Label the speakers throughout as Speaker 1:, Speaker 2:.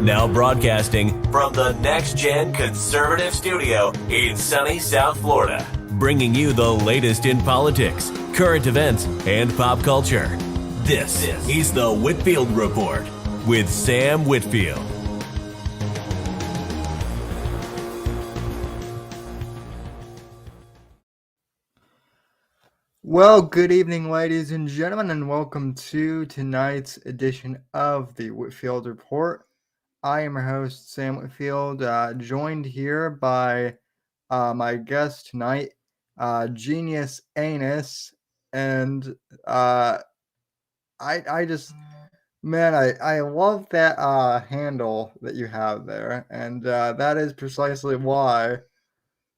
Speaker 1: Now broadcasting from the Next Gen Conservative Studio in sunny South Florida, bringing you the latest in politics, current events, and pop culture. This is the Whitfield Report with Sam Whitfield.
Speaker 2: Well, good evening, ladies and gentlemen, and welcome to tonight's edition of the Whitfield Report. I am your host, Sam Whitfield, joined here by my guest tonight, GeniusAnus, and I love that handle that you have there, and that is precisely why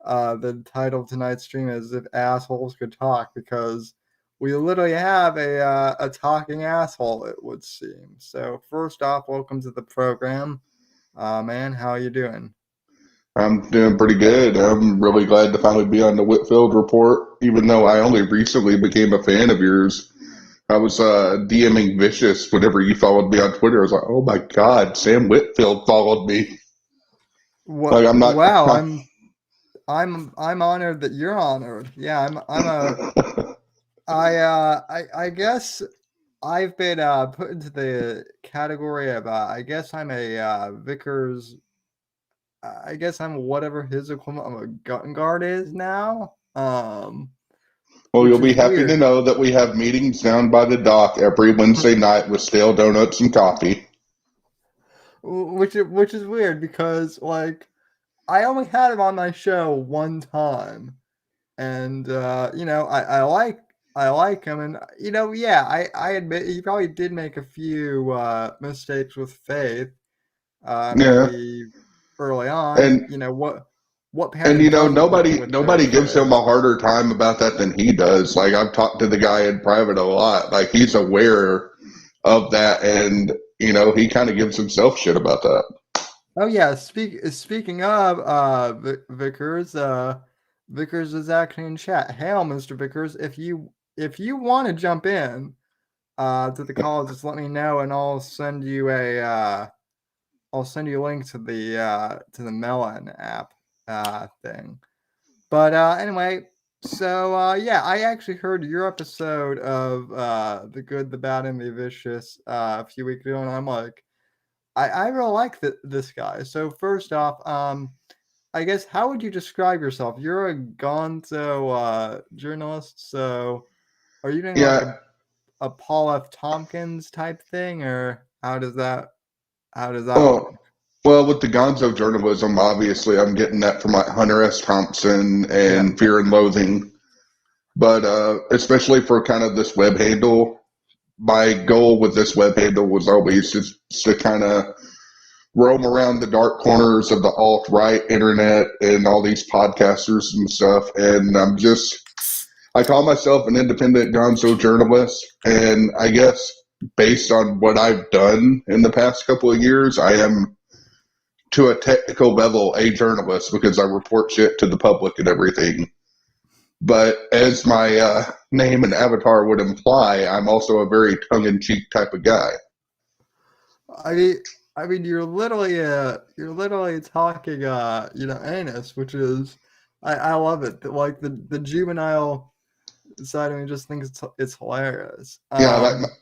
Speaker 2: the title of tonight's stream is "If Assholes Could Talk," because we literally have a talking asshole, it would seem. So first off, welcome to the program, man. How are you doing?
Speaker 3: I'm doing pretty good. I'm really glad to finally be on the Whitfield Report, even though I only recently became a fan of yours. I was DMing Vicious whenever you followed me on Twitter. I was like, oh my God, Sam Whitfield followed me.
Speaker 2: Like, I'm not. Wow, I'm honored that you're honored. Yeah, I guess I've been put into the category of I guess I'm a Vickers. I guess I'm whatever his equivalent of a gun guard is now.
Speaker 3: Well, you'll be happy to know that we have meetings down by the dock every Wednesday night with stale donuts and coffee.
Speaker 2: Which is weird because like I only had him on my show one time, and I like him, and I admit he probably did make a few mistakes with Faith, maybe early on.
Speaker 3: And
Speaker 2: what parent?
Speaker 3: And nobody gives him a harder time about that than he does. Like, I've talked to the guy in private a lot. Like, he's aware of that, and he kind of gives himself shit about that.
Speaker 2: Oh yeah, speaking of Vickers, Vickers is actually in chat. Hail, Mr. Vickers. If you want to jump in to the call, just let me know, and I'll send you a link to the Melon app thing. But anyway, so I actually heard your episode of The Good, the Bad, and the Vicious a few weeks ago, and I'm like, I really like this guy. So first off, I guess, how would you describe yourself? You're a gonzo journalist, so are you doing like a Paul F. Tompkins type thing, or how does that work?
Speaker 3: Well, with the gonzo journalism, obviously, I'm getting that from like Hunter S. Thompson and Fear and Loathing. But especially for kind of this web handle, my goal with this web handle was always just to kind of roam around the dark corners of the alt-right internet and all these podcasters and stuff. And I call myself an independent gonzo journalist. And I guess based on what I've done in the past couple of years, I am, to a technical level, a journalist because I report shit to the public and everything. But as my name and avatar would imply, I'm also a very tongue-in-cheek type of guy.
Speaker 2: I mean, you're literally talking, anus, which is, I love it. Like the juvenile side of me just thinks it's hilarious.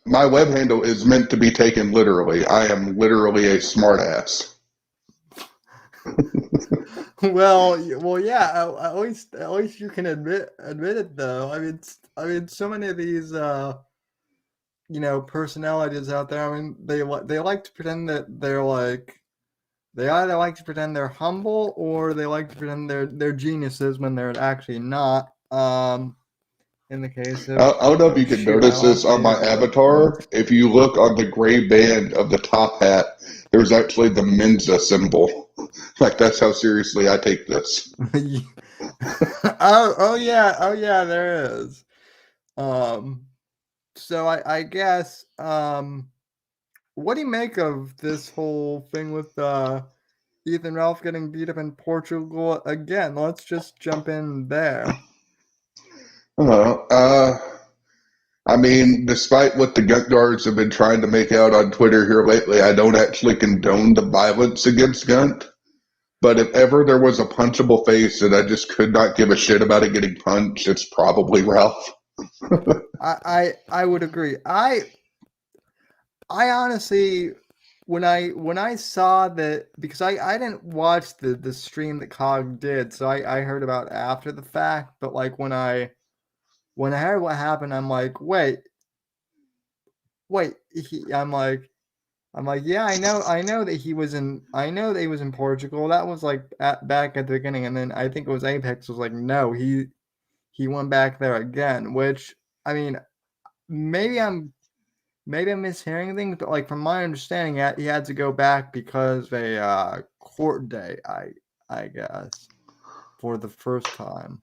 Speaker 3: My web handle is meant to be taken literally. I am literally a smartass.
Speaker 2: Well, yeah. At least you can admit it, though. I mean, so many of these, personalities out there. I mean, they like to pretend that they're like, they either like to pretend they're humble or they like to pretend they're geniuses when they're actually not. In the case of,
Speaker 3: I don't know if you can notice this on my avatar. If you look on the gray band of the top hat, there's actually the Mensa symbol. Like, that's how seriously I take this.
Speaker 2: oh yeah, there is. So I guess, what do you make of this whole thing with Ethan Ralph getting beat up in Portugal again? Let's just jump in there.
Speaker 3: I mean, despite what the gun guards have been trying to make out on Twitter here lately, I don't actually condone the violence against Gunt. But if ever there was a punchable face and I just could not give a shit about it getting punched, it's probably Ralph.
Speaker 2: I would agree. I honestly, when I saw that, because I didn't watch the stream that Cog did, so I heard about it after the fact. But like when I heard what happened, I'm like, wait, I'm like, yeah, I know that I know that he was in Portugal. That was like back at the beginning, and then I think it was Apex was like, no, he went back there again. Which, I mean, maybe I'm mishearing things, but like from my understanding, he had to go back because of a court day. I guess for the first time.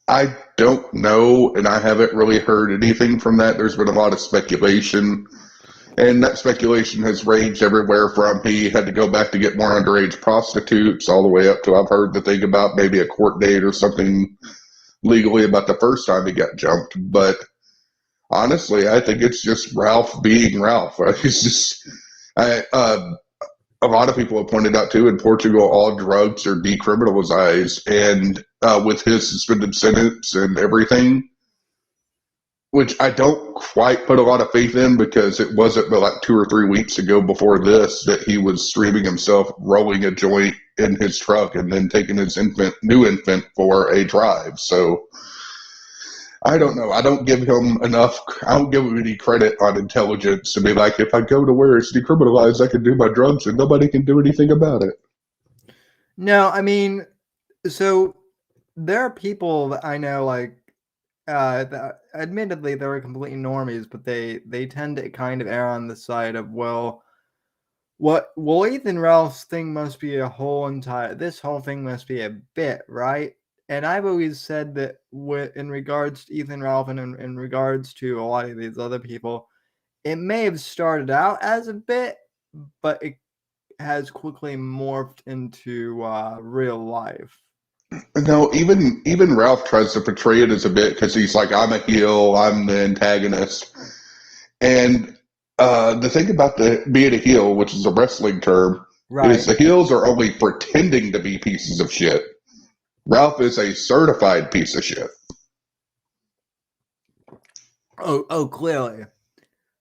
Speaker 3: I don't know, and I haven't really heard anything from that. There's been a lot of speculation, and that speculation has ranged everywhere from he had to go back to get more underage prostitutes all the way up to I've heard the thing about maybe a court date or something legally about the first time he got jumped. But honestly, I think it's just Ralph being Ralph. He's just, a lot of people have pointed out too, in Portugal, all drugs are decriminalized, and with his suspended sentence and everything, which I don't quite put a lot of faith in because it wasn't but like 2 or 3 weeks ago before this that he was streaming himself rolling a joint in his truck and then taking his new infant for a drive. So I don't know. I don't give him enough. I don't give him any credit on intelligence to be like, if I go to where it's decriminalized, I can do my drugs and nobody can do anything about it.
Speaker 2: No, I mean, so there are people that I know, like, that admittedly they were completely normies, but they tend to kind of err on the side of, well, Ethan Ralph's thing must be this whole thing must be a bit, right? And I've always said that in regards to Ethan Ralph and in regards to a lot of these other people, it may have started out as a bit, but it has quickly morphed into real life.
Speaker 3: No, even Ralph tries to portray it as a bit because he's like, I'm a heel, I'm the antagonist. And the thing about being a heel, which is a wrestling term, is the heels are only pretending to be pieces of shit. Ralph is a certified piece of shit.
Speaker 2: Oh, clearly.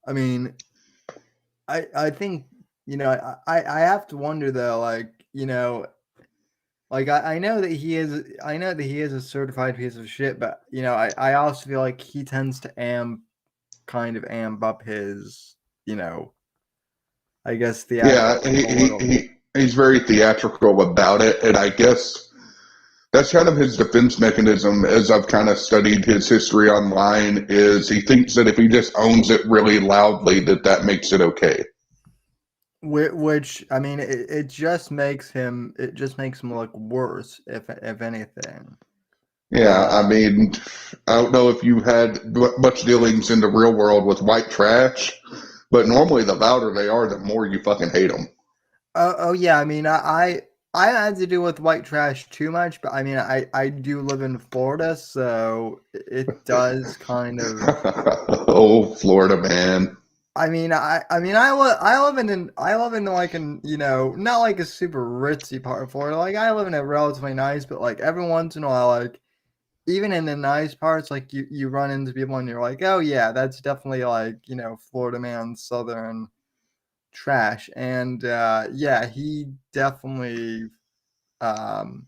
Speaker 2: I mean, I think, I have to wonder though, like, like I know that he is a certified piece of shit, but I also feel like he tends to amp up his, I guess
Speaker 3: he's very theatrical about it, and I guess that's kind of his defense mechanism. As I've kind of studied his history online, is he thinks that if he just owns it really loudly, that makes it okay.
Speaker 2: Which, I mean, it just makes him look worse, if anything.
Speaker 3: Yeah, I mean, I don't know if you've had much dealings in the real world with white trash, but normally the louder they are, the more you fucking hate them.
Speaker 2: Oh yeah, I mean, I had to deal with white trash too much, but I mean, I do live in Florida, so it does kind of.
Speaker 3: Oh, Florida man.
Speaker 2: I mean, I live in like not like a super ritzy part of Florida. Like I live in a relatively nice, but like every once in a while, like even in the nice parts, like you run into people and you're like, oh yeah, that's definitely like Florida man southern trash. And yeah, he definitely kind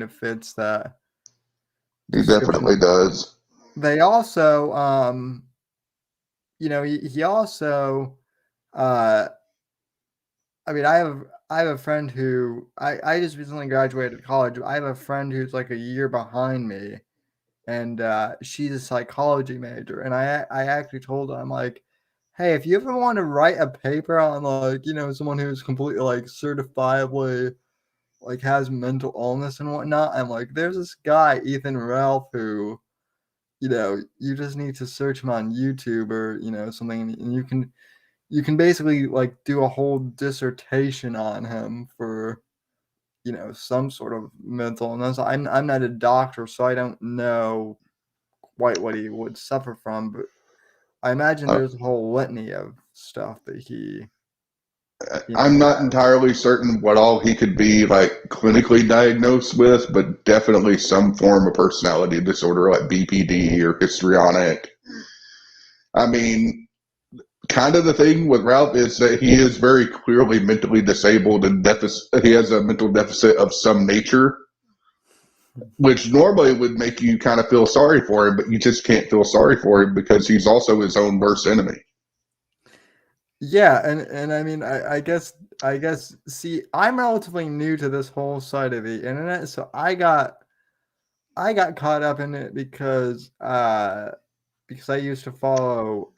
Speaker 2: of fits that
Speaker 3: He
Speaker 2: description.
Speaker 3: definitely does.
Speaker 2: They also he also I mean, I have a friend who I just recently graduated college. I have a friend who's like a year behind me, and she's a psychology major. And I actually told her, I'm like, hey, if you ever want to write a paper on like someone who's completely like certifiably like has mental illness and whatnot, I'm like, there's this guy Ethan Ralph who you just need to search him on YouTube or something, and you can basically like do a whole dissertation on him for some sort of mental illness. I'm not a doctor, so I don't know quite what he would suffer from, but I imagine there's a whole litany of stuff that he.
Speaker 3: I'm not entirely certain what all he could be like clinically diagnosed with, but definitely some form of personality disorder like BPD or histrionic. I mean, kind of the thing with Ralph is that he is very clearly mentally disabled and he has a mental deficit of some nature, which normally would make you kind of feel sorry for him, but you just can't feel sorry for him because he's also his own worst enemy.
Speaker 2: Yeah, and I mean, I guess see, I'm relatively new to this whole side of the internet, so I got caught up in it because I used to follow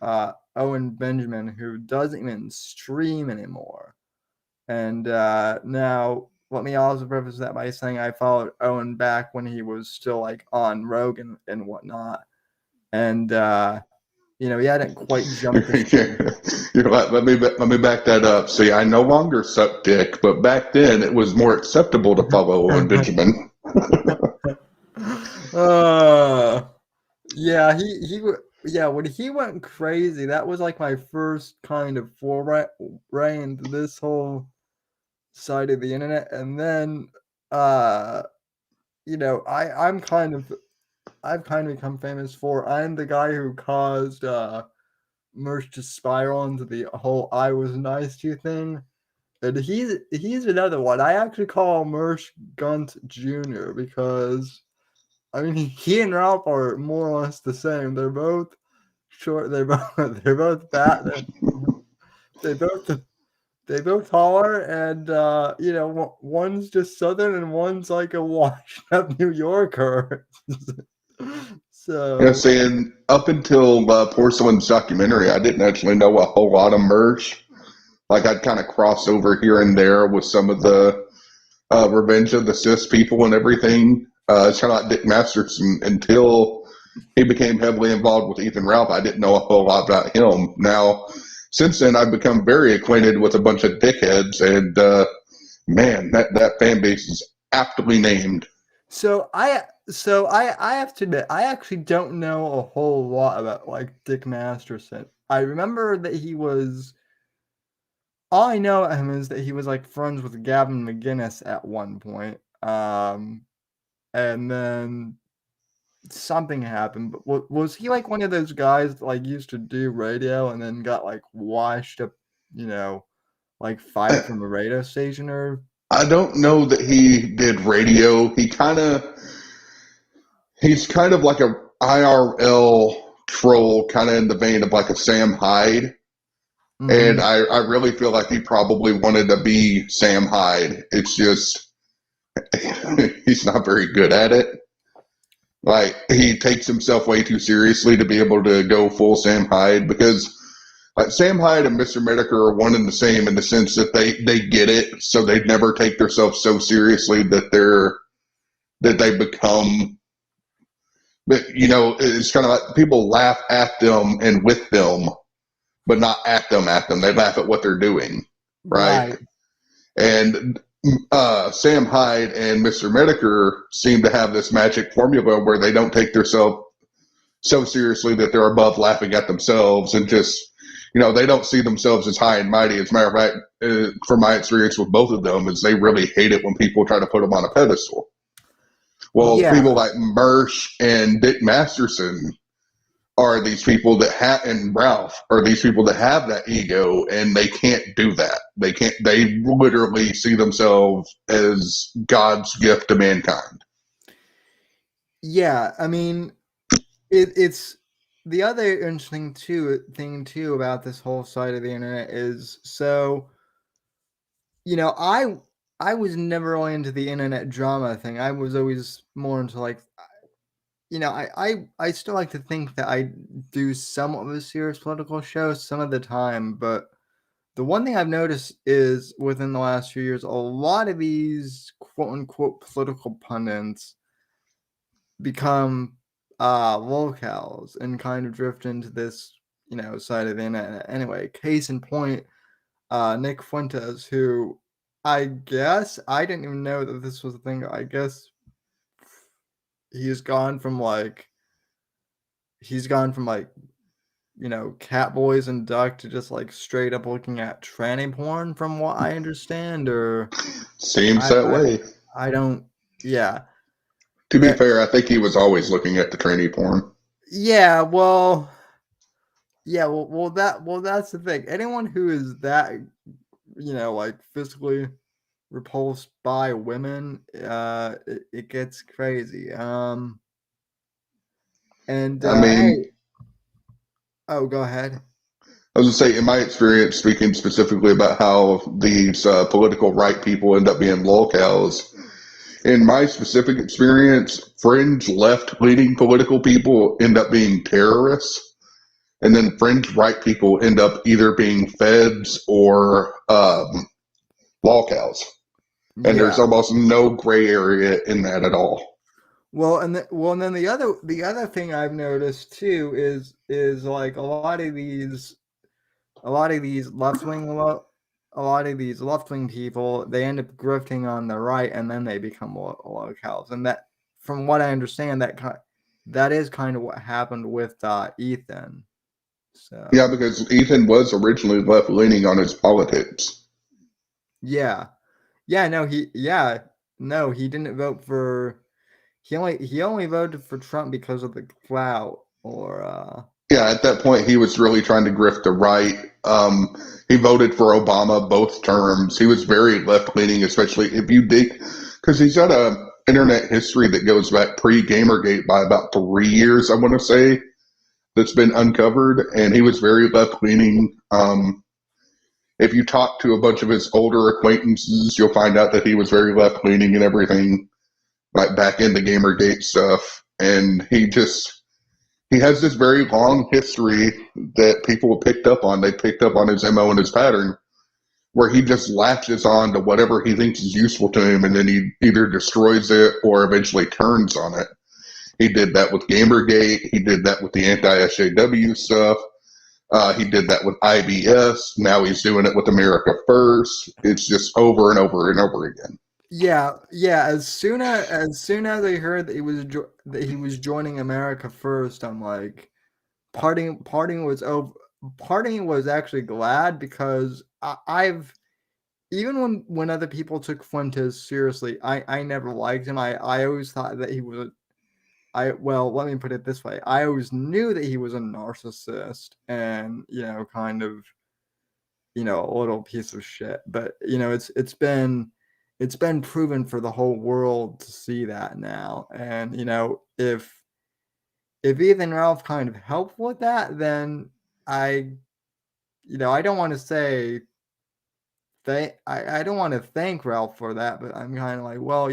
Speaker 2: Owen Benjamin, who doesn't even stream anymore. And now let me also preface that by saying I followed Owen back when he was still like on Rogan and whatnot. And he hadn't quite jumped the ship.
Speaker 3: You're like, let me back that up. See, I no longer suck dick, but back then it was more acceptable to follow Owen Benjamin.
Speaker 2: Yeah, when he went crazy, that was like my first kind of foray into this whole side of the internet. And then I've kind of become famous for I'm the guy who caused Merch to spiral into the whole I was nice to you thing. And he's another one. I actually call Merch Gunt Jr. because I mean he and Ralph are more or less the same. They're both short, they're both fat, they both taller, and one's just southern and one's like a washed up New Yorker. So
Speaker 3: saying up until Porcelain's documentary, I didn't actually know a whole lot of Merch. Like I'd kind of cross over here and there with some of the Revenge of the Cis people and everything. It's kind of like Dick Masterson until he became heavily involved with Ethan Ralph. I didn't know a whole lot about him. Now, since then, I've become very acquainted with a bunch of dickheads, and man, that fan base is aptly named.
Speaker 2: So I have to admit, I actually don't know a whole lot about like Dick Masterson. I remember that he was. All I know of him is that he was like friends with Gavin McGinnis at one point. And then something happened. But was he like one of those guys that like used to do radio and then got like washed up, like fired from a radio station? Or
Speaker 3: I don't know that he did radio. He's kind of like a IRL troll, kind of in the vein of like a Sam Hyde.
Speaker 2: Mhm.
Speaker 3: And I really feel like he probably wanted to be Sam Hyde. It's just he's not very good at it. Like he takes himself way too seriously to be able to go full Sam Hyde, because like Sam Hyde and Mr. Medicare are one and the same in the sense that they get it, so they never take themselves so seriously that they become. But it's kind of like people laugh at them and with them, but not at them. They laugh at what they're doing, right? And Sam Hyde and Mr. Medicare seem to have this magic formula where they don't take themselves so seriously that they're above laughing at themselves, and just they don't see themselves as high and mighty. As a matter of fact, from my experience with both of them, is they really hate it when people try to put them on a pedestal. Well, people like Mersh and Dick Masterson are these people that and Ralph are these people that have that ego, and they can't do that. They literally see themselves as God's gift to mankind.
Speaker 2: Yeah, I mean, it's the other interesting thing too about this whole side of the internet is, so I was never really into the internet drama thing. I was always more into like, I still like to think that I do somewhat of a serious political show some of the time, but the one thing I've noticed is within the last few years, a lot of these quote unquote political pundits become locales and kind of drift into this, side of the internet. Anyway, case in point, Nick Fuentes, who I guess I didn't even know that this was a thing. I guess he's gone from like he's gone from like, cat boys and duck to just like straight up looking at tranny porn, from what I understand, or
Speaker 3: Seems
Speaker 2: I
Speaker 3: that
Speaker 2: I,
Speaker 3: way.
Speaker 2: I don't. Yeah,
Speaker 3: To be
Speaker 2: that.
Speaker 3: fair, I think he was always looking at the tranny porn.
Speaker 2: Yeah, well, yeah, that's the thing. Anyone who is that, like physically repulsed by women, it gets crazy. And
Speaker 3: I mean,
Speaker 2: hey, oh, go ahead.
Speaker 3: I was going to say, in my experience, speaking specifically about how these political right people end up being lolcows, in my specific experience, fringe left-leaning political people end up being terrorists, and then fringe right people end up either being feds or lolcows. And there's
Speaker 2: Yeah.
Speaker 3: almost no gray area in that at all.
Speaker 2: Well, and then the other thing I've noticed too is like a lot of these left wing a lot of these left wing people, they end up grifting on the right, and then they become locals. And that, from what I understand, that is kind of what happened with Ethan.
Speaker 3: Yeah,
Speaker 2: So
Speaker 3: because Ethan was originally left-leaning on his politics.
Speaker 2: yeah, yeah, no, he didn't vote for. He only voted for Trump because of the clout, or
Speaker 3: Yeah, at that point, he was really trying to grift the right. He voted for Obama both terms. He was very left leaning, especially if you dig, because he's got a internet history that goes back pre Gamergate by about 3 years, I want to say, that's been uncovered, and he was very left leaning. If you talk to a bunch of his older acquaintances, you'll find out that he was very left leaning and everything, like back in the Gamergate stuff, and he has this very long history that people have picked up on. They picked up on his MO and his pattern, where he just latches on to whatever he thinks is useful to him, and then he either destroys it or eventually turns on it. He did that with Gamergate. He did that with the anti-SJW stuff. He did that with IBS. Now he's doing it with America First. It's just over and over and over again.
Speaker 2: yeah. As soon as I heard that he was joining America First, I'm like, parting was over. Parting was actually glad, because I've, even when other people took Fuentes seriously, I never liked him. I always thought that he was well, let me put it this way. I always knew that he was a narcissist and, kind of, a little piece of shit. But, it's been proven for the whole world to see that now. And, if Ethan Ralph kind of helped with that, then I don't want to say I don't want to thank Ralph for that, but I'm kind of like, well,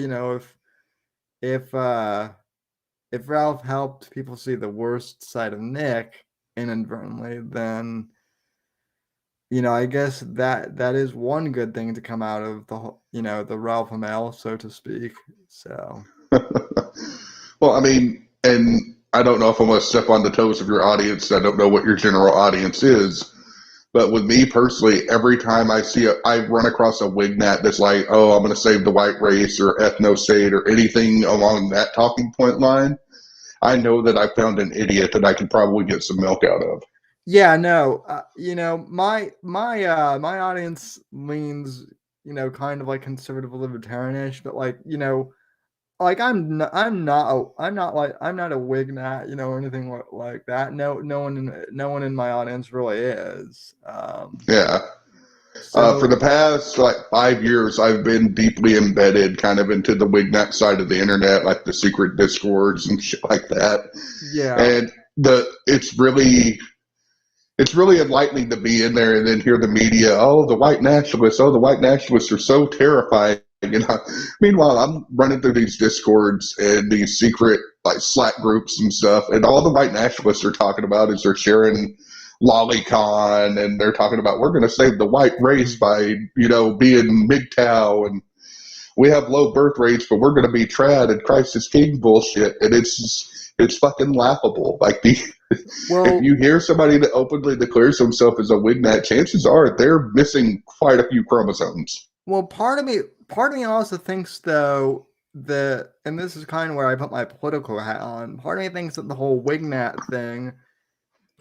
Speaker 2: if uh if Ralph helped people see the worst side of Nick inadvertently, then I guess that is one good thing to come out of the Ralph Hamel, so to speak. So
Speaker 3: Well, I mean, and I don't know if I'm going to step on the toes of your audience. I don't know what your general audience is. But with me personally, every time I run across a wignat that's like, oh, I'm going to save the white race or ethno state or anything along that talking point line, I know that I found an idiot that I could probably get some milk out of.
Speaker 2: yeah, no, my audience leans, kind of like conservative libertarianish, but like, like I'm not a wignat, or anything like that. No one in my audience really is.
Speaker 3: Yeah. For
Speaker 2: So
Speaker 3: the past like 5 years, I've been deeply embedded kind of into the wignat side of the internet, like the secret discords and shit like that.
Speaker 2: yeah,
Speaker 3: And it's really enlightening to be in there and then hear the media, oh, the white nationalists are so terrifying. Meanwhile, I'm running through these discords and these secret like Slack groups and stuff, and all the white nationalists are talking about is they're sharing lolicon, and they're talking about we're going to save the white race by being MGTOW, and we have low birth rates, but we're going to be trad and Christ is King bullshit, and it's fucking laughable. Like if
Speaker 2: well,
Speaker 3: you hear somebody that openly declares himself as a wignat, chances are they're missing quite a few chromosomes.
Speaker 2: part of me also thinks, though, and this is kind of where I put my political hat on. Part of me thinks that the whole Wignat thing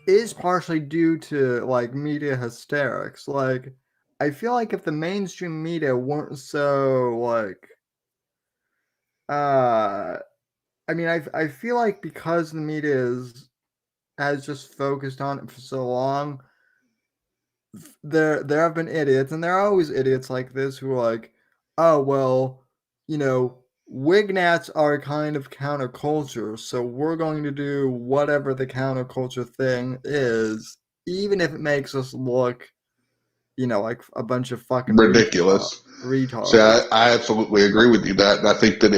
Speaker 2: is partially due to like media hysterics. Like, I feel like if the mainstream media weren't so like, I mean, I feel like because the media has just focused on it for so long, there have been idiots, and there are always idiots like this who are like, oh well, Wignats are a kind of counterculture, so we're going to do whatever the counterculture thing is, even if it makes us look, like a bunch of fucking
Speaker 3: Ridiculous. So
Speaker 2: retards.
Speaker 3: I absolutely agree with you that, and I think that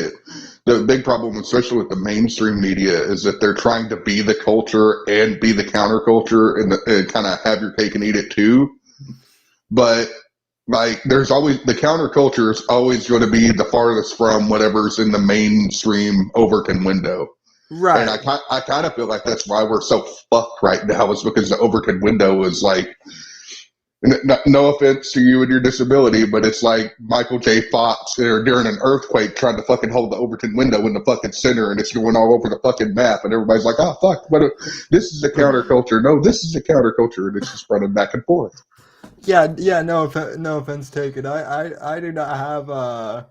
Speaker 3: the big problem, especially with the mainstream media, is that they're trying to be the culture and be the counterculture and kind of have your cake and eat it too. But like, there's always the counterculture is always going to be the farthest from whatever's in the mainstream Overton window.
Speaker 2: Right.
Speaker 3: And I kind of feel like that's why we're so fucked right now, is because the Overton window is like, no offense to you and your disability, but it's like Michael J. Fox during an earthquake trying to fucking hold the Overton window in the fucking center, and it's going all over the fucking map, and everybody's like, oh, fuck, this is a counterculture. No, this is a counterculture, and it's just running back and forth.
Speaker 2: Yeah, no offense taken. I do not have I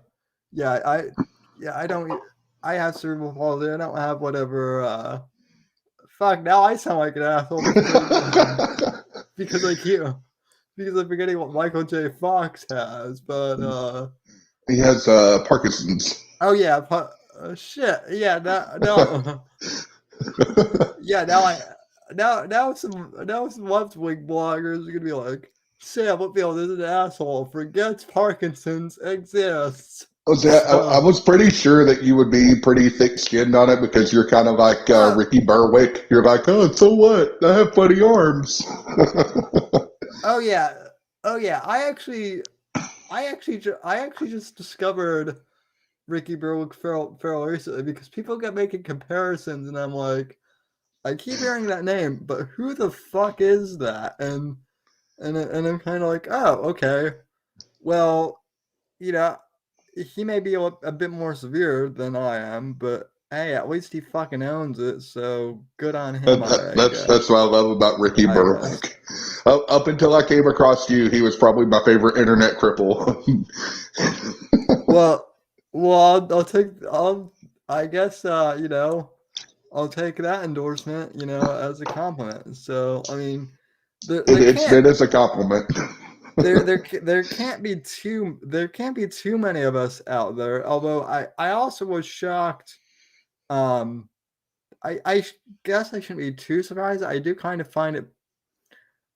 Speaker 2: don't. I have cerebral palsy. I don't have whatever. Fuck. Now I sound like an asshole because like you, because I'm forgetting what Michael J. Fox has. But
Speaker 3: he has Parkinson's.
Speaker 2: oh yeah. Shit. Yeah. No. Yeah. Now some left wing bloggers are gonna be like, Sam Whitfield is an asshole. Forgets Parkinson's exists.
Speaker 3: I was pretty sure that you would be pretty thick-skinned on it because you're kind of like Ricky Berwick. You're like, oh, so what? I have funny arms.
Speaker 2: Oh yeah. I actually just discovered Ricky Berwick fairly recently because people kept making comparisons, and I'm like, I keep hearing that name, but who the fuck is that? And I'm kind of like, oh, okay. Well, he may be a bit more severe than I am, but hey, at least he fucking owns it, so good on him.
Speaker 3: That's what I love about Ricky Berwick. Up until I came across you, he was probably my favorite internet cripple.
Speaker 2: well, I guess I'll take that endorsement, as a compliment. So I mean,
Speaker 3: It's meant as a compliment.
Speaker 2: there can't be too many of us out there. Although I also was shocked. I guess I shouldn't be too surprised. I do kind of find it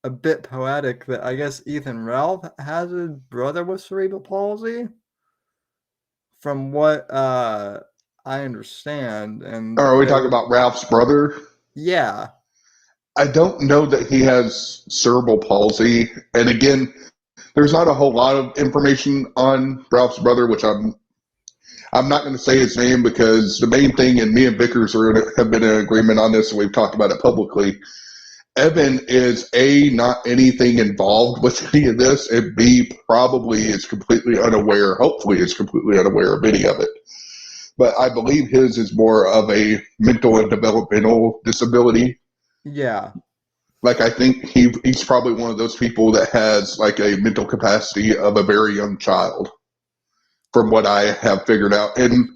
Speaker 2: a bit poetic that I guess Ethan Ralph has a brother with cerebral palsy. From what I understand, and
Speaker 3: Are we talking about Ralph's brother?
Speaker 2: Yeah.
Speaker 3: I don't know that he has cerebral palsy. And again, there's not a whole lot of information on Ralph's brother, which I'm not going to say his name because the main thing, and me and Vickers have been in agreement on this, and we've talked about it publicly. Evan is A, not anything involved with any of this, and B, probably is completely unaware, hopefully is completely unaware of any of it. But I believe his is more of a mental and developmental disability.
Speaker 2: Yeah.
Speaker 3: Like, I think he's probably one of those people that has like a mental capacity of a very young child, from what I have figured out. And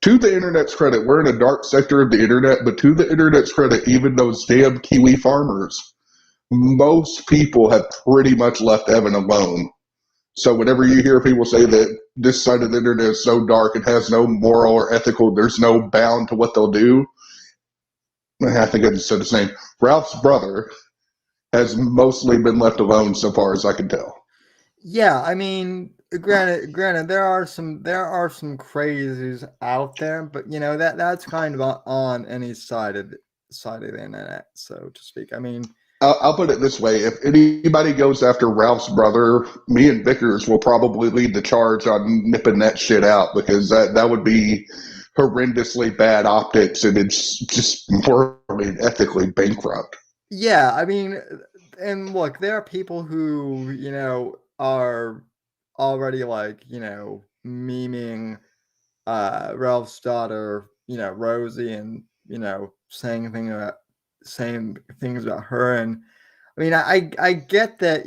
Speaker 3: to the internet's credit, we're in a dark sector of the internet, but to the internet's credit, even those damn Kiwi farmers, most people have pretty much left Evan alone. So whenever you hear people say that this side of the internet is so dark, it has no moral or ethical, there's no bound to what they'll do, I think I just said his name. Ralph's brother has mostly been left alone so far as I can tell.
Speaker 2: Yeah, I mean, granted, there are some crazies out there, but that's kind of on any side of the internet, so to speak. I mean,
Speaker 3: I'll put it this way: if anybody goes after Ralph's brother, me and Vickers will probably lead the charge on nipping that shit out, because that would be horrendously bad optics, and it's just morally and ethically bankrupt.
Speaker 2: Yeah, I mean, and look, there are people who are already like memeing Ralph's daughter, Rosie, and saying things about her. And I mean, I get that,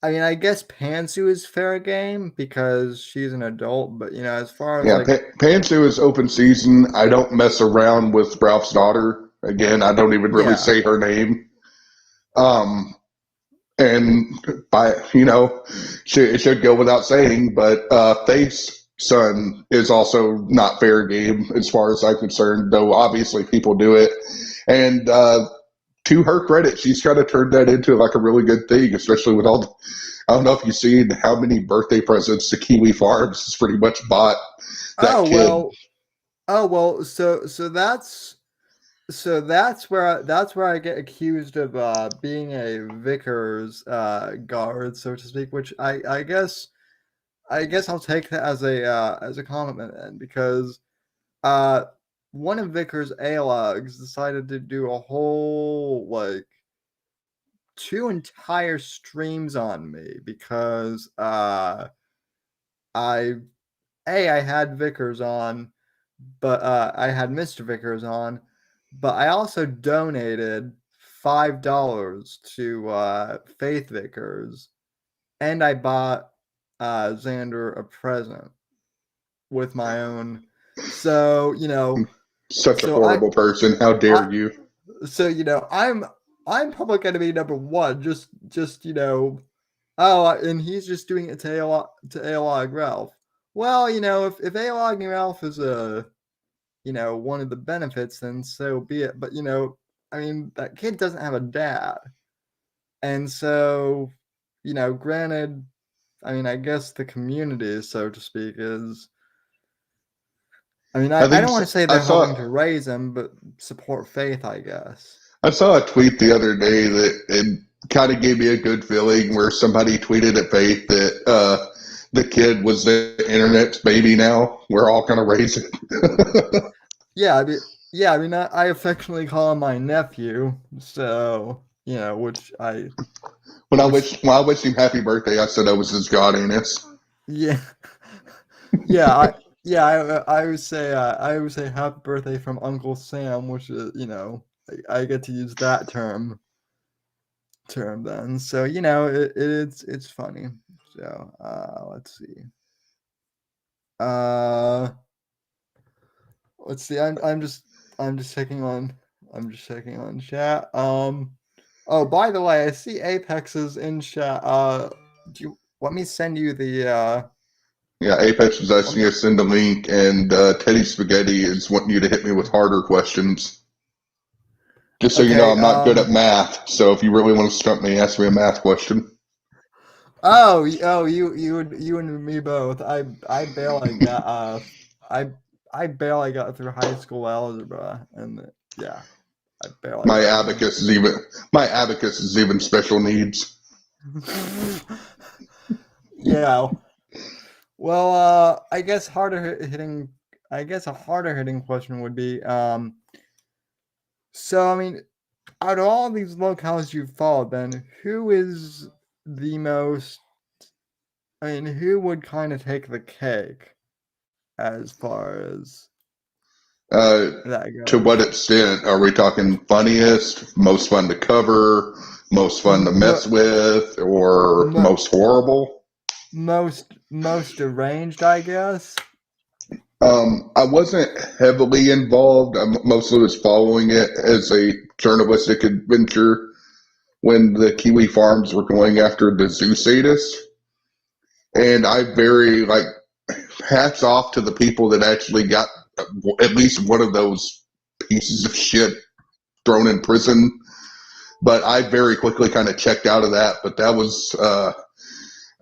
Speaker 2: I mean, I guess Pantsu is fair game because she's an adult, but as far as
Speaker 3: Yeah, Pantsu is open season. I don't mess around with Ralph's daughter. Again, I don't even really say her name. And it should go without saying, but Faith's son is also not fair game as far as I'm concerned, though obviously people do it. And to her credit, she's kind of turned that into like a really good thing, especially with all I don't know if you've seen how many birthday presents the Kiwi Farms has pretty much bought that kid.
Speaker 2: That's where I get accused of being a vicar's guard, so to speak. Which I guess I'll take that as a compliment then, because one of Vicar's A-logs decided to do a whole 2 entire streams on me because I had Vickers on, but I had Mr. Vickers on, but I also donated $5 to Faith Vickers, and I bought Xander a present with my own. So
Speaker 3: Such a horrible person. How dare you?
Speaker 2: So I'm public enemy number one. Just oh, and he's just doing it to A-Log Ralph. Well, if A-Log Ralph is one of the benefits, then so be it. But I mean, that kid doesn't have a dad, and so granted, I mean, I guess the community, so to speak, is. I mean, I don't want to say they're helping to raise him, but support Faith, I guess.
Speaker 3: I saw a tweet the other day that it kind of gave me a good feeling where somebody tweeted at Faith that the kid was the internet's baby now. We're all going to raise it.
Speaker 2: I mean, I affectionately call him my nephew, so, which I...
Speaker 3: When I wished him happy birthday, I said I was his GeniusAnus.
Speaker 2: Yeah. I would say happy birthday from Uncle Sam, which is, I get to use that term then. So, it's funny. So, let's see. Let's see. I'm just checking on chat. Oh, by the way, I see Apex is in chat. Do you want me to send you the
Speaker 3: Yeah, Apex was asking us to send the link, and Teddy Spaghetti is wanting you to hit me with harder questions. Just so you know, I'm not good at math, so if you really want to stump me, ask me a math question.
Speaker 2: Oh, you and me both. I barely got I barely got through high school algebra, and yeah, I barely.
Speaker 3: My abacus is even special needs.
Speaker 2: Yeah. Well, I guess a harder hitting question would be, so I mean, out of all these locales you've followed, then who is the most? I mean, who would kind of take the cake as far as that goes?
Speaker 3: To what extent are we talking? Funniest, most fun to cover, most fun to mess with, or most horrible?
Speaker 2: Most arranged, I guess.
Speaker 3: I wasn't heavily involved. I mostly was following it as a journalistic adventure when the Kiwi Farms were going after the GeniusAnus. And I hats off to the people that actually got at least one of those pieces of shit thrown in prison. But I very quickly kind of checked out of that. But that was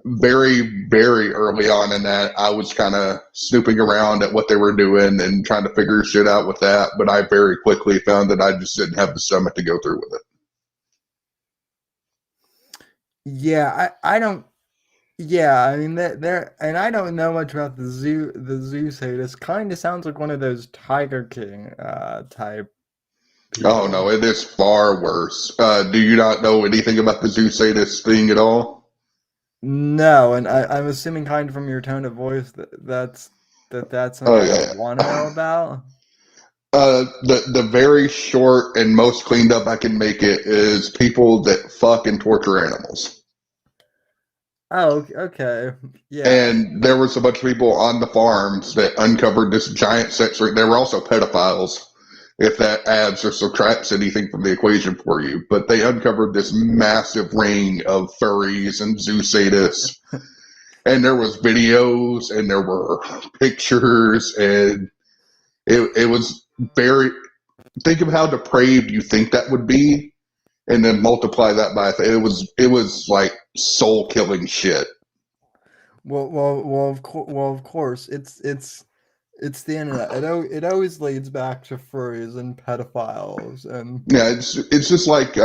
Speaker 3: very, very early on in that. I was kind of snooping around at what they were doing and trying to figure shit out with that. But I very quickly found that I just didn't have the stomach to go through with it.
Speaker 2: Yeah, I don't. Yeah, I mean there, and I don't know much about the GeniusAnus. Kind of sounds like one of those Tiger King type people.
Speaker 3: Oh no, it is far worse. Do you not know anything about the GeniusAnus thing at all?
Speaker 2: No, and I'm assuming kind of from your tone of voice that's that's
Speaker 3: Oh
Speaker 2: something I
Speaker 3: yeah.
Speaker 2: would want to know about?
Speaker 3: The very short and most cleaned up I can make it is people that fuck and torture animals.
Speaker 2: Oh, okay. Yeah.
Speaker 3: And there was a bunch of people on the farms that uncovered this giant sex ring. They were also pedophiles, if that adds or subtracts anything from the equation for you. But they uncovered this massive ring of furries and zoo sadists. And there was videos and there were pictures, and it was very, think of how depraved you think that would be, and then multiply that by it was like soul killing shit.
Speaker 2: Well, of course, it's the internet. It always leads back to furries and pedophiles, and
Speaker 3: Yeah, it's just like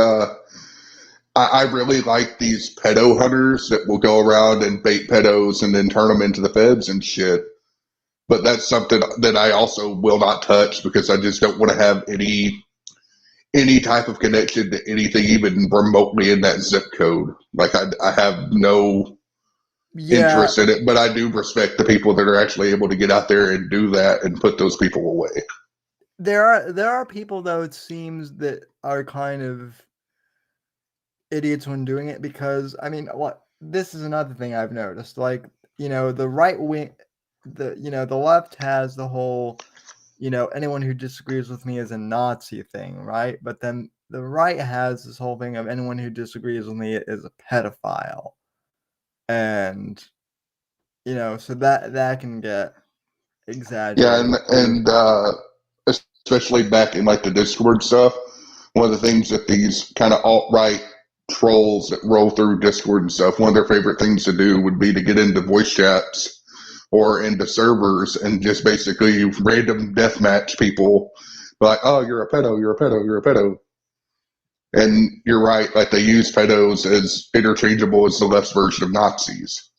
Speaker 3: I really like these pedo hunters that will go around and bait pedos and then turn them into the feds and shit. But that's something that I also will not touch because I just don't want to have any type of connection to anything even remotely in that zip code. Like I have no
Speaker 2: yeah,
Speaker 3: interest in it, but I do respect the people that are actually able to get out there and do that and put those people away.
Speaker 2: there are people though it seems that are kind of idiots when doing it because I mean, what this is another thing I've noticed. Like, the right wing, the left has the whole, anyone who disagrees with me is a Nazi thing, right? But then the right has this whole thing of anyone who disagrees with me is a pedophile, and so that can get
Speaker 3: Yeah,
Speaker 2: exaggerated too.
Speaker 3: and especially back in like the Discord stuff, one of the things that these kind of alt-right trolls that roll through Discord and stuff, one of their favorite things to do would be to get into voice chats or into servers and just basically random deathmatch people like, oh, you're a pedo, you're a pedo, you're a pedo. And you're right, like they use pedos as interchangeable as the left's version of Nazis.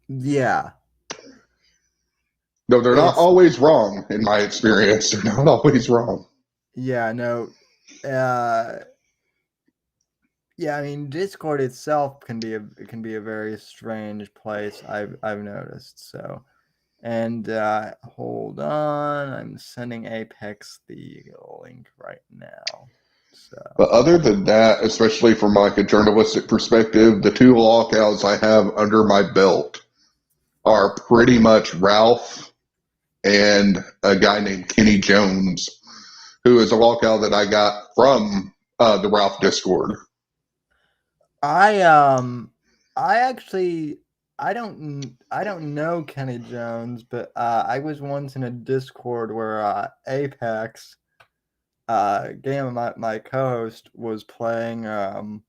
Speaker 2: Yeah,
Speaker 3: Though they're not
Speaker 2: it's
Speaker 3: always wrong, in my experience. They're not always wrong.
Speaker 2: yeah, no, uh, yeah. I mean, Discord itself can be a very strange place. I've noticed. So, and hold on, I'm sending Apex the link right now. So
Speaker 3: But other than that, especially from like a journalistic perspective, the two locals I have under my belt are pretty much Ralph and a guy named Kenny Jones, who is a locale that I got from the Ralph Discord.
Speaker 2: I actually I don't know Kenny Jones, but I was once in a Discord where Apex game of my co-host was playing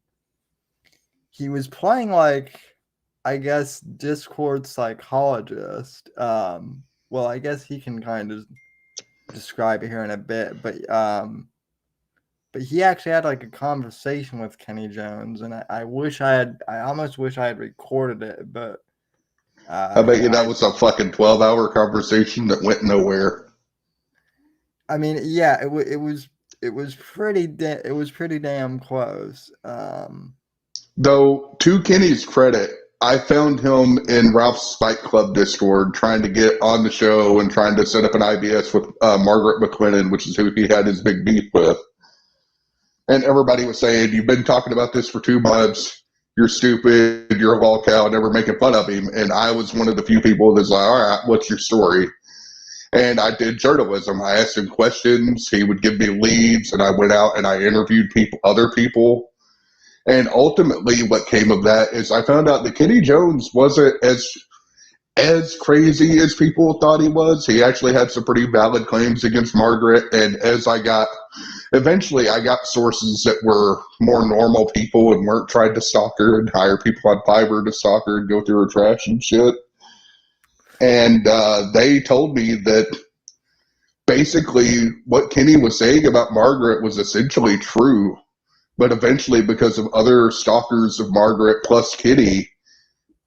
Speaker 2: he was playing like I guess Discord psychologist. Well, I guess he can kind of describe it here in a bit, but he actually had like a conversation with Kenny Jones, and I almost wish I had recorded it, but
Speaker 3: I bet you that
Speaker 2: I
Speaker 3: was a fucking 12-hour conversation that went nowhere.
Speaker 2: I mean, yeah, it was pretty damn close.
Speaker 3: Though, to Kenny's credit, I found him in Ralph's Spike Club Discord trying to get on the show and trying to set up an IBS with Margaret McClinton, which is who he had his big beef with. And everybody was saying, you've been talking about this for 2 months. You're stupid. You're a lolcow. And they were making fun of him. And I was one of the few people that's like, all right, what's your story? And I did journalism. I asked him questions. He would give me leads. And I went out and I interviewed other people. And ultimately what came of that is I found out that Kenny Jones wasn't as crazy as people thought he was. He actually had some pretty valid claims against Margaret. And eventually I got sources that were more normal people and weren't trying to stalk her and hire people on Fiverr to stalk her and go through her trash and shit. And they told me that basically what Kenny was saying about Margaret was essentially true. But eventually, because of other stalkers of Margaret plus Kitty,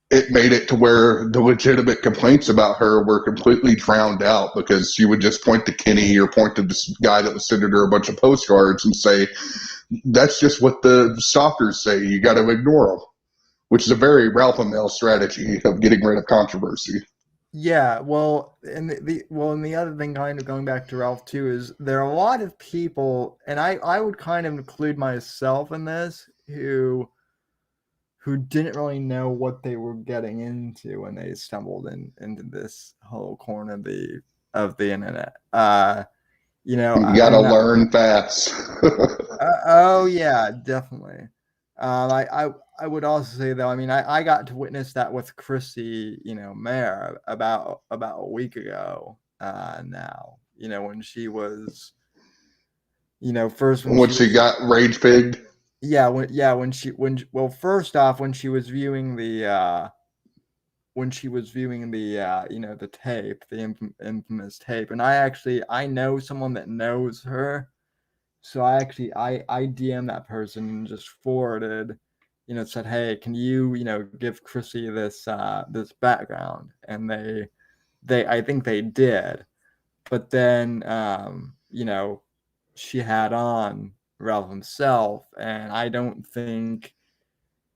Speaker 3: it made it to where the legitimate complaints about her were completely drowned out because she would just point to Kenny or point to this guy that was sending her a bunch of postcards and say, that's just what the stalkers say. You got to ignore them, which is a very Ralph Amell strategy of getting rid of controversy.
Speaker 2: Yeah, well, and the other thing, kind of going back to Ralph too, is there are a lot of people, and I would kind of include myself in this, who didn't really know what they were getting into when they stumbled into this whole corner of the internet.
Speaker 3: You
Speaker 2: I
Speaker 3: got to
Speaker 2: mean,
Speaker 3: learn fast.
Speaker 2: oh yeah, definitely. I would also say though, I mean, I got to witness that with Chrissy, Mayer about a week ago. Now, when she was, first when she
Speaker 3: Once you
Speaker 2: was,
Speaker 3: got rage pigged.
Speaker 2: well, first off, when she was viewing the tape, the infamous tape, and I know someone that knows her. So I DM that person and just forwarded, said, hey, can you, give Chrissy this background? And they I think they did. But then she had on Ralph himself, and I don't think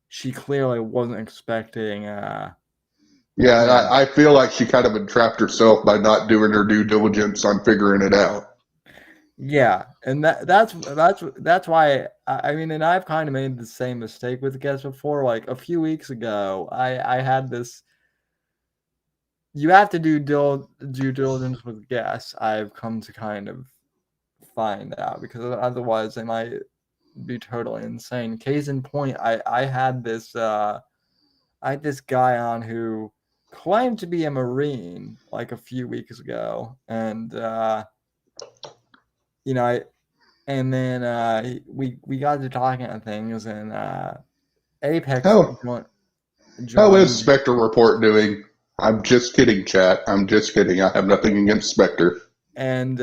Speaker 2: she clearly wasn't expecting
Speaker 3: Yeah, and
Speaker 2: you know
Speaker 3: I feel like she kind of entrapped herself by not doing her due diligence on figuring it out.
Speaker 2: Yeah, and that's why I mean, and I've kind of made the same mistake with guests before. Like a few weeks ago, I had this. You have to do due diligence with guests. I've come to kind of find out, because otherwise they might be totally insane. Case in point, I had this guy on who claimed to be a Marine like a few weeks ago, and I and then we got to talking on things, and Apex
Speaker 3: How how is
Speaker 2: joined,
Speaker 3: Spectre Report doing? I'm just kidding, chat. I'm just kidding. I have nothing against Spectre.
Speaker 2: and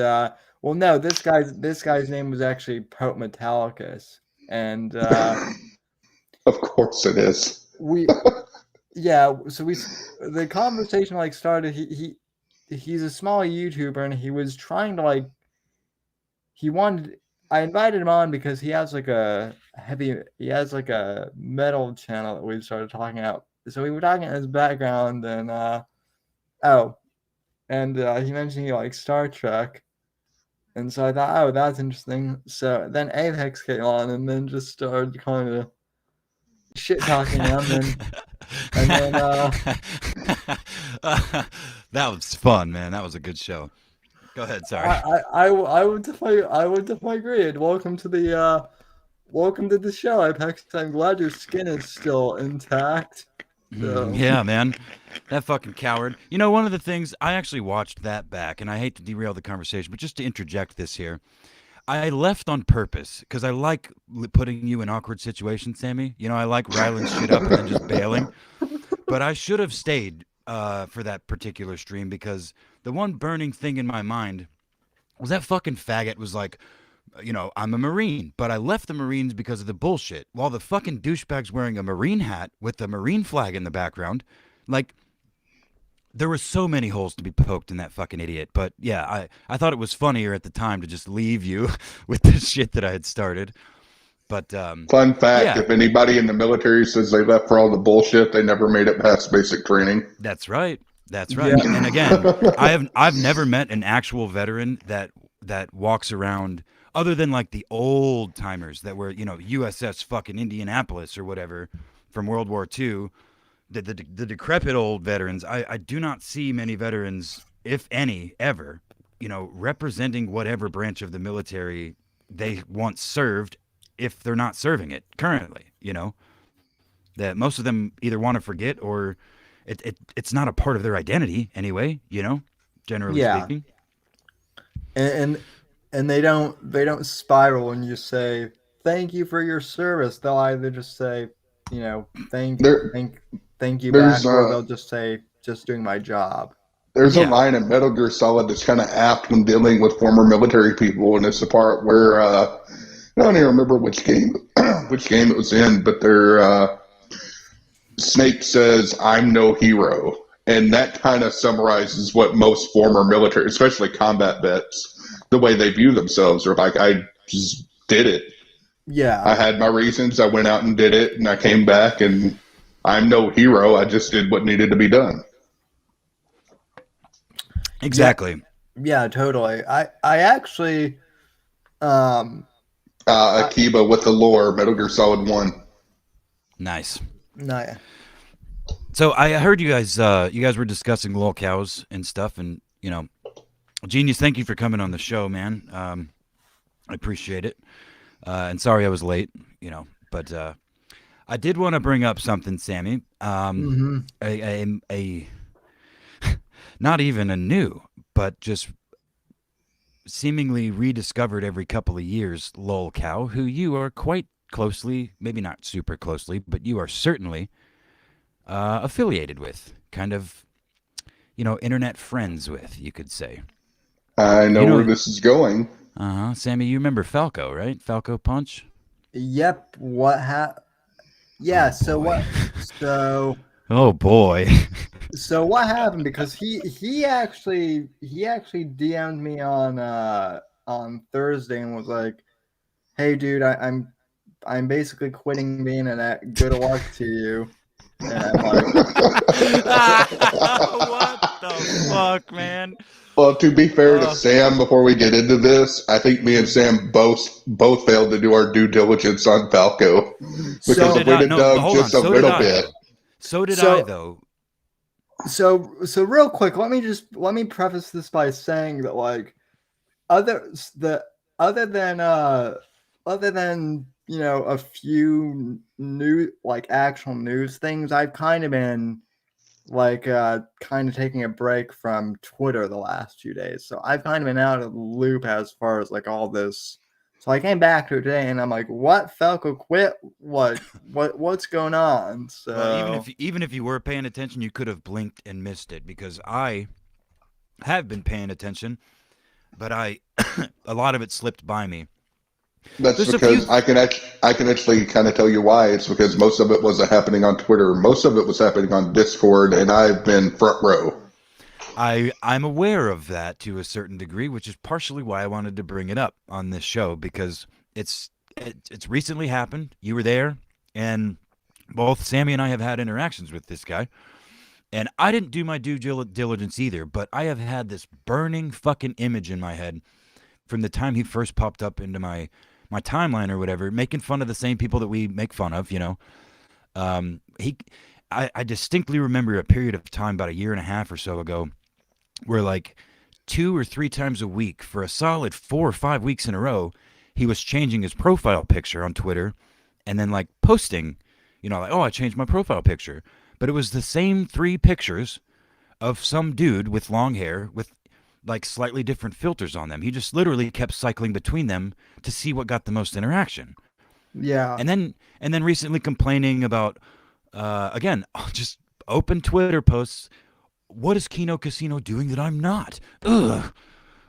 Speaker 2: well, no, this guy's name was actually Pope Metallicus, and
Speaker 3: Of course it is.
Speaker 2: we yeah, so the conversation like started. He's a small YouTuber, and he was trying to like he wanted. I invited him on because he has like a metal channel that we started talking about. So we were talking about his background, and oh, and he mentioned he likes Star Trek, and so I thought, oh, that's interesting. So then Apex came on, and then just started kind of shit talking him, and then
Speaker 4: That was fun, man. That was a good show. Go ahead. Sorry.
Speaker 2: I would definitely agree. And welcome to the show, Apex. I'm glad your skin is still intact. So
Speaker 4: Yeah, man. That fucking coward. You know, one of the things, I actually watched that back, and I hate to derail the conversation, but just to interject this here. I left on purpose because I like putting you in awkward situations, Sammy. You know, I like riling shit up and then just bailing. But I should have stayed for that particular stream, because the one burning thing in my mind was that fucking faggot was like, I'm a Marine, but I left the Marines because of the bullshit. While the fucking douchebag's wearing a Marine hat with the Marine flag in the background. Like, there were so many holes to be poked in that fucking idiot. But yeah, I thought it was funnier at the time to just leave you with the shit that I had started. But
Speaker 3: Fun fact,
Speaker 4: yeah,
Speaker 3: if anybody in the military says they left for all the bullshit, they never made it past basic training.
Speaker 4: that's right. That's right.
Speaker 2: yeah,
Speaker 4: And again, I've never met an actual veteran that walks around, other than like the old timers that were, USS fucking Indianapolis or whatever from World War II. The decrepit old veterans, I do not see many veterans, if any, ever, representing whatever branch of the military they once served, if they're not serving it currently. That most of them either want to forget, or it's not a part of their identity anyway, generally
Speaker 2: yeah.
Speaker 4: speaking.
Speaker 2: And they don't spiral when you say thank you for your service. They'll either just say, thank
Speaker 3: There,
Speaker 2: thank thank you back,
Speaker 3: there's
Speaker 2: or they'll just say just doing my job.
Speaker 3: there's a
Speaker 4: Yeah.
Speaker 3: line in Metal Gear Solid that's kind of apt when dealing with former military people, and it's the part where I don't even remember which game which game it was in, but Snake says, "I'm no hero," and that kind of summarizes what most former military, especially combat vets, the way they view themselves. Are like, I just did it.
Speaker 2: Yeah.
Speaker 3: I had my reasons. I went out and did it, and I came back, and I'm no hero. I just did what needed to be done.
Speaker 4: Exactly.
Speaker 2: Yeah, totally. I actually
Speaker 3: Akiba with the lore, Metal Gear Solid 1.
Speaker 4: Nice.
Speaker 2: no, yeah.
Speaker 4: So I heard you guys were discussing lol cows and stuff, and Genius, thank you for coming on the show, man. I appreciate it. And sorry I was late, but I did want to bring up something, Sammy. A not even a new, but just seemingly rediscovered every couple of years, lol cow, who you are quite closely, maybe not super closely, but you are certainly affiliated with, kind of, internet friends with, you could say.
Speaker 3: I know where this is going.
Speaker 4: Sammy, you remember Falco, right? Falco Punch?
Speaker 2: Yep. Yeah.
Speaker 4: Oh,
Speaker 2: So
Speaker 4: boy.
Speaker 2: what?
Speaker 4: Oh boy.
Speaker 2: So what happened? Because he actually DM'd me on Thursday and was like, "Hey, dude, I'm basically quitting the internet. Good luck to you." And I'm like,
Speaker 4: What the fuck, man?
Speaker 3: Well, to be fair to Sam, before we get into this, I think me and Sam both failed to do our due diligence on Falco because we did dug just a little bit.
Speaker 4: So did I, though.
Speaker 2: So real quick, let me preface this by saying that, like, other than a few new, like, actual news things, I've kind of been like kind of taking a break from Twitter the last 2 days. So I've kind of been out of the loop as far as like all this. So I came back to it today and I'm like, what? Falco quit? What's going on? So
Speaker 4: well, even if you were paying attention, you could have blinked and missed it, because I have been paying attention, but a lot of it slipped by me.
Speaker 3: That's because I can actually kind of tell you why. It's because most of it wasn't happening on Twitter. Most of it was happening on Discord, and I've been front row.
Speaker 4: I'm aware of that to a certain degree, which is partially why I wanted to bring it up on this show, because it's recently happened. You were there, and both Sammy and I have had interactions with this guy. And I didn't do my due diligence either, but I have had this burning fucking image in my head from the time he first popped up into my timeline or whatever, making fun of the same people that we make fun of, I distinctly remember a period of time about 1.5 years or so ago where, like, 2 or 3 times a week for a solid 4 or 5 weeks in a row, he was changing his profile picture on Twitter and then, like, posting, like, oh, I changed my profile picture. But it was the same 3 pictures of some dude with long hair with, like, slightly different filters on them. He just literally kept cycling between them to see what got the most interaction.
Speaker 2: Yeah.
Speaker 4: And then recently complaining about, again, just open Twitter posts. What is Kino Casino doing that I'm not? Ugh.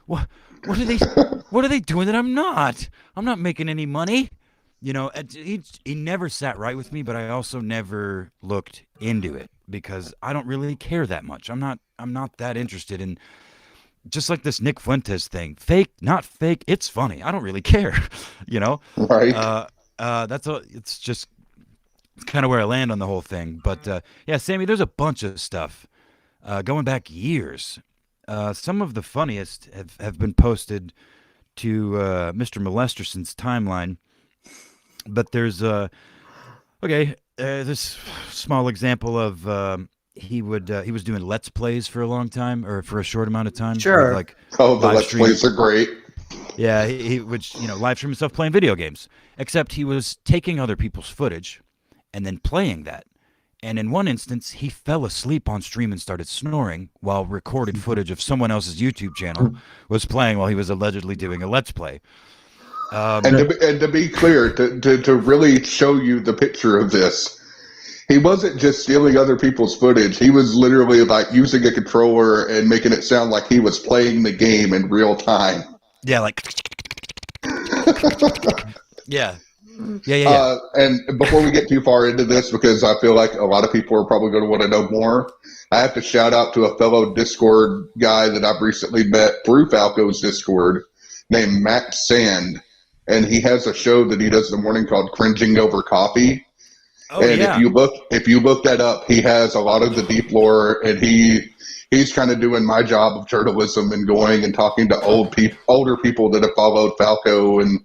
Speaker 4: What are they doing that I'm not? I'm not making any money. He never sat right with me, but I also never looked into it because I don't really care that much. I'm not that interested in, just like this Nick Fuentes thing. Fake, not fake. It's funny. I don't really care.
Speaker 3: Right.
Speaker 4: It's just kind of where I land on the whole thing. But yeah, Sammy, there's a bunch of stuff going back years. Some of the funniest have been posted to Mr. Molesterson's timeline. But there's this small example of he was doing Let's Plays for a long time, or for a short amount of time.
Speaker 2: Sure.
Speaker 4: Like,
Speaker 3: the Let's Plays are great.
Speaker 4: Yeah, he would live stream himself playing video games. Except he was taking other people's footage and then playing that. And in one instance, he fell asleep on stream and started snoring while recorded footage of someone else's YouTube channel was playing while he was allegedly doing a Let's Play.
Speaker 3: And to be clear, to really show you the picture of this, he wasn't just stealing other people's footage. He was literally, like, using a controller and making it sound like he was playing the game in real time.
Speaker 4: Yeah, like yeah.
Speaker 3: And before we get too far into this, because I feel like a lot of people are probably going to want to know more, I have to shout out to a fellow Discord guy that I've recently met through Falco's Discord named Matt Sand. And he has a show that he does in the morning called Cringing Over Coffee.
Speaker 4: Oh
Speaker 3: And
Speaker 4: yeah.
Speaker 3: if you look that up, he has a lot of the deep lore, and he's kind of doing my job of journalism and going and talking to older people that have followed Falco and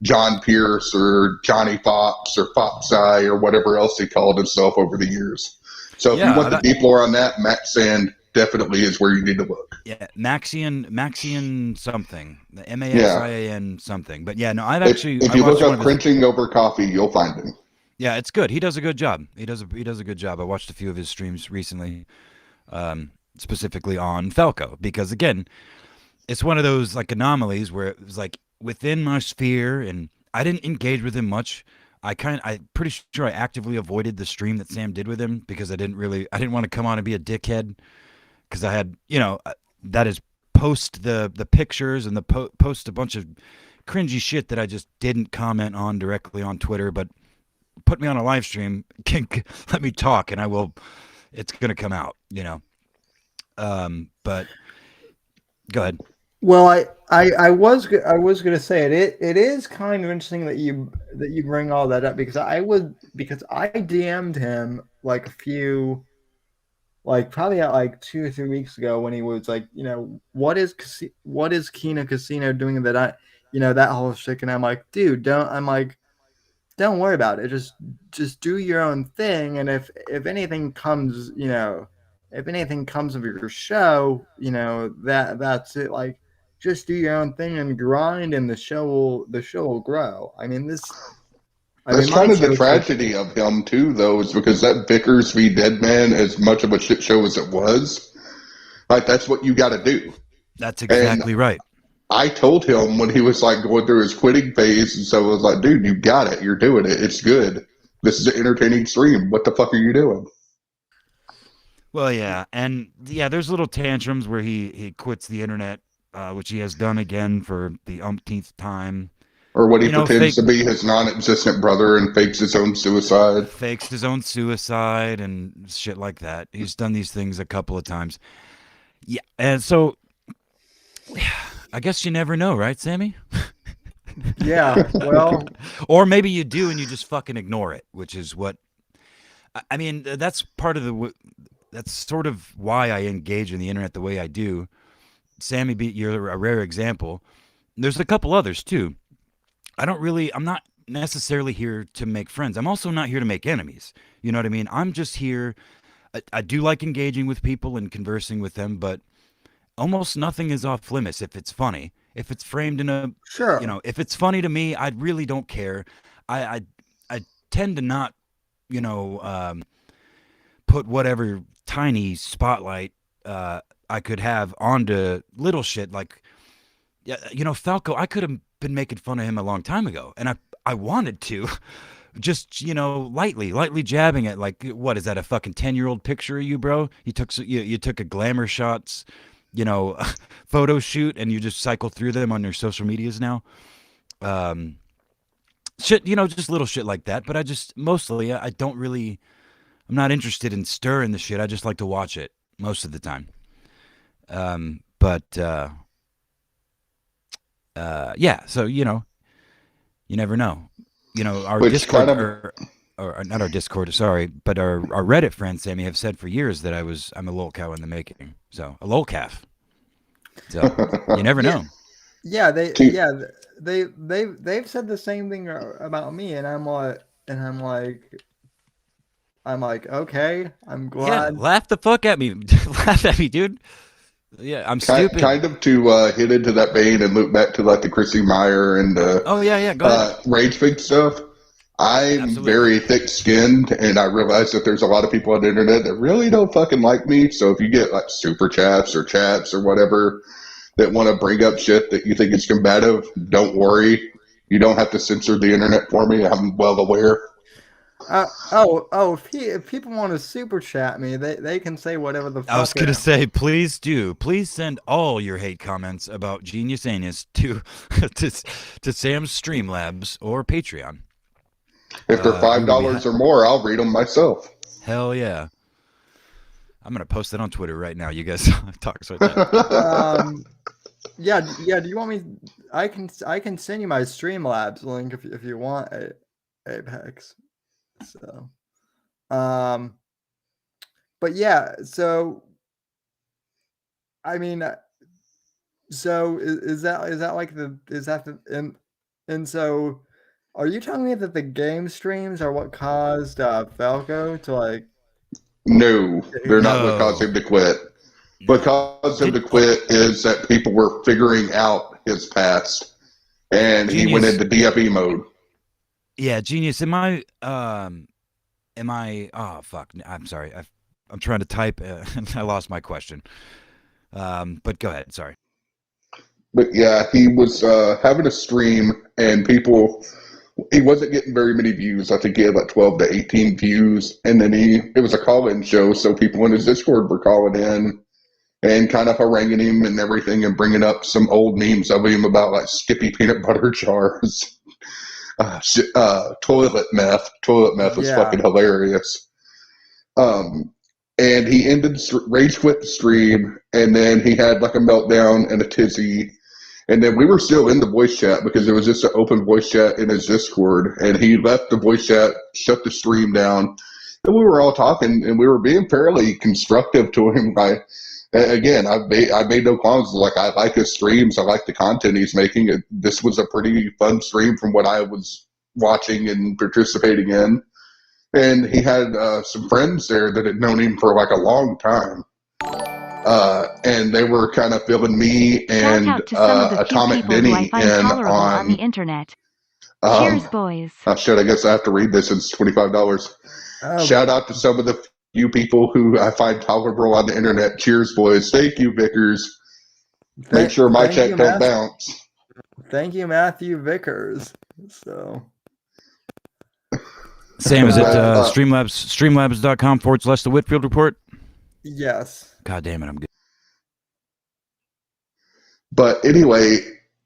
Speaker 3: John Pierce or Johnny Fox or Foxi or whatever else he called himself over the years. So if you want the deep lore on that, Matt Sand definitely is where you need to look.
Speaker 4: Yeah, Maxian something, the Maxian something. But yeah, no,
Speaker 3: If you look up "cringing over coffee," you'll find him.
Speaker 4: Yeah, it's good. He does a good job. He does a good job. I watched a few of his streams recently, specifically on Falco, because again, it's one of those like anomalies where it was like within my sphere, and I didn't engage with him much. I'm pretty sure I actively avoided the stream that Sam did with him because I didn't want to come on and be a dickhead, because I had, that is post the pictures and the post a bunch of cringy shit that I just didn't comment on directly on Twitter, but put me on a live stream, let me talk, and it's gonna come out, but go ahead.
Speaker 2: Well, I was gonna say it is kind of interesting that you bring all that up, because I DM'd him like probably like 2 or 3 weeks ago when he was like, what is Kina Casino doing that that whole shit, and I'm like, dude, don't worry about it, just do your own thing, and if anything comes of your show, that's it, like just do your own thing and grind, and the show will grow.
Speaker 3: That's kind of the tragedy of him too, though, is because that Vickers v. Deadman, as much of a shit show as it was, like that's what you got to do.
Speaker 4: That's exactly right.
Speaker 3: I told him when he was like going through his quitting phase, and so I was like, dude, you got it. You're doing it. It's good. This is an entertaining stream. What the fuck are you doing?
Speaker 4: Well, yeah. And yeah, there's little tantrums where he quits the internet, which he has done again for the umpteenth time.
Speaker 3: Or what he pretends to be his non-existent brother and fakes his own suicide.
Speaker 4: Fakes his own suicide and shit like that. He's done these things a couple of times. Yeah. And so I guess you never know, right, Sammy?
Speaker 2: Yeah, well,
Speaker 4: or maybe you do and you just fucking ignore it, which is what I mean. That's that's sort of why I engage in the internet the way I do. Sammy, you're a rare example. There's a couple others too. I'm not necessarily here to make friends. I'm also not here to make enemies. You know what I mean? I'm just here. I do like engaging with people and conversing with them, but almost nothing is off limits if it's funny. If it's framed in a
Speaker 2: sure,
Speaker 4: if it's funny to me, I really don't care. I tend to not, put whatever tiny spotlight I could have onto little shit like, Falco. I could have been making fun of him a long time ago, and I wanted to. Just lightly jabbing it, like, what is that, a fucking 10-year-old picture of you, bro? You took a glamour shots photo shoot, and you just cycle through them on your social medias now. Shit, just little shit like that. But I don't really, I'm not interested in stirring the shit. I just like to watch it most of the time. Yeah, so you never know. Our Discord, or not our Discord, sorry, but our Reddit friends, Sammy, have said for years that I'm a lolcow in the making. So a lolcalf. So you never know.
Speaker 2: Yeah, they've said the same thing about me, and I'm like, okay, I'm glad.
Speaker 4: Yeah, laugh the fuck at me, laugh at me, dude. Yeah, I'm stupid.
Speaker 3: Kind of to hit into that vein and loop back to like the Chrissy Meyer and
Speaker 4: go ahead.
Speaker 3: Rage Fig stuff. I'm very thick-skinned, and I realize that there's a lot of people on the internet that really don't fucking like me. So if you get like super chats or whatever that want to bring up shit that you think is combative, don't worry. You don't have to censor the internet for me. I'm well aware.
Speaker 2: If people want to super chat me, they can say whatever the fuck.
Speaker 4: I was gonna say, please do. Please send all your hate comments about GeniusAnus to Sam's Streamlabs or Patreon.
Speaker 3: If they're $5 or more, I'll read them myself.
Speaker 4: Hell yeah! I'm gonna post that on Twitter right now. You guys talk so much.
Speaker 2: Yeah. Do you want me? I can send you my Streamlabs link if you want, Apex. So But yeah, so I mean, so is that like and so are you telling me that the game streams are what caused Falco to like?
Speaker 3: No, they're not what caused
Speaker 4: No,
Speaker 3: him to quit. What
Speaker 4: no.
Speaker 3: caused him to quit is that people were figuring out his past, and he went
Speaker 4: Genius.
Speaker 3: into DFE mode.
Speaker 4: Yeah, Genius. Oh fuck. I'm sorry. I'm trying to type and I lost my question. But go ahead. Sorry.
Speaker 3: But yeah, he was having a stream, and he wasn't getting very many views. I think he had like 12 to 18 views, and then it was a call-in show, so people in his Discord were calling in and kind of haranguing him and everything, and bringing up some old memes of him about like Skippy peanut butter jars. Toilet meth. Toilet meth was
Speaker 2: Yeah.
Speaker 3: fucking hilarious. And he rage quit the stream, and then he had like a meltdown and a tizzy. And then we were still in the voice chat because it was just an open voice chat in his Discord. And he left the voice chat, shut the stream down, and we were all talking, and we were being fairly constructive to him. Again, I made no qualms. Like, I like his streams. I like the content he's making. This was a pretty fun stream from what I was watching and participating in. And he had some friends there that had known him for like a long time. And they were kind of filling me and
Speaker 5: Shout out to some of the few
Speaker 3: Atomic
Speaker 5: people who I
Speaker 3: Denny
Speaker 5: find
Speaker 3: in
Speaker 5: tolerable on the
Speaker 3: on.
Speaker 5: internet. Cheers, boys.
Speaker 3: Oh shit! I guess I have to read this. It's $25.
Speaker 2: Oh,
Speaker 3: Shout out to some of the few people who I find tolerable on the internet. Cheers, boys. Thank you, Vickers. Make sure my
Speaker 2: thank
Speaker 3: check
Speaker 2: you,
Speaker 3: don't bounce.
Speaker 2: Thank you, Matthew Vickers. So
Speaker 4: Sam, is it
Speaker 3: Uh,
Speaker 4: streamlabs.com/the Whitfield Report?
Speaker 2: yes.
Speaker 4: God damn it, I'm good.
Speaker 3: But anyway,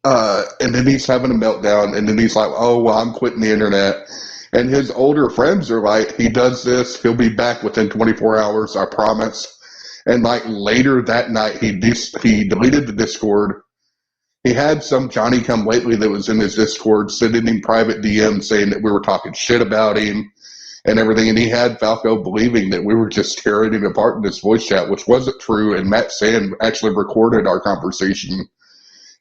Speaker 3: and then he's having a meltdown, and then he's like, "Oh, well, I'm quitting the internet." And his older friends are like, "He does this, he'll be back within 24 hours, I promise." And like later that night, he deleted the Discord. He had some Johnny come lately that was in his Discord sending him private DMs saying that we were talking shit about him and everything. And he had Falco believing that we were just tearing him apart in this voice chat, which wasn't true. And Matt Sand actually recorded our conversation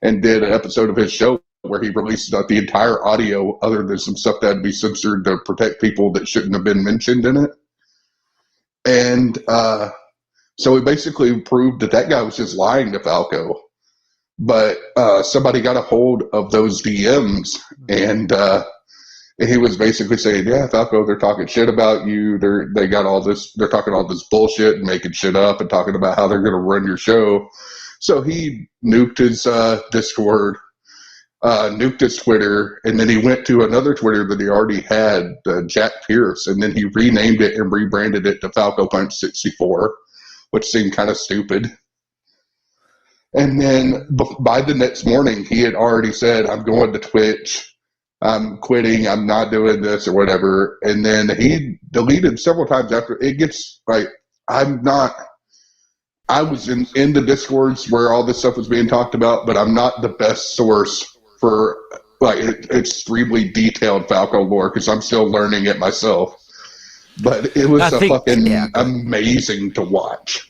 Speaker 3: and did an episode of his show where he released the entire audio, other than some stuff that had to be censored to protect people that shouldn't have been mentioned in it. And so he basically proved that guy was just lying to Falco. But somebody got a hold of those DMs, and he was basically saying, "Yeah, Falco, they're talking shit about you. They got all this. They're talking all this bullshit and making shit up and talking about how they're going to run your show." So he nuked his Discord, nuked his Twitter, and then he went to another Twitter that he already had, Jack Pierce, and then he renamed it and rebranded it to Falco Punch 64, which seemed kind of stupid. And then by the next morning, he had already said, "I'm going to Twitch. I'm quitting. I'm not doing this," or whatever. And then he deleted several times after. It gets like, I was in the Discords where all this stuff was being talked about, but I'm not the best source for like extremely detailed Falco lore because I'm still learning it myself. But it was amazing to watch.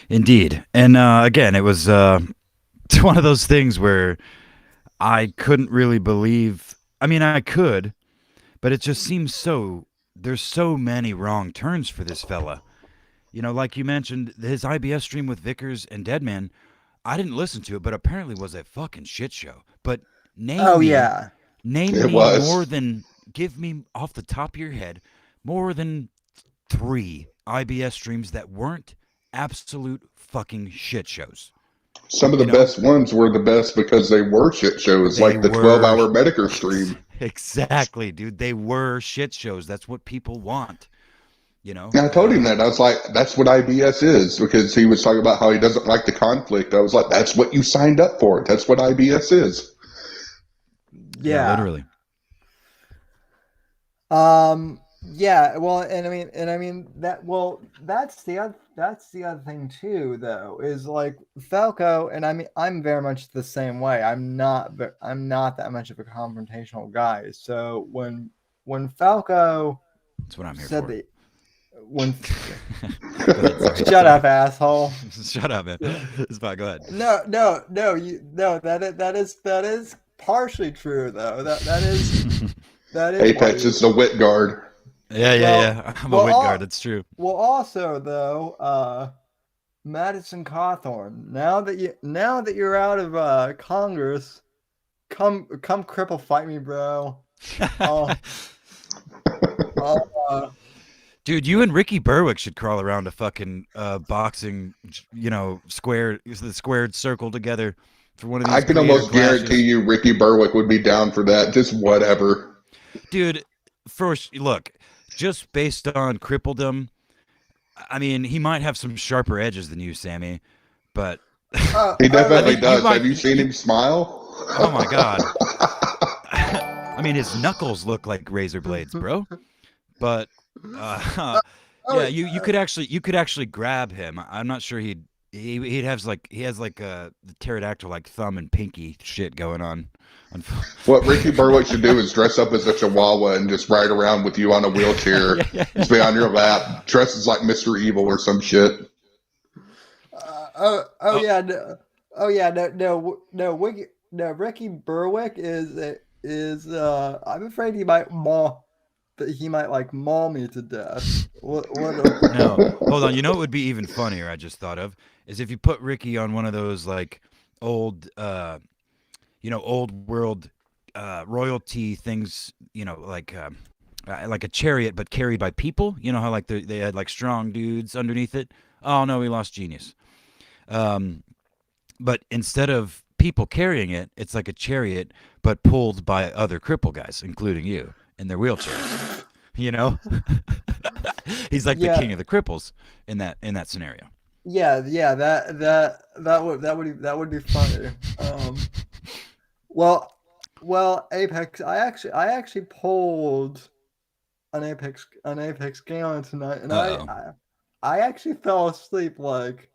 Speaker 4: Indeed. And again, it was one of those things where I couldn't really believe. I mean, I could, but it just seems there's so many wrong turns for this fella. You know, like you mentioned, his IBS stream with Vickers and Deadman, I didn't listen to it, but apparently was a fucking shit show. But name me more than, give me off the top of your head, more than 3 IBS streams that weren't absolute fucking shit shows.
Speaker 3: Some of the best ones were the best because they were shit shows, like the 12-hour Medicare stream.
Speaker 4: Exactly, dude. They were shit shows. That's what people want. You know?
Speaker 3: And I told him that. I was like, that's what IBS is, because he was talking about how he doesn't like the conflict. I was like, that's what you signed up for. That's what IBS is.
Speaker 2: Yeah,
Speaker 4: literally.
Speaker 2: Yeah, well, and I mean that. Well, that's the other thing too, though, is like Falco, and I mean I'm very much the same way. I'm not that much of a confrontational guy. So when when Falco
Speaker 4: That's what I'm here
Speaker 2: said
Speaker 4: for.
Speaker 2: that when
Speaker 4: Go ahead, sorry.
Speaker 2: shut up, asshole.
Speaker 4: Shut up, man. It's fine. Go ahead.
Speaker 2: No, that is partially true though. That is
Speaker 3: Apex
Speaker 2: why.
Speaker 3: is the wit guard.
Speaker 4: Yeah. I'm a wit guard. That's true.
Speaker 2: Well, also though, Madison Cawthorn. Now that you're out of Congress, come cripple fight me, bro.
Speaker 4: Dude, you and Ricky Berwick should crawl around a fucking boxing, the squared circle together for one of these.
Speaker 3: I can almost guarantee you Ricky Berwick would be down for that. Just whatever.
Speaker 4: Dude, first, look, just based on crippledom, I mean, he might have some sharper edges than you, Sammy, but...
Speaker 3: he definitely does. Have you seen him smile?
Speaker 4: Oh, my God. I mean, his knuckles look like razor blades, bro. But... you could actually grab him. I'm not sure he has the pterodactyl like thumb and pinky shit going on.
Speaker 3: What Ricky Berwick should do is dress up as a chihuahua and just ride around with you on a wheelchair, just be on your lap, dressed as like Mr. Evil or some shit.
Speaker 2: Ricky Berwick is I'm afraid he might maul me to death.
Speaker 4: No, hold on. You know what would be even funnier? I just thought of is if you put Ricky on one of those like old, old world royalty things. Like a chariot, but carried by people. You know how like they had like strong dudes underneath it. Oh no, we lost Genius. But instead of people carrying it, it's like a chariot, but pulled by other cripple guys, including you. In their wheelchairs, he's like the king of the cripples in that scenario.
Speaker 2: Yeah, that would be funny. Well, Apex. I actually pulled an Apex game tonight, and I actually fell asleep. Like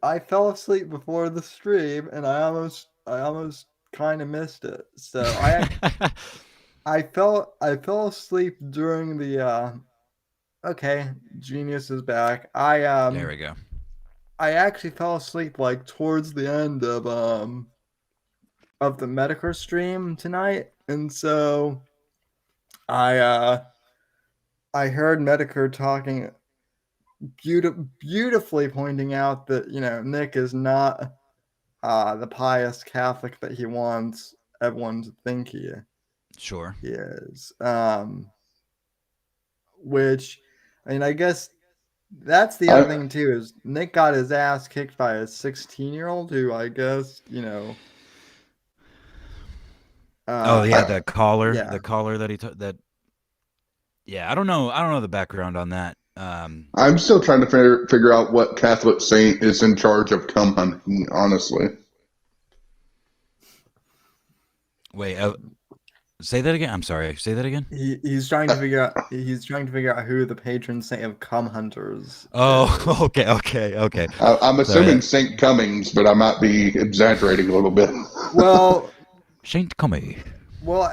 Speaker 2: I fell asleep before the stream, and I almost kind of missed it. So I fell asleep during the okay, Genius is back.
Speaker 4: There we go.
Speaker 2: I actually fell asleep like towards the end of the Medicare stream tonight, and so I heard Medicare talking beautifully pointing out that Nick is not the pious Catholic that he wants everyone to think he is.
Speaker 4: Sure.
Speaker 2: Yes. Which, I mean, I guess that's the other thing too, is Nick got his ass kicked by a 16-year-old who I guess,
Speaker 4: the collar, the collar that he took. That. Yeah, I don't know the background on that.
Speaker 3: I'm still trying to figure out what Catholic saint is in charge of cum hunting. Honestly.
Speaker 4: Wait. Say that again. I'm sorry. Say that again.
Speaker 2: He's trying to figure out. He's trying to figure out who the patron saint of cum hunters.
Speaker 4: Oh, okay.
Speaker 3: I'm assuming Saint Cummings, but I might be exaggerating a little bit.
Speaker 2: Well,
Speaker 4: Saint Cummings.
Speaker 2: Well,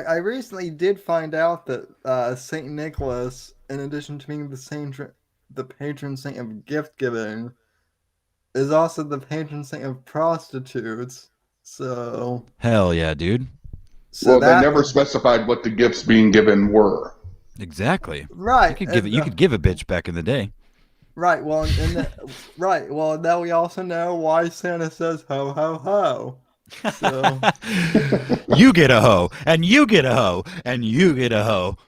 Speaker 2: I recently did find out that Saint Nicholas, in addition to being the patron saint of gift giving, is also the patron saint of prostitutes. So
Speaker 4: hell yeah, dude.
Speaker 2: So
Speaker 3: they never specified what the gifts being given were.
Speaker 4: Exactly.
Speaker 2: Right.
Speaker 4: You could give a bitch back in the day.
Speaker 2: Right. Well, right. Well, now we also know why Santa says ho ho ho. So
Speaker 4: you get a hoe, and you get a hoe, and you get a hoe.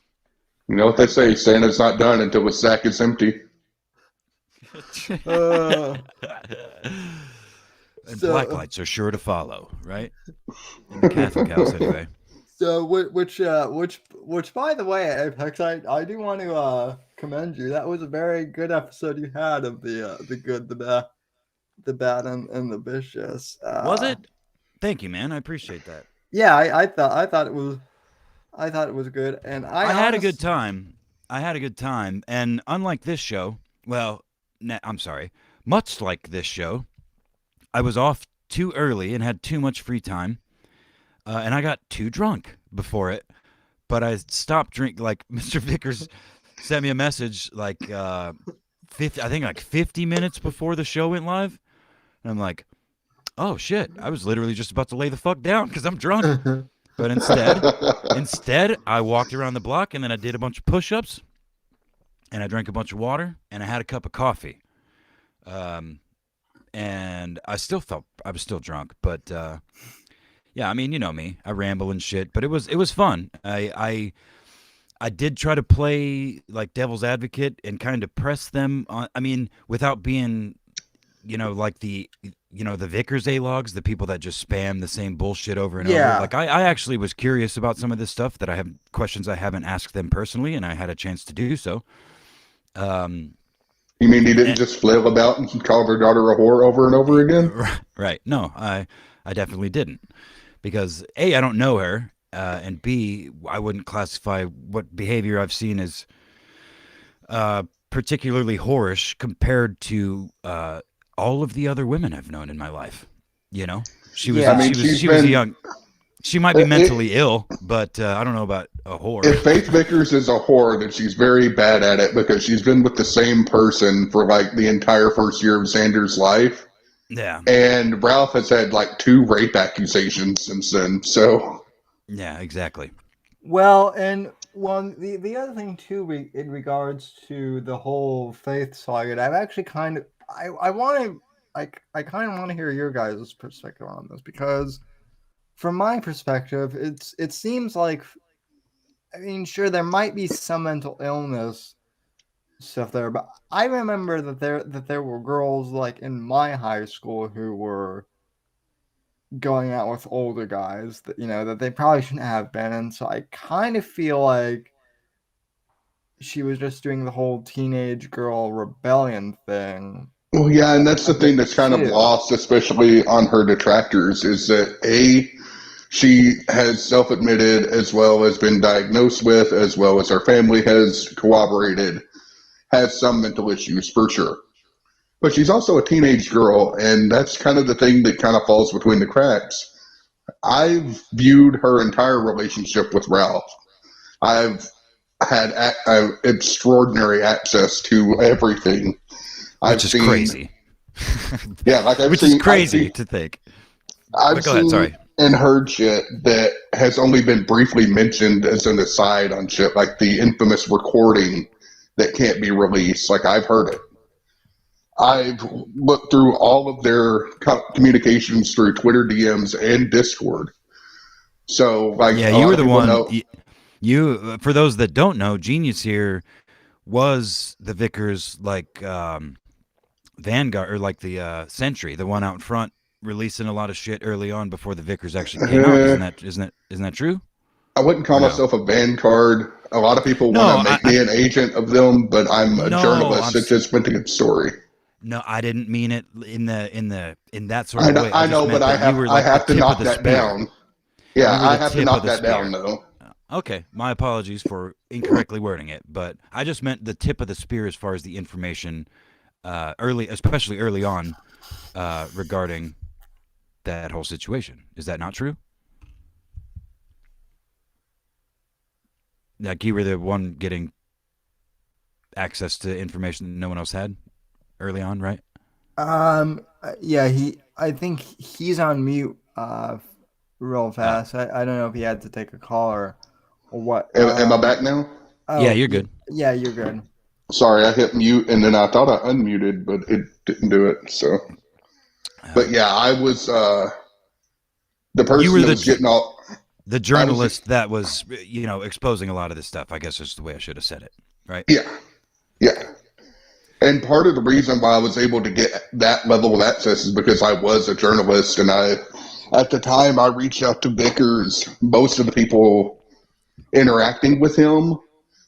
Speaker 3: You know what they say? Santa's not done until the sack is empty.
Speaker 4: And black lights are sure to follow, right? In the Catholic house, anyway.
Speaker 2: So, which, by the way, Apex, I do want to commend you. That was a very good episode you had of the good, the bad, and the vicious.
Speaker 4: Was it? Thank you, man. I appreciate that.
Speaker 2: Yeah, I thought it was good, and I
Speaker 4: had a good time. I had a good time, and unlike this show, I'm sorry, much like this show, I was off too early and had too much free time, and I got too drunk before it. but I stopped drinking. Like Mr. Vickers sent me a message like 50 minutes before the show went live, and I'm like, oh shit, I was literally just about to lay the fuck down because I'm drunk. But instead, I walked around the block and then I did a bunch of push-ups, and I drank a bunch of water, and I had a cup of coffee. And I was still drunk, but yeah, I mean, you know me, I ramble and shit, but it was fun. I did try to play like devil's advocate and kind of press them on. I mean, without being, like the Vickers A-logs, the people that just spam the same bullshit over and over. Like I actually was curious about some of this stuff that I have questions I haven't asked them personally, and I had a chance to do so.
Speaker 3: You mean he didn't just flail about and call their daughter a whore over and over again?
Speaker 4: Right. No, I definitely didn't. Because A, I don't know her, and B, I wouldn't classify what behavior I've seen as particularly whorish compared to all of the other women I've known in my life. She was a young. She might be mentally ill, but I don't know about a whore.
Speaker 3: If Faith Vickers is a whore, then she's very bad at it because she's been with the same person for like the entire first year of Xander's life.
Speaker 4: Yeah.
Speaker 3: And Ralph has had like 2 rape accusations since then. So.
Speaker 4: Yeah, exactly.
Speaker 2: Well, and the other thing too, in regards to the whole Faith saga, I've actually kind of I kind of want to hear your guys' perspective on this, because from my perspective, it seems like, I mean, sure, there might be some mental illness stuff there, but I remember that there were girls like in my high school who were going out with older guys that that they probably shouldn't have been, and so I kind of feel like she was just doing the whole teenage girl rebellion thing.
Speaker 3: Well, yeah, and that's the thing that's kind of lost, especially on her detractors, is that she has self-admitted, as well as been diagnosed with, as well as her family has corroborated, has some mental issues for sure. But she's also a teenage girl, and that's kind of the thing that kind of falls between the cracks. I've viewed her entire relationship with Ralph. I've had extraordinary access to everything.
Speaker 4: Which is crazy.
Speaker 3: Yeah, like
Speaker 4: Which is crazy to think.
Speaker 3: I've
Speaker 4: go ahead, sorry.
Speaker 3: And heard shit that has only been briefly mentioned as an aside on shit, like the infamous recording that can't be released. Like, I've heard it. I've looked through all of their communications through Twitter DMs and Discord. So, like,
Speaker 4: yeah, you were the one. You, for those that don't know, Genius here was the Vickers Vanguard, or like the Sentry, the one out in front, releasing a lot of shit early on before the Vickers actually came out. Isn't that true?
Speaker 3: I wouldn't call myself a Vanguard. A lot of people want to make me an agent of them, but I'm a journalist that just went to get story.
Speaker 4: No, I didn't mean it in that sort of way.
Speaker 3: I know, but I have to knock that down. Yeah, I have to knock that down, though.
Speaker 4: Okay, my apologies for incorrectly wording it, but I just meant the tip of the spear as far as the information, especially early on, regarding that whole situation. Is that not true? Like, you were the one getting access to information that no one else had early on, right?
Speaker 2: Yeah, I think he's on mute real fast. I don't know if he had to take a call or what.
Speaker 3: Am I back now?
Speaker 4: Yeah, you're good.
Speaker 2: Yeah, you're good.
Speaker 3: Sorry, I hit mute and then I thought I unmuted, but it didn't do it. So, but yeah, I was the person that was getting all
Speaker 4: the journalist that was exposing a lot of this stuff. I guess is the way I should have said it, right?
Speaker 3: Yeah. And part of the reason why I was able to get that level of access is because I was a journalist, and at the time I reached out to Vickers. Most of the people interacting with him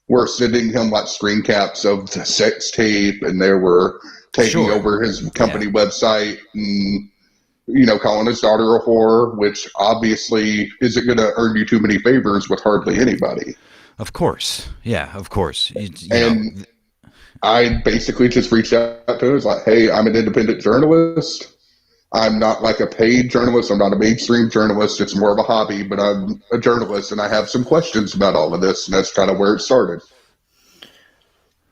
Speaker 3: were sending him like screen caps of the sex tape, and they were taking over his company website and calling his daughter a whore, which obviously isn't going to earn you too many favors with hardly anybody.
Speaker 4: Of course. Yeah, of course.
Speaker 3: I basically just reached out to him. I was like, hey, I'm an independent journalist. I'm not like a paid journalist. I'm not a mainstream journalist. It's more of a hobby, but I'm a journalist, and I have some questions about all of this, and that's kind of where it started.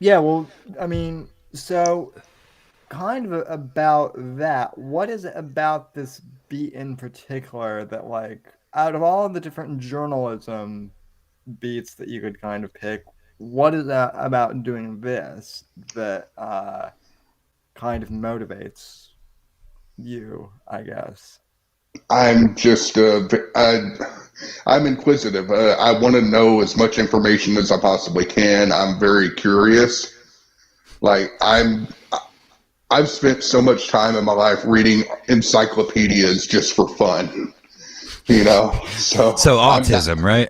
Speaker 2: Yeah, well, I mean, so kind of about that. What is it about this beat in particular that, like, out of all the different journalism beats that you could kind of pick, what is that about doing this that kind of motivates you, I guess?
Speaker 3: I'm just, I'm inquisitive. I want to know as much information as I possibly can. I'm very curious. Like I've spent so much time in my life reading encyclopedias just for fun, So
Speaker 4: autism, right?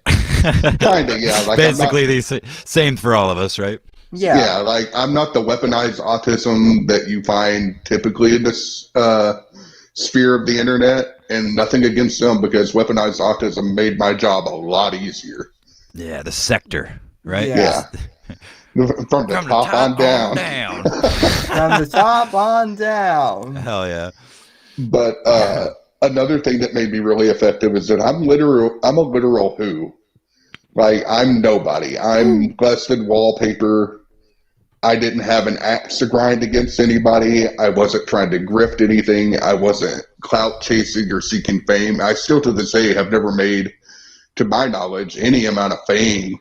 Speaker 3: Kind of, yeah. Like
Speaker 4: basically the same for all of us, right?
Speaker 3: Yeah, like I'm not the weaponized autism that you find typically in this sphere of the internet, and nothing against them because weaponized autism made my job a lot easier.
Speaker 4: Yeah, the sector, right?
Speaker 3: Yeah. From the top on down.
Speaker 2: From the top on down.
Speaker 4: Hell yeah.
Speaker 3: But another thing that made me really effective is that I'm a literal who. Like, I'm nobody. I'm less than wallpaper. I didn't have an axe to grind against anybody. I wasn't trying to grift anything. I wasn't clout chasing or seeking fame. I still to this day have never made, to my knowledge, any amount of fame.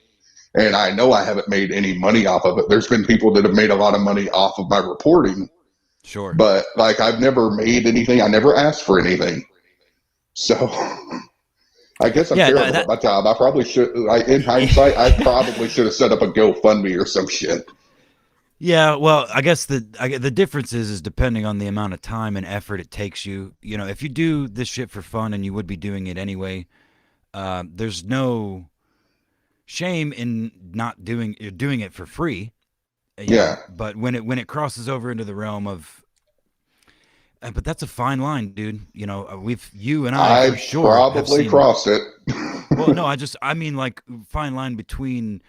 Speaker 3: And I know I haven't made any money off of it. There's been people that have made a lot of money off of my reporting.
Speaker 4: Sure.
Speaker 3: But, like, I've never made anything. I never asked for anything. So I guess I'm terrible at my job. I probably should, like, in hindsight, I probably should have set up a GoFundMe or some shit.
Speaker 4: Yeah, well, I guess the difference is depending on the amount of time and effort it takes you. If you do this shit for fun and you would be doing it anyway, there's no shame in not doing it for free.
Speaker 3: Yeah.
Speaker 4: But when it crosses over into the realm of, but that's a fine line, dude. You and I for sure
Speaker 3: probably crossed it.
Speaker 4: Well, no, I mean like fine line between,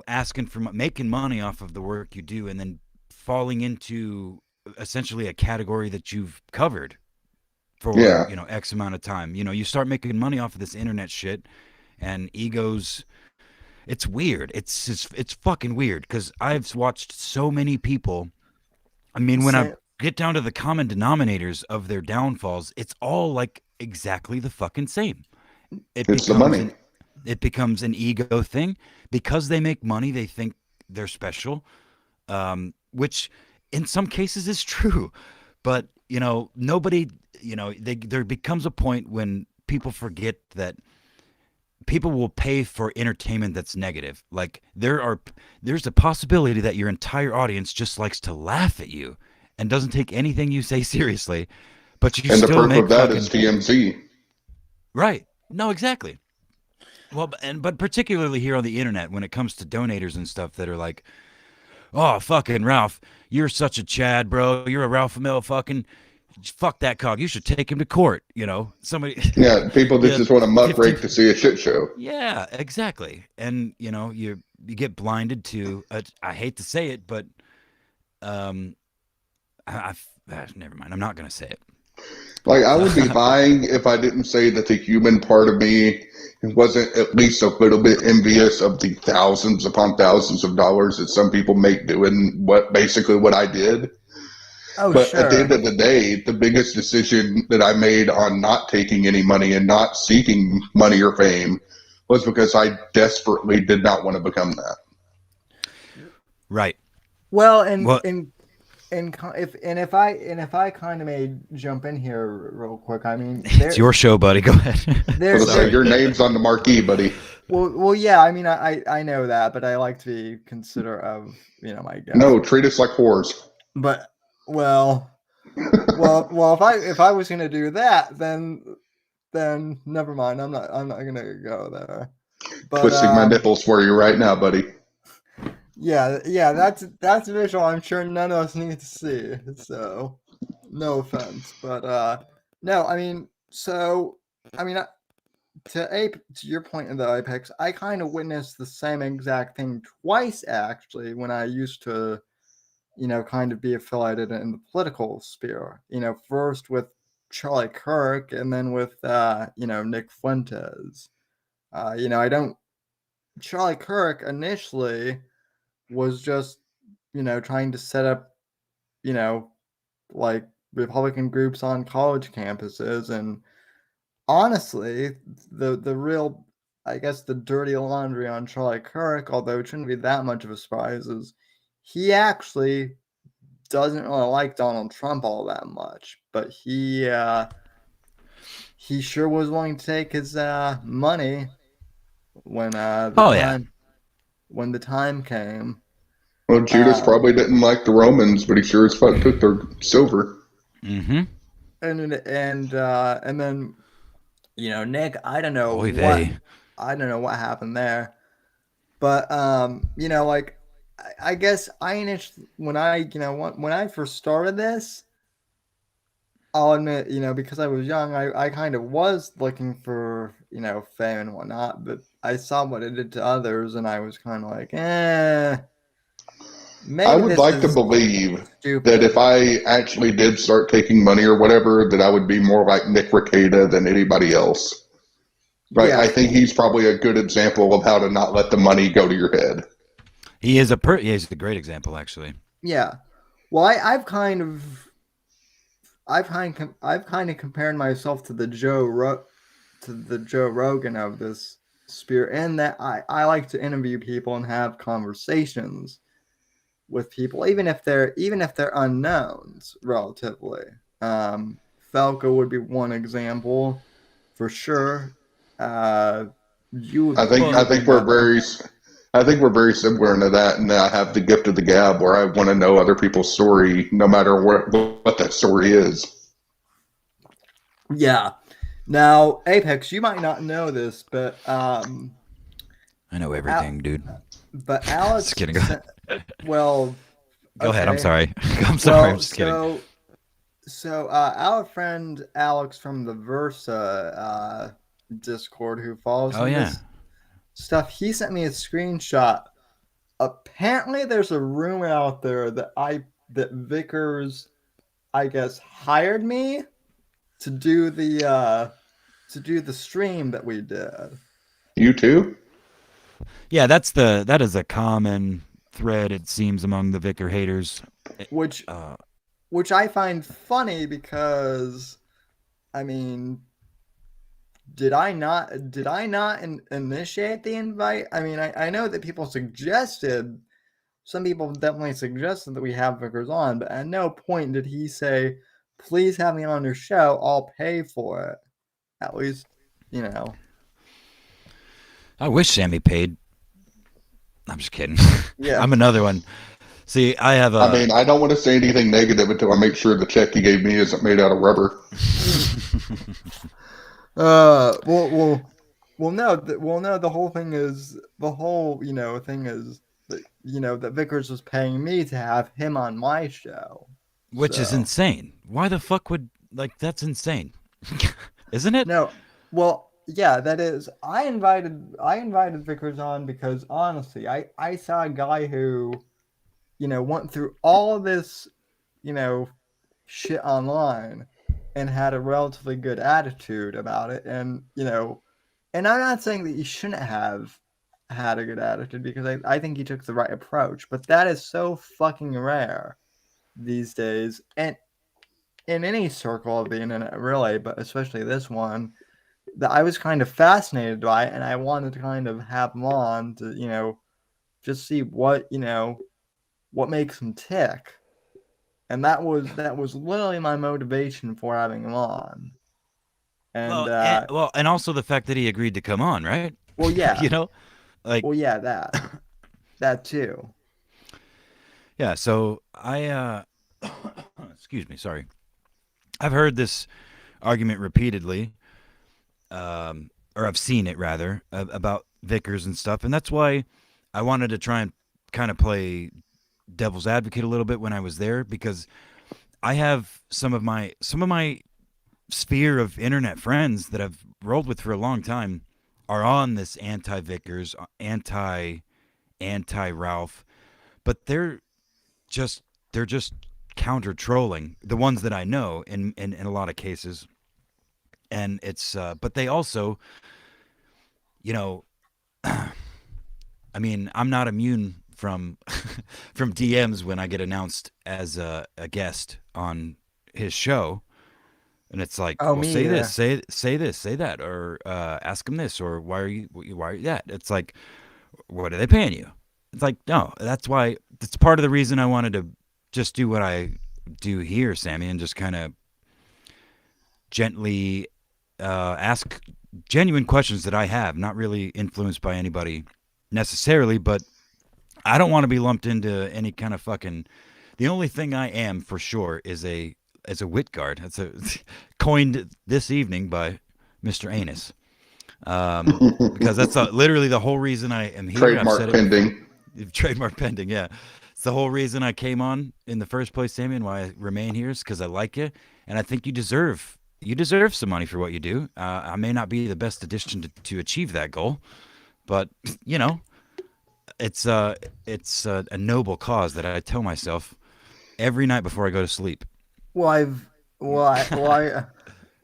Speaker 4: asking for making money off of the work you do and then falling into essentially a category that you've covered for, X amount of time. You start making money off of this internet shit and egos. It's weird. It's fucking weird because I've watched so many people. I mean, when I get down to the common denominators of their downfalls, it's all like exactly the fucking same.
Speaker 3: It's the money.
Speaker 4: It becomes an ego thing. Because they make money, they think they're special, which in some cases is true. But, nobody, there becomes a point when people forget that people will pay for entertainment that's negative. Like there's a possibility that your entire audience just likes to laugh at you and doesn't take anything you say seriously, but you still make.
Speaker 3: And the proof of that is TMZ.
Speaker 4: Right. No, exactly. Well, but particularly here on the internet, when it comes to donators and stuff that are like, "Oh, fucking Ralph, you're such a Chad, bro. You're a Ralph Mill fucking fuck that cog. You should take him to court." Somebody.
Speaker 3: Yeah, people that just want to muckrake to see a shit show.
Speaker 4: Yeah, exactly. And you get blinded to. I hate to say it, but never mind. I'm not gonna say it.
Speaker 3: Like, I would be lying if I didn't say that the human part of me wasn't at least a little bit envious of the thousands upon thousands of dollars that some people make doing what I did. But
Speaker 2: sure.
Speaker 3: At the end of the day, the biggest decision that I made on not taking any money and not seeking money or fame was because I desperately did not want to become that.
Speaker 4: Right.
Speaker 2: Well, if I kind of may jump in here real quick, I mean,
Speaker 4: it's your show, buddy. Go ahead.
Speaker 3: Your name's on the marquee, buddy.
Speaker 2: Well, yeah. I mean, I know that, but I like to be considerate of my guests.
Speaker 3: No, treat us like whores.
Speaker 2: But well, if I was gonna do that, then never mind. I'm not gonna go there. But,
Speaker 3: twisting my nipples for you right now, buddy.
Speaker 2: Yeah, that's visual. I'm sure none of us need to see. So, no offense, but no. I mean, to your point in the Apex, I kind of witnessed the same exact thing twice actually when I used to, kind of be affiliated in the political sphere. First with Charlie Kirk, and then with Nick Fuentes. I don't. Charlie Kirk initially was just trying to set up like Republican groups on college campuses, and honestly, the real, I guess, the dirty laundry on Charlie Kirk, although it shouldn't be that much of a surprise, is he actually doesn't really like Donald Trump all that much, but he sure was willing to take his money when when the time came.
Speaker 3: Well, Judas probably didn't like the Romans, but he sure as fuck took their silver.
Speaker 4: Mm-hmm.
Speaker 2: And then Nick, I don't know I don't know what happened there, but like I guess when I first started this, I'll admit, because I was young, I kind of was looking for, fame and whatnot, but I saw what it did to others, and I was kind of like, maybe
Speaker 3: I would
Speaker 2: this
Speaker 3: like to
Speaker 2: is
Speaker 3: believe
Speaker 2: stupid.
Speaker 3: that if I actually did start taking money or whatever, that I would be more like Nick Rekieta than anybody else. Right?
Speaker 2: Yeah.
Speaker 3: I think he's probably a good example of how to not let the money go to your head.
Speaker 4: He is a great example, actually.
Speaker 2: Yeah. Well, I've kind of compared myself to the Joe Rogan of this sphere, in that I like to interview people and have conversations with people, even if they're unknowns relatively. Falco would be one example for sure.
Speaker 3: I think we're very similar to that, and I have the gift of the gab where I want to know other people's story, no matter what that story is.
Speaker 2: Yeah. Now, Apex, you might not know this, but
Speaker 4: I know everything, dude.
Speaker 2: But Alex,
Speaker 4: just kidding.
Speaker 2: Well,
Speaker 4: go ahead. I'm sorry. I'm just kidding.
Speaker 2: So our friend Alex from the Versa Discord, who follows this stuff, he sent me a screenshot. Apparently, there's a rumor out there that Vickers, I guess, hired me to do the stream that we did.
Speaker 3: You too?
Speaker 4: Yeah, that is a common thread, it seems, among the Vicar haters.
Speaker 2: Which I find funny because, I mean, did I not initiate the invite? I mean, I know that some people definitely suggested that we have Vickers on, but at no point did he say, please have me on your show, I'll pay for it. At least,
Speaker 4: I wish Sammy paid. I'm just kidding.
Speaker 2: Yeah.
Speaker 4: I'm another one. See, I have
Speaker 3: I mean, I don't want to say anything negative until I make sure the check he gave me isn't made out of rubber.
Speaker 2: No, the whole thing is that Vickers was paying me to have him on my show.
Speaker 4: Which is insane. Why the fuck would, that's insane. Isn't it?
Speaker 2: No. Well, yeah, that is. I invited Vickers on because honestly, I saw a guy who, went through all this, shit online and had a relatively good attitude about it. And, and I'm not saying that you shouldn't have had a good attitude, because I think he took the right approach, but that is so fucking rare these days. And in any circle of the internet, really, but especially this one, that I was kind of fascinated by, and I wanted to kind of have him on to, just see what makes him tick. And that was literally my motivation for having him on. And
Speaker 4: and also the fact that he agreed to come on, right?
Speaker 2: Well, yeah.
Speaker 4: Well,
Speaker 2: yeah, that too.
Speaker 4: Yeah, so I excuse me, sorry. I've heard this argument repeatedly, or I've seen it rather, about Vickers and stuff, and that's why I wanted to try and kind of play devil's advocate a little bit when I was there, because I have some of my sphere of internet friends that I've rolled with for a long time are on this anti-Vickers, anti-Ralph, but they're just counter trolling, the ones that I know in a lot of cases. And it's but they also, you know, I mean, I'm not immune from from DMs when I get announced as a guest on his show, and it's like,
Speaker 2: Oh,
Speaker 4: well,
Speaker 2: me
Speaker 4: say this,
Speaker 2: either.
Speaker 4: say this, say that, or ask him this, or why are you that? It's like, what are they paying you? It's like, no, that's why. That's part of the reason I wanted to just do what I do here, Sammy, and just kind of gently ask genuine questions that I have, not really influenced by anybody necessarily, but I don't want to be lumped into any kind of fucking. The only thing I am for sure is a wit guard. That's a coined this evening by Mr. Anus. Because that's literally the whole reason I am here. I've said
Speaker 3: Trademark
Speaker 4: it before.
Speaker 3: pending.
Speaker 4: Trademark pending, yeah. It's the whole reason I came on in the first place, Sammy, and why I remain here is because I like you, and I think you deserve some money for what you do. I may not be the best addition to achieve that goal, but you know, it's a noble cause that I tell myself every night before I go to sleep.
Speaker 2: Well, I've well, I,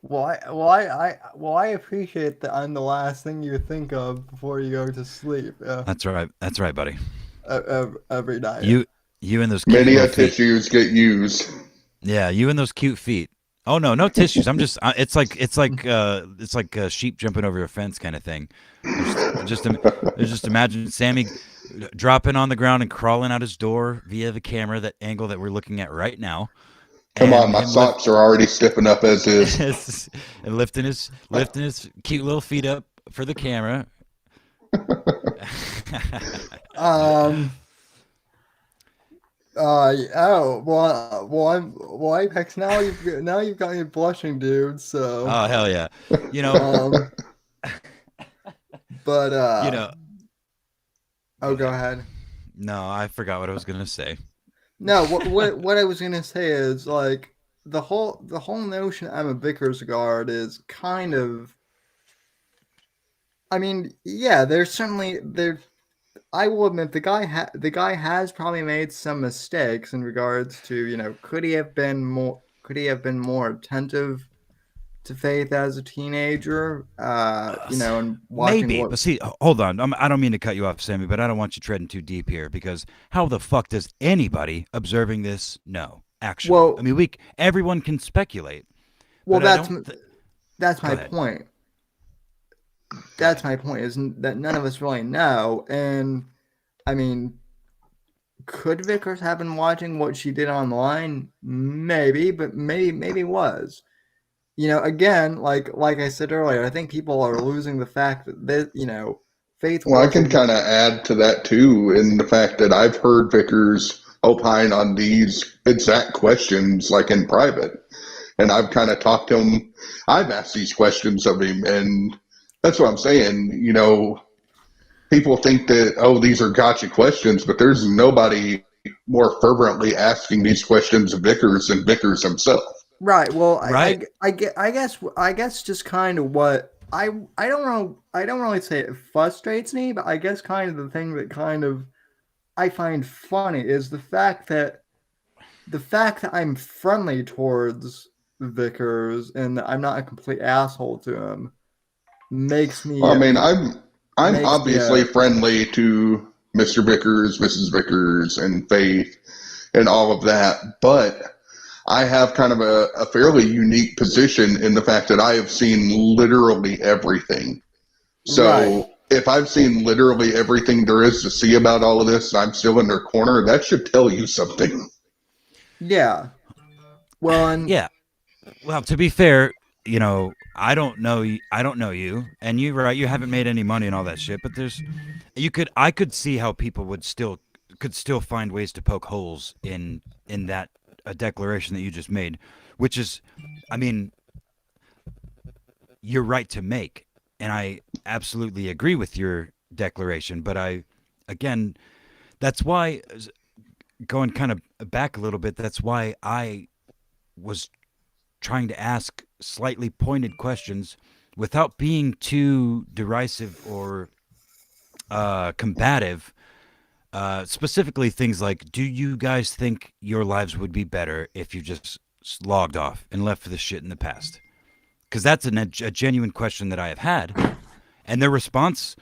Speaker 2: well, I, well, I appreciate that I'm the last thing you think of before you go to sleep.
Speaker 4: That's right. That's right, buddy.
Speaker 2: Every night.
Speaker 4: You and those cute
Speaker 3: Many
Speaker 4: little
Speaker 3: a
Speaker 4: feet.
Speaker 3: tissues get used.
Speaker 4: Yeah, you and those cute feet. Oh no tissues. I'm just. It's like sheep jumping over a fence kind of thing. Just imagine Sammy dropping on the ground and crawling out his door via the camera, that angle that we're looking at right now.
Speaker 3: Come on,
Speaker 4: And
Speaker 3: my
Speaker 4: him
Speaker 3: socks are already stiffing up as is.
Speaker 4: and lifting his cute little feet up for the camera.
Speaker 2: Apex. Now you've got me blushing, dude. So.
Speaker 4: Oh hell yeah, you know.
Speaker 2: But
Speaker 4: you know.
Speaker 2: Oh, go ahead.
Speaker 4: No, I forgot what I was gonna say.
Speaker 2: No, what I was gonna say is like the whole notion I'm a Vickers guard is kind of. I mean, yeah, there's certainly there. I will admit the guy has probably made some mistakes in regards to could he have been more attentive to Faith as a teenager, and watching
Speaker 4: Maybe,
Speaker 2: what.
Speaker 4: but see, hold on. I don't mean to cut you off, Sammy, but I don't want you treading too deep here, because how the fuck does anybody observing this know? Actually,
Speaker 2: Well,
Speaker 4: I mean, everyone can speculate.
Speaker 2: Well,
Speaker 4: but
Speaker 2: that's my
Speaker 4: ahead.
Speaker 2: point. That's my point, is that none of us really know. And I mean, could Vickers have been watching what she did online? Maybe, but maybe was. Again, like I said earlier, I think people are losing the fact that Faith.
Speaker 3: Well, I can kind of add to that too, in the fact that I've heard Vickers opine on these exact questions, like in private, and I've kind of talked to him. I've asked these questions of him, and that's what I'm saying. People think that, oh, these are gotcha questions, but there's nobody more fervently asking these questions of Vickers than Vickers himself.
Speaker 2: Right. Well,
Speaker 4: right.
Speaker 2: I guess just kind of what I don't know. I don't really say it frustrates me, but I guess kind of the thing that kind of I find funny is the fact that I'm friendly towards Vickers and that I'm not a complete asshole to him makes me.
Speaker 3: Well, I mean, I'm obviously friendly to Mr. Vickers, Mrs. Vickers, and Faith, and all of that, but I have kind of a fairly unique position in the fact that I have seen literally everything. So
Speaker 2: Right.
Speaker 3: If I've seen literally everything there is to see about all of this, and I'm still in their corner, that should tell you something.
Speaker 2: Yeah. Well,
Speaker 4: yeah. Well, to be fair, I don't know you, and you're right. You haven't made any money and all that shit. But I could see how people could still find ways to poke holes in that a declaration that you just made, which is, I mean, you're right to make, and I absolutely agree with your declaration. But again, that's why, going kind of back a little bit, that's why I was trying to ask slightly pointed questions without being too derisive or combative Specifically things like, do you guys think your lives would be better if you just logged off and left this shit in the past? Because that's a genuine question that I have had. And their response,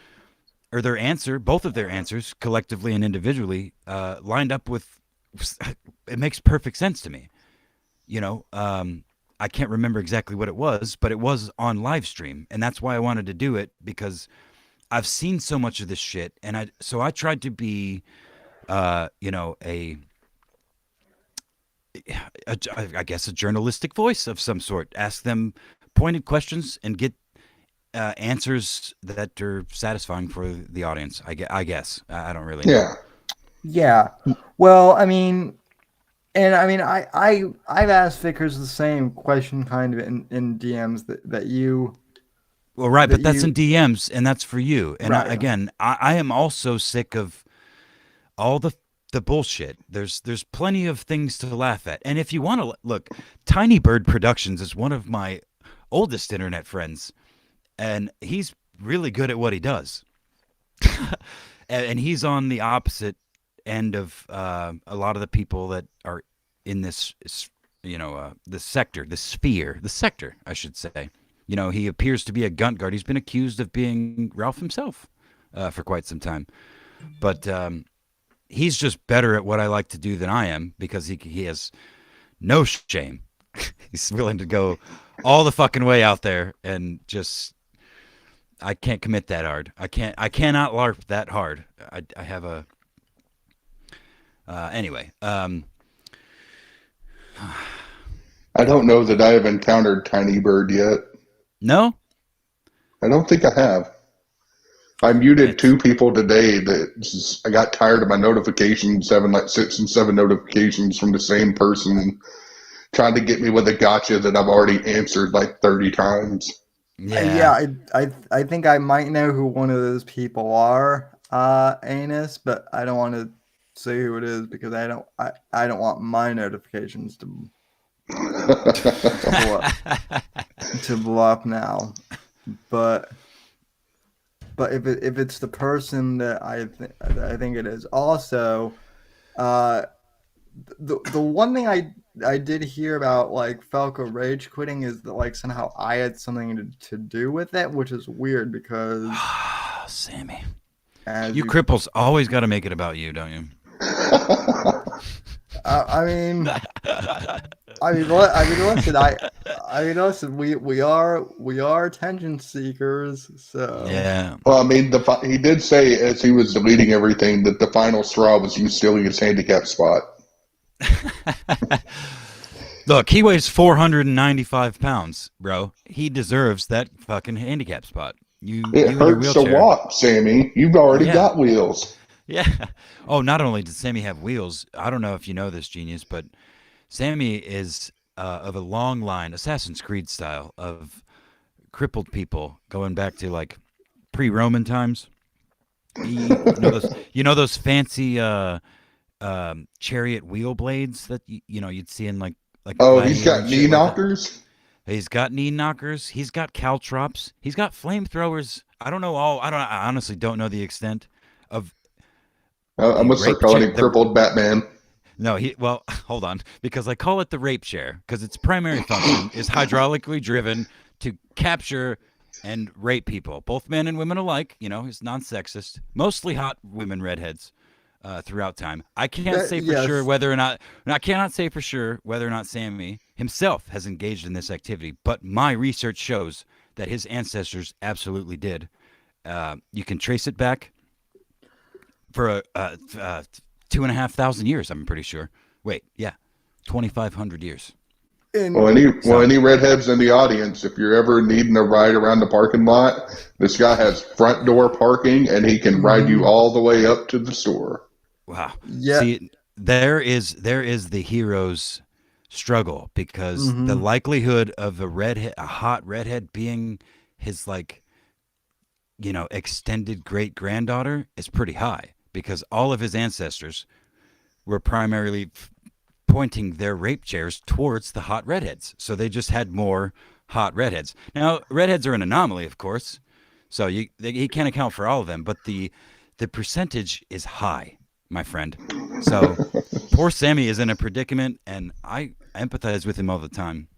Speaker 4: or their answer, both of their answers, collectively and individually, lined up with, it makes perfect sense to me. You know, I can't remember exactly what it was, but it was on live stream. And that's why I wanted to do it, because I've seen so much of this shit. And I tried to be, you know, I guess a journalistic voice of some sort. Ask them pointed questions and get answers that are satisfying for the audience. I guess. I don't really know.
Speaker 2: Yeah. Well, I mean, I've asked Vickers the same question kind of in DMs that you.
Speaker 4: Well, right, but that's in DMs, and that's for you. And
Speaker 2: right.
Speaker 4: I am also sick of all the bullshit. There's plenty of things to laugh at. And if you want to look, Tiny Bird Productions is one of my oldest internet friends, and he's really good at what he does. And he's on the opposite end of a lot of the people that are in this, you know, the sector, the sector, I should say. You know, he appears to be a gunt guard. He's been accused of being Ralph himself for quite some time. But he's just better at what I like to do than I am, because he has no shame. He's willing to go all the fucking way out there, and just, I can't commit that hard. I cannot LARP that hard. I have a anyway.
Speaker 3: I don't know that I have encountered Tiny Bird yet.
Speaker 4: No?
Speaker 3: I don't think I have. I muted 2 people today that I got tired of my notifications, having like 6 and 7 notifications from the same person trying to get me with a gotcha that I've already answered like 30 times.
Speaker 2: Yeah. I think I might know who one of those people are, Anus, but I don't want to say who it is, because I don't want my notifications to blow up now. But if it's the person that I think it is, also, the one thing I did hear about like Falco rage quitting is that like somehow I had something to do with it, which is weird because
Speaker 4: Sammy, you cripples always got to make it about you, don't you?
Speaker 2: I mean, listen. We are attention seekers, so
Speaker 4: yeah.
Speaker 3: Well, I mean, he did say as he was deleting everything that the final straw was you stealing his handicap spot.
Speaker 4: Look, he weighs 495 pounds, bro. He deserves that fucking handicap spot.
Speaker 3: It hurts to walk, Sammy. You've already got wheels.
Speaker 4: Yeah. Oh, not only does Sammy have wheels, I don't know if you know this, Genius, but Sammy is of a long line, Assassin's Creed style, of crippled people going back to like pre-Roman times. You know those fancy chariot wheel blades that you'd see in like.
Speaker 3: Oh, he's got knee knockers.
Speaker 4: He's got knee knockers. He's got caltrops. He's got flamethrowers. I honestly don't know the extent of.
Speaker 3: I'm gonna start calling him crippled Batman.
Speaker 4: No, well, hold on, because I call it the rape chair because its primary function is hydraulically driven to capture and rape people, both men and women alike. You know, he's non-sexist, mostly hot women, redheads, throughout time. I can't say for sure whether or not. I cannot say for sure whether or not Sammy himself has engaged in this activity, but my research shows that his ancestors absolutely did. You can trace it back for 2,500 years, I'm pretty sure. Wait, yeah, 2,500 years.
Speaker 3: Any redheads in the audience, if you're ever needing a ride around the parking lot, this guy has front door parking, and he can ride you all the way up to the store.
Speaker 4: Wow.
Speaker 2: Yeah.
Speaker 4: See, there is the hero's struggle, because the likelihood of a hot redhead being his extended great granddaughter is pretty high, because all of his ancestors were primarily pointing their rape chairs towards the hot redheads. So they just had more hot redheads. Now, redheads are an anomaly, of course, so he can't account for all of them, but the percentage is high. my friend. So poor Sammy is in a predicament, and I empathize with him all the time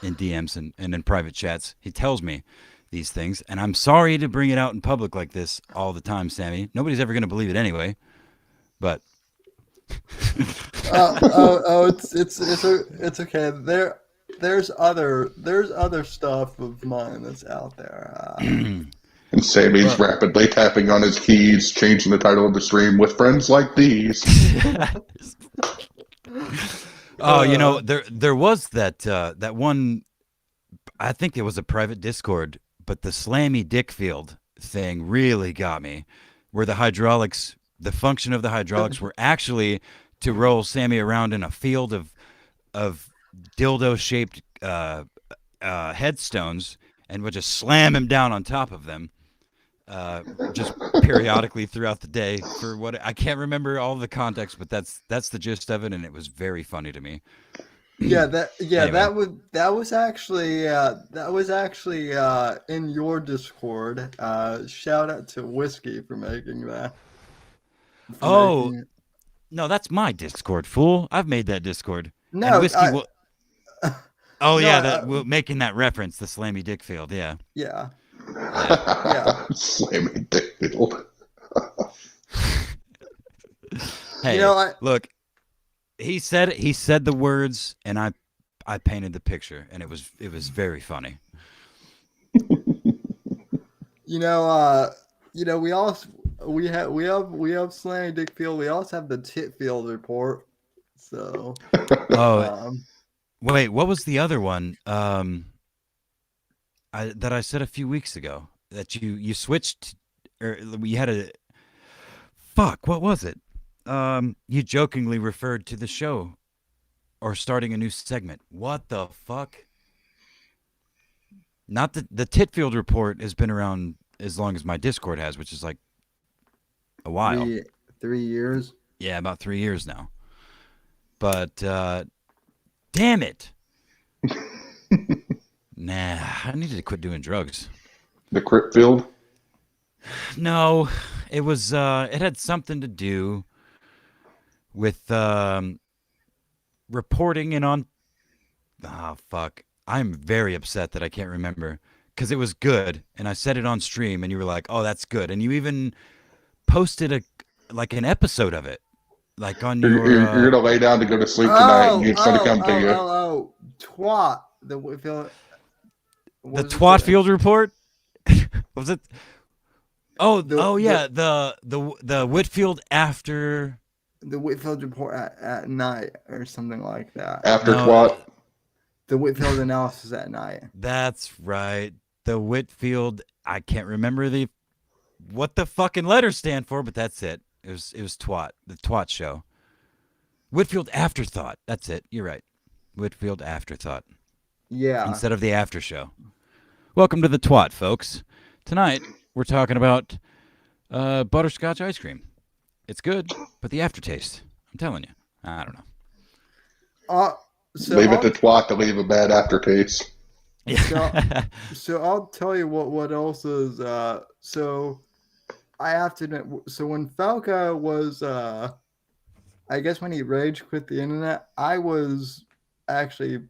Speaker 4: in DMs and in private chats. He tells me these things, and I'm sorry to bring it out in public like this all the time, Sammy. Nobody's ever going to believe it anyway, but
Speaker 2: It's okay. There's other stuff of mine that's out there.
Speaker 3: And Sammy's rapidly tapping on his keys, changing the title of the stream with friends like these.
Speaker 4: Oh, there was that one. I think it was a private Discord, but the Slammy Dickfield thing really got me, where the function of the hydraulics were actually to roll Sammy around in a field of dildo-shaped headstones and would just slam him down on top of them, just periodically throughout the day. For what I can't remember all the context, but that's the gist of it, and it was very funny to me.
Speaker 2: Anyway. that was actually in your Discord. Shout out to Whiskey for making that.
Speaker 4: No, that's my Discord, fool. I've made that Discord.
Speaker 2: No,
Speaker 4: and Whiskey making that reference, the Slammy Dickfield, yeah.
Speaker 2: Yeah.
Speaker 3: Slammy Dickfield.
Speaker 4: Hey, look, he said the words, and I painted the picture, and it was very funny.
Speaker 2: We have Slammy Dickfield. We also have the Titfield report. So.
Speaker 4: Wait, what was the other one? That I said a few weeks ago that you switched, or you had a. Fuck, what was it? You jokingly referred to the show, or starting a new segment. What the fuck? Not the Titfield report has been around as long as my Discord has, which is like a while.
Speaker 2: 3 years.
Speaker 4: Yeah, about 3 years now. But damn it. Nah, I needed to quit doing drugs.
Speaker 3: The Crypt Field?
Speaker 4: No, it was it had something to do with reporting and on. Oh fuck! I'm very upset that I can't remember, because it was good, and I said it on stream, and you were like, "Oh, that's good," and you even posted an episode of it, like on your.
Speaker 3: You're gonna lay down to go to sleep tonight, and it's gonna come to you.
Speaker 2: Twat! The
Speaker 4: Twat Field report. Was it? The Whitfield after.
Speaker 2: The Whitfield report at night or something like that.
Speaker 3: After Twat.
Speaker 2: The Whitfield analysis at night.
Speaker 4: That's right. The Whitfield. I can't remember what the fucking letters stand for, but that's it. It was Twat. The Twat show. Whitfield Afterthought. That's it. You're right. Whitfield Afterthought.
Speaker 2: Yeah.
Speaker 4: Instead of the after show. Welcome to the Twat, folks. Tonight we're talking about butterscotch ice cream. It's good, but the aftertaste, I'm telling you, I don't know.
Speaker 2: So
Speaker 3: leave it to Twat to leave a bad aftertaste.
Speaker 4: Yeah.
Speaker 2: So I'll tell you what else is. So I have to admit, so when Falco was, I guess when he rage quit the internet, I was actually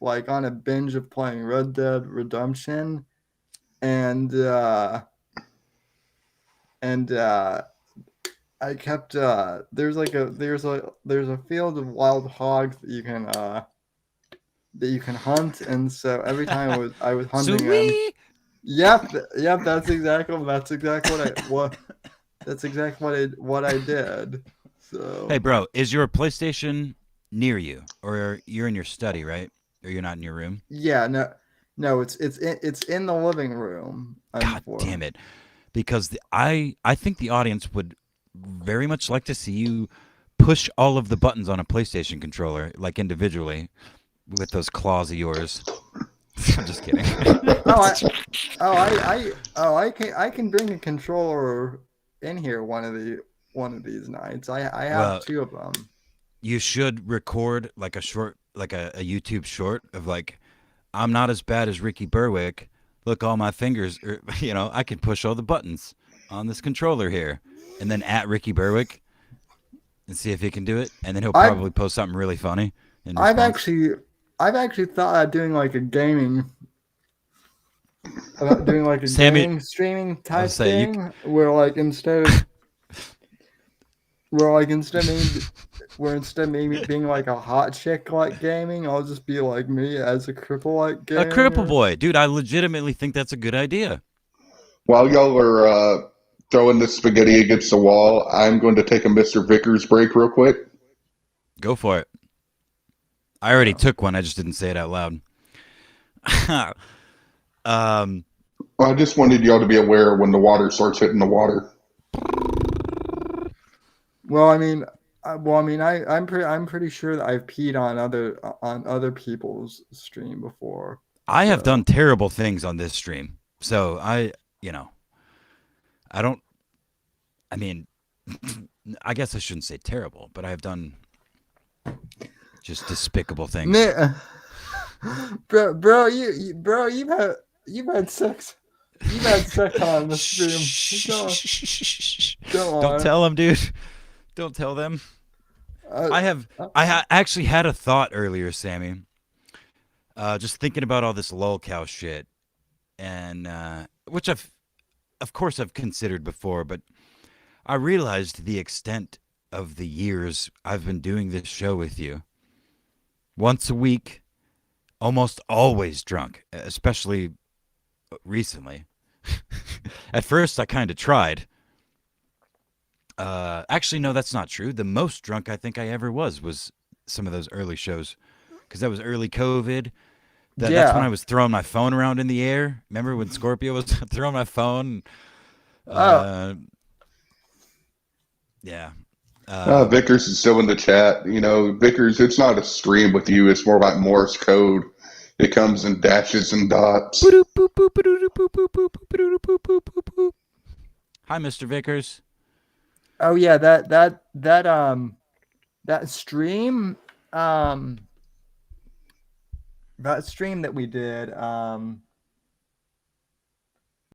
Speaker 2: like on a binge of playing Red Dead Redemption, and I kept there's a field of wild hogs that you can hunt, and so every time I was hunting them. Yep, that's exactly what I did. So
Speaker 4: Hey bro, is your PlayStation near you, or you're in your study, right? Or you're not in your room?
Speaker 2: Yeah, no, it's in the living room.
Speaker 4: God damn it. Because I think the audience would very much like to see you push all of the buttons on a PlayStation controller, like individually, with those claws of yours. I'm just kidding.
Speaker 2: I can bring a controller in here one of these nights. I have two of them.
Speaker 4: You should record like a YouTube short of like, I'm not as bad as Ricky Berwick. Look, all my fingers, I can push all the buttons on this controller here. And then at Ricky Berwick, and see if he can do it, and then he'll
Speaker 2: I've-
Speaker 4: probably post something really funny in
Speaker 2: I've
Speaker 4: response.
Speaker 2: actually thought of doing like a gaming, about doing like a
Speaker 4: Sammy-
Speaker 2: gaming streaming type
Speaker 4: say, you-
Speaker 2: thing, where like instead of me being like a hot chick like gaming, I'll just be like me as a cripple like
Speaker 4: A
Speaker 2: gaming.
Speaker 4: cripple boy, dude. I legitimately think that's a good idea.
Speaker 3: While y'all are throwing this spaghetti against the wall, I'm going to take a Mr. Vickers break real quick.
Speaker 4: Go for it. I already took one. I just didn't say it out loud.
Speaker 3: I just wanted y'all to be aware when the water starts hitting the water.
Speaker 2: Well, I'm pretty sure that I've peed on other people's stream before.
Speaker 4: I have
Speaker 2: So-
Speaker 4: done terrible things on this stream, so I don't. I mean, I guess I shouldn't say terrible, but I have done just despicable things.
Speaker 2: bro, you've had sex. You've had sex on the stream. Go on.
Speaker 4: Don't tell them, dude. Don't tell them. I actually had a thought earlier, Sammy. Just thinking about all this lolcow shit, and which of course I've considered before, but I realized the extent of the years I've been doing this show with you. Once a week, almost always drunk, especially recently. At first, I kind of tried. Actually, no, that's not true. The most drunk I think I ever was some of those early shows, because that was early COVID. That's
Speaker 2: Yeah.
Speaker 4: when I was throwing my phone around in the air. Remember when Scorpio was throwing my phone? Yeah.
Speaker 3: Vickers is still in the chat. You know, Vickers, it's not a stream with you. It's more like Morse code. It comes in dashes and dots.
Speaker 4: Hi, Mr. Vickers.
Speaker 2: Oh yeah, that stream that stream that we did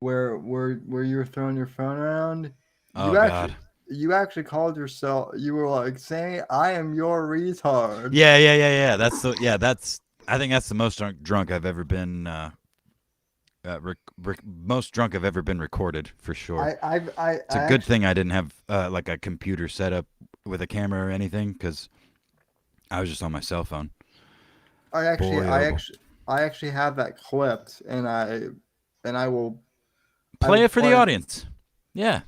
Speaker 2: where you were throwing your phone around.
Speaker 4: Oh,
Speaker 2: actually,
Speaker 4: God.
Speaker 2: You actually called yourself. You were like saying, "I am your retard."
Speaker 4: Yeah. I think that's the most drunk I've ever been. Most drunk I've ever been recorded, for sure. It's a good thing I didn't have like a computer set up with a camera or anything, because I was just on my cell phone.
Speaker 2: I actually have that clipped, and I will
Speaker 4: Play it for the audience. Yeah.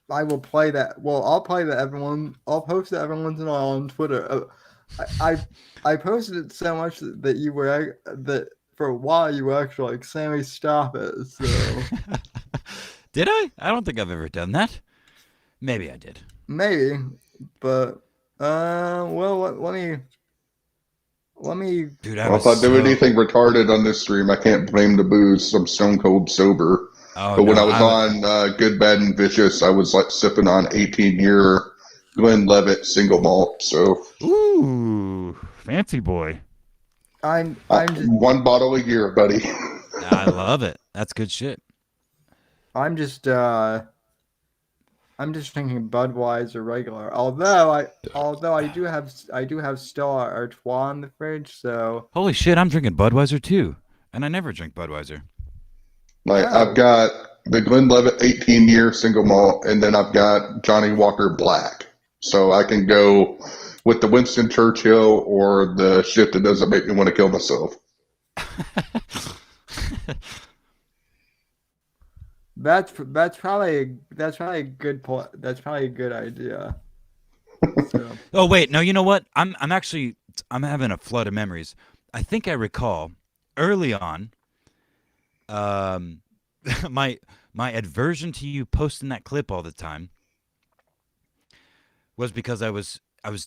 Speaker 2: I will play that. Well, I'll play that I'll post that every once in a while on Twitter. I posted it so much that you were that for a while you were actually like, "Sammy, stop it." So
Speaker 4: Did I? I don't think I've ever done that. Maybe I did.
Speaker 2: maybe, but well, let me.
Speaker 4: Dude,
Speaker 3: Well, if I do anything retarded on this stream, I can't blame the booze. I'm stone cold sober.
Speaker 4: Oh,
Speaker 3: But when
Speaker 4: no,
Speaker 3: I was on Good, Bad, and Vicious, I was like sipping on 18-year Glenlivet single malt. So,
Speaker 4: ooh, fancy boy.
Speaker 2: I'm just,
Speaker 3: one bottle a year, buddy.
Speaker 4: I love it. That's good shit.
Speaker 2: I'm just drinking Budweiser regular. Although I do have Stella Artois in the fridge, so
Speaker 4: Holy shit, I'm drinking Budweiser too, and I never drink Budweiser.
Speaker 3: Like,
Speaker 2: Oh.
Speaker 3: I've got the Glenlivet 18-year single malt, and then I've got Johnny Walker Black. So I can go with the Winston Churchill or the shit that doesn't make me want to kill myself.
Speaker 2: that's probably a good point. That's probably a good idea. So,
Speaker 4: Oh wait, no, you know what? I'm having a flood of memories. I think I recall early on, my aversion to you posting that clip all the time was because I was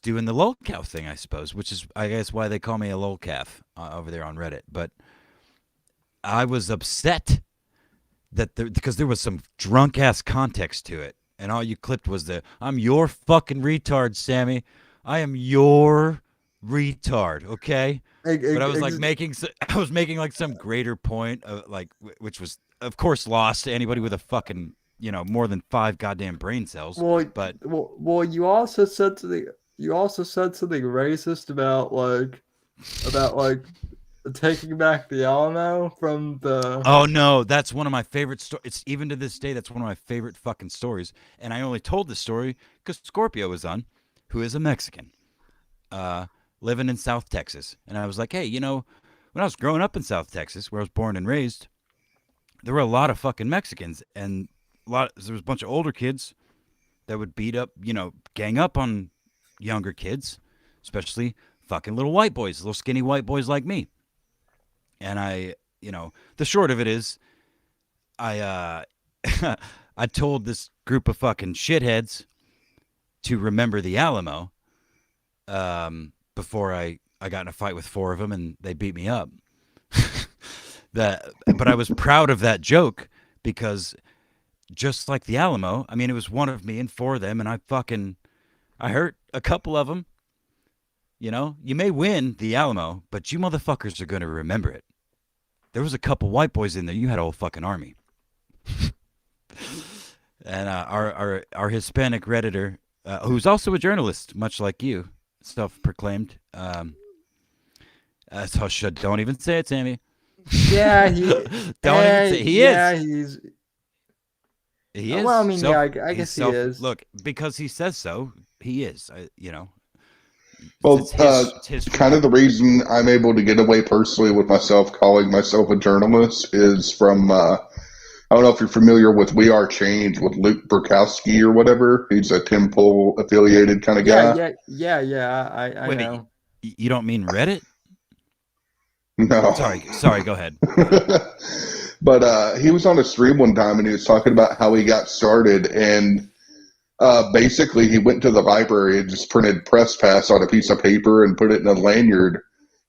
Speaker 4: doing the lolcow thing, I suppose, which is, I guess, why they call me a lolcalf over there on Reddit. But I was upset because there was some drunk ass context to it, and all you clipped was "I'm your fucking retard, Sammy. I am your retard." Okay, but I was like I was making like some greater point of like, which was of course lost to anybody with a fucking more than 5 goddamn brain cells.
Speaker 2: Well,
Speaker 4: But
Speaker 2: well, you also said something racist about taking back the Alamo from the.
Speaker 4: oh no, that's one of my favorite stories. It's even to this day, that's one of my favorite fucking stories. And I only told this story because Scorpio was on, who is a Mexican, living in South Texas. And I was like, hey, when I was growing up in South Texas, where I was born and raised, there were a lot of fucking Mexicans, and there was a bunch of older kids that would beat up, gang up on younger kids, especially fucking little white boys, little skinny white boys like me. And the short of it is, I I told this group of fucking shitheads to remember the Alamo, before I got in a fight with 4 of them and they beat me up. But I was proud of that joke because just like the Alamo, I mean, it was one of me and 4 of them, and I hurt a couple of them. You may win the Alamo, but you motherfuckers are going to remember it. There was a couple white boys in there. You had a whole fucking army. And our Hispanic Redditor, who's also a journalist, much like you, self-proclaimed. Don't even say it, Sammy.
Speaker 2: Yeah,
Speaker 4: don't even say he
Speaker 2: yeah,
Speaker 4: is. He is.
Speaker 2: Well, I mean, I guess he is.
Speaker 4: Look, because he says so, he is.
Speaker 3: Well,
Speaker 4: it's his
Speaker 3: kind of the reason I'm able to get away personally with myself calling myself a journalist is from, I don't know if you're familiar with We Are Change with Luke Burkowski or whatever. He's a Temple affiliated kind of guy.
Speaker 2: Yeah. I
Speaker 4: Wait,
Speaker 2: know.
Speaker 4: You don't mean Reddit?
Speaker 3: No.
Speaker 4: Sorry, go ahead.
Speaker 3: But he was on a stream one time and he was talking about how he got started, and basically he went to the library and just printed press pass on a piece of paper and put it in a lanyard,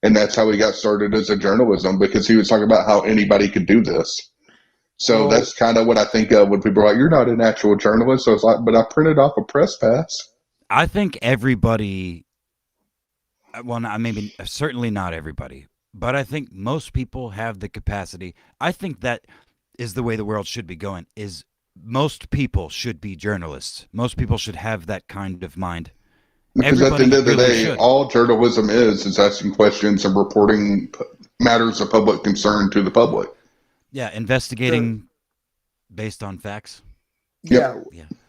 Speaker 3: and that's how he got started as a journalism, because he was talking about how anybody could do this. So that's kind of what I think of when people are like, you're not an actual journalist. So it's like, but I printed off a press pass.
Speaker 4: I think everybody, well, maybe certainly not everybody, but I think most people have the capacity. I think that is the way the world should be going, is most people should be journalists. Most people should have that kind of mind.
Speaker 3: Because at the end of the day, all journalism is asking questions and reporting matters of public concern to the public.
Speaker 4: Yeah, investigating based on facts.
Speaker 2: Yeah.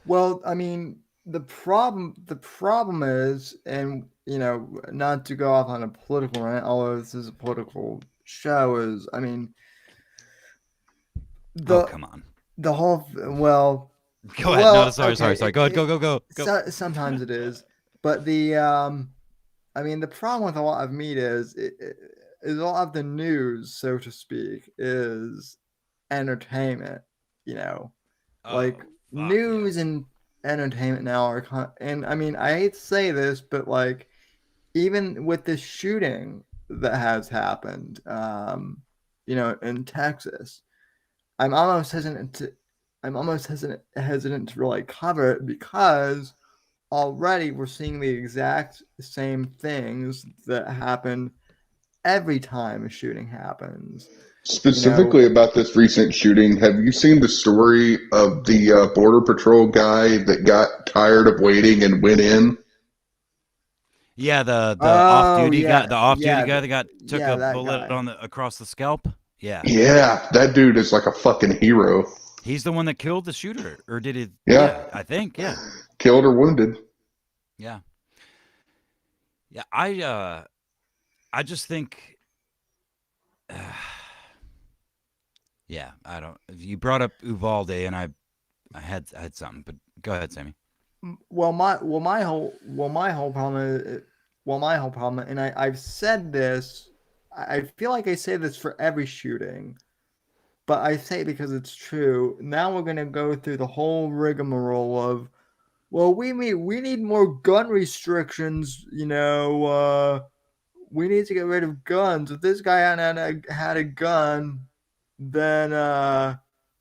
Speaker 2: Well, I mean, the problem is, and not to go off on a political rant, although this is a political show, is, I mean,
Speaker 4: come on.
Speaker 2: The whole, well,
Speaker 4: go ahead. No, sorry. Go ahead. Go.
Speaker 2: Sometimes it is, but I mean, the problem with a lot of media is a lot of the news, so to speak, is entertainment. News and entertainment now are, and I mean, I hate to say this, but even with this shooting that has happened, in Texas, I'm almost hesitant to really cover it, because already we're seeing the exact same things that happen every time a shooting happens.
Speaker 3: Specifically about this recent shooting, have you seen the story of the Border Patrol guy that got tired of waiting and went in?
Speaker 4: Yeah, the off-duty guy, that took a bullet across the scalp. Yeah.
Speaker 3: Yeah, that dude is like a fucking hero.
Speaker 4: He's the one that killed the shooter, or did it?
Speaker 3: Yeah,
Speaker 4: I think. Yeah.
Speaker 3: Killed or wounded.
Speaker 4: Yeah. Yeah, I just think. Yeah, I don't. You brought up Uvalde, and I had something, but go ahead, Sammy.
Speaker 2: Well, my whole problem, and I've said this. I feel like I say this for every shooting, but I say it because it's true. Now we're gonna go through the whole rigmarole of, well, we need more gun restrictions. We need to get rid of guns. If this guy hadn't had a gun, then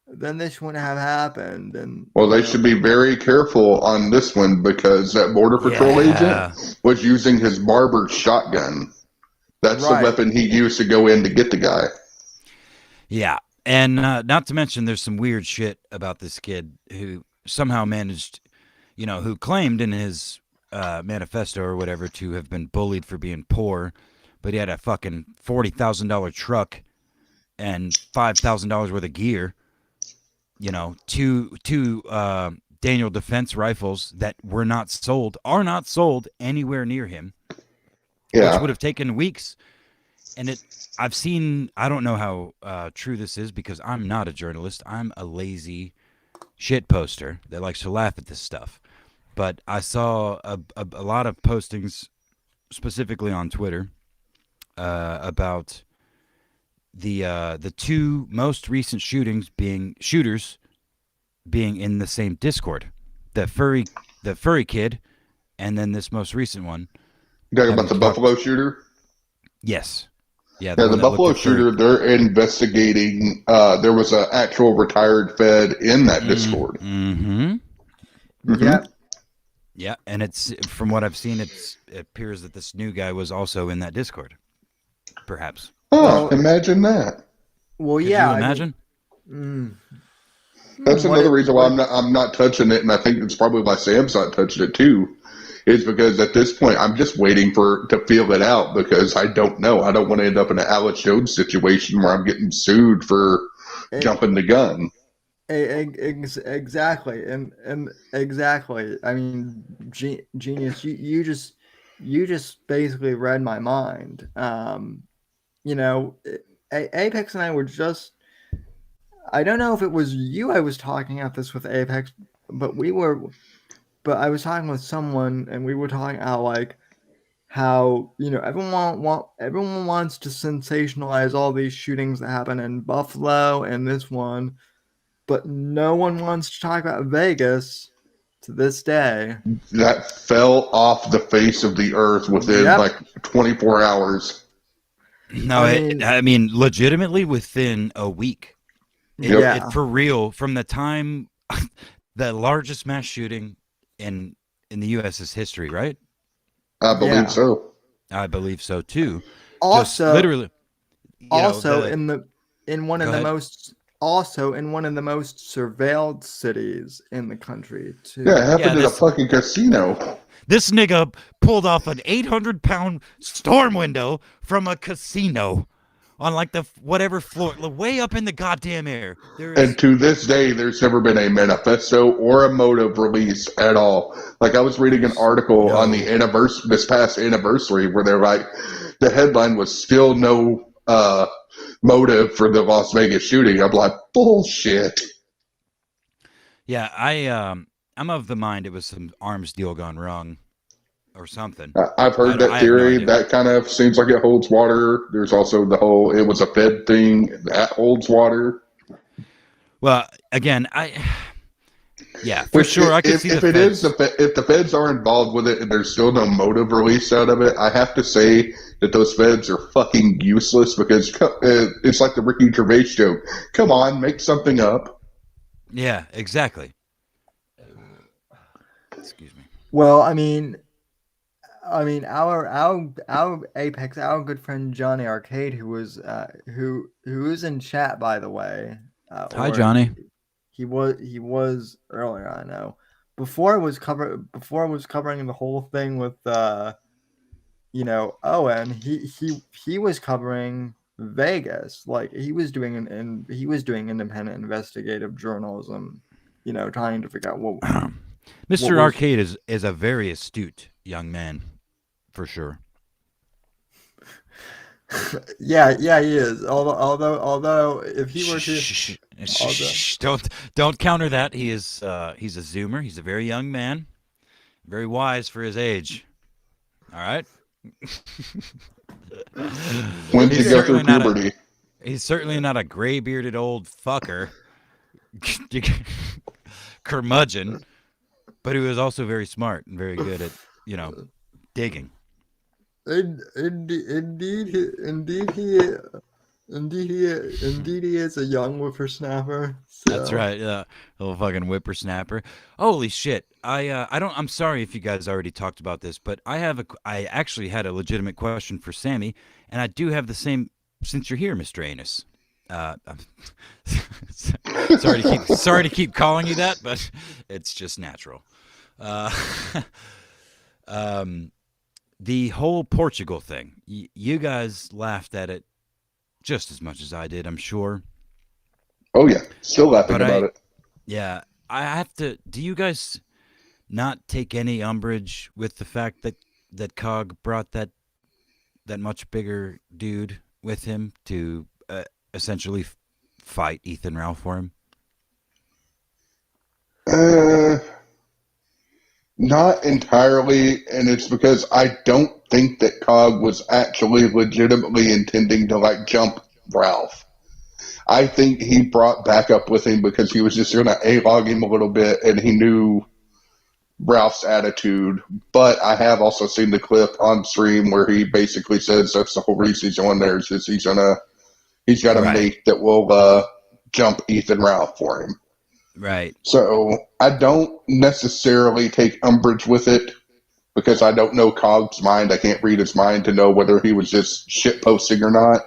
Speaker 2: this wouldn't have happened. And
Speaker 3: they should be very careful on this one, because that Border Patrol agent was using his barber's shotgun. That's the weapon he used to go in to get the guy.
Speaker 4: Yeah, And not to mention, there's some weird shit about this kid who somehow managed, who claimed in his manifesto or whatever to have been bullied for being poor, but he had a fucking $40,000 truck and $5,000 worth of gear. Two Daniel Defense rifles that are not sold anywhere near him, which would have taken weeks. And I've seen, I don't know how true this is because I'm not a journalist. I'm a lazy shit poster that likes to laugh at this stuff. But I saw a lot of postings, specifically on Twitter, about the two most recent shooters being in the same Discord. The furry kid, and then this most recent one.
Speaker 3: You talking about the Buffalo shooter?
Speaker 4: Yes. Yeah,
Speaker 3: the Buffalo shooter, they're investigating. There was an actual retired Fed in that Discord.
Speaker 4: Mm-hmm.
Speaker 2: Yep.
Speaker 4: Yeah, and it's from what I've seen, it appears that this new guy was also in that Discord. Perhaps.
Speaker 3: Oh, imagine that.
Speaker 2: Well,
Speaker 4: Could
Speaker 2: yeah.
Speaker 4: you imagine?
Speaker 3: That's another reason why I'm not touching it, and I think it's probably why Sam's not touching it too. Is because at this point I'm just waiting to feel it out because I don't know. I don't want to end up in an Alex Jones situation where I'm getting sued for jumping the gun.
Speaker 2: Exactly, and exactly. I mean, Genius, you just basically read my mind. Apex and I were just. I don't know if it was you I was talking about this with Apex, but I was talking with someone and we were talking how everyone wants to sensationalize all these shootings that happen in Buffalo and this one, but no one wants to talk about Vegas to this day.
Speaker 3: That fell off the face of the earth within 24 hours.
Speaker 4: No, I mean legitimately within a week. For real, from the time the largest mass shooting in the U.S.'s history, right?
Speaker 3: I believe so.
Speaker 4: I believe so too.
Speaker 2: Also,
Speaker 4: just literally.
Speaker 2: In one of the most surveilled cities in the country too.
Speaker 3: Yeah, it happened at a fucking casino.
Speaker 4: This nigga pulled off an 800-pound storm window from a casino. On the whatever floor, way up in the goddamn air.
Speaker 3: And to this day, there's never been a manifesto or a motive release at all. I was reading an article on the this past anniversary where they're the headline was still no motive for the Las Vegas shooting. I'm like, bullshit.
Speaker 4: Yeah, I'm of the mind it was some arms deal gone wrong. Or something.
Speaker 3: I've heard that theory. That kind of seems like it holds water. There's also the whole it was a Fed thing that holds water.
Speaker 4: Well, again, for sure. I can see if
Speaker 3: the Feds are involved with it and there's still no motive released out of it, I have to say that those Feds are fucking useless because it's like the Ricky Gervais joke. Come on, make something up.
Speaker 4: Yeah, exactly. Excuse me.
Speaker 2: Well, I mean, our Apex, our good friend Johnny Arcade, who was in chat, by the way.
Speaker 4: Hi, Johnny.
Speaker 2: He was earlier. I know. Before it was covering the whole thing with Owen. He was covering Vegas. He was doing independent investigative journalism. Trying to figure out what.
Speaker 4: Mr. Arcade is a very astute young man. For sure.
Speaker 2: yeah, he is. Although, if he were to,
Speaker 4: don't counter that. He's a Zoomer. He's a very young man, very wise for his age. All right.
Speaker 3: When he go through puberty,
Speaker 4: he's certainly not a gray-bearded old fucker, curmudgeon, but he was also very smart and very good at digging.
Speaker 2: Indeed, he is a young whippersnapper. So.
Speaker 4: That's right, little fucking whippersnapper. Holy shit! I'm sorry if you guys already talked about this, but I actually had a legitimate question for Sammy, and I do have the same. Since you're here, Mr. Anus, I'm sorry to keep calling you that, but it's just natural. Uh, the whole Portugal thing, you guys laughed at it just as much as I did, I'm sure.
Speaker 3: Oh yeah, still laughing
Speaker 4: But
Speaker 3: about it.
Speaker 4: yeah, I have to. Do you guys not take any umbrage with the fact that Cog brought that much bigger dude with him to essentially fight Ethan Ralph for him?
Speaker 3: Uh, Not entirely, and it's because I don't think that Cog was actually legitimately intending to like jump Ralph. I think he brought backup with him because he was just going to A-log him a little bit, and he knew Ralph's attitude. But I have also seen the clip on stream where he basically says that's the whole reason he's on there is just he's got a
Speaker 4: Right.
Speaker 3: mate that will jump Ethan Ralph for him.
Speaker 4: Right.
Speaker 3: So I don't necessarily take umbrage with it because I don't know Cog's mind. I can't read his mind to know whether he was just shitposting or not.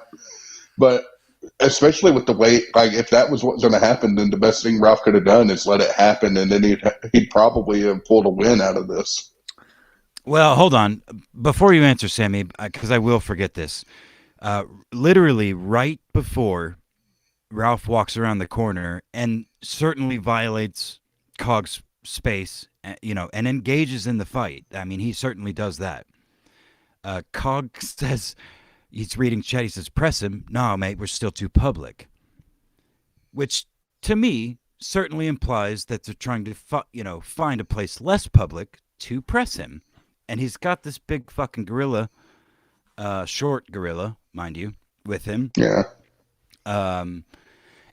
Speaker 3: But especially with the way, like, if that was what was going to happen, then the best thing Ralph could have done is let it happen, and then he'd probably have pulled a win out of this.
Speaker 4: Well, hold on. Before you answer, Sammy, because I will forget this. Literally right before Ralph walks around the corner and certainly violates Cog's space, and engages in the fight. I mean, he certainly does that. Cog says, he's reading chat, he says, press him. No, mate, we're still too public. Which, to me, certainly implies that they're trying to, find a place less public to press him. And he's got this big fucking gorilla, short gorilla, mind you, with him.
Speaker 3: Yeah.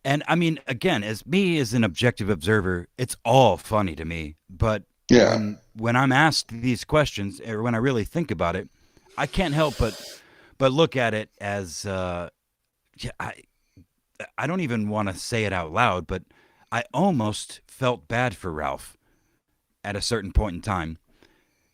Speaker 4: And I mean, again, as an objective observer, it's all funny to me. But
Speaker 3: Yeah.
Speaker 4: when I'm asked these questions, or when I really think about it, I can't help but look at it as I don't even want to say it out loud, but I almost felt bad for Ralph at a certain point in time.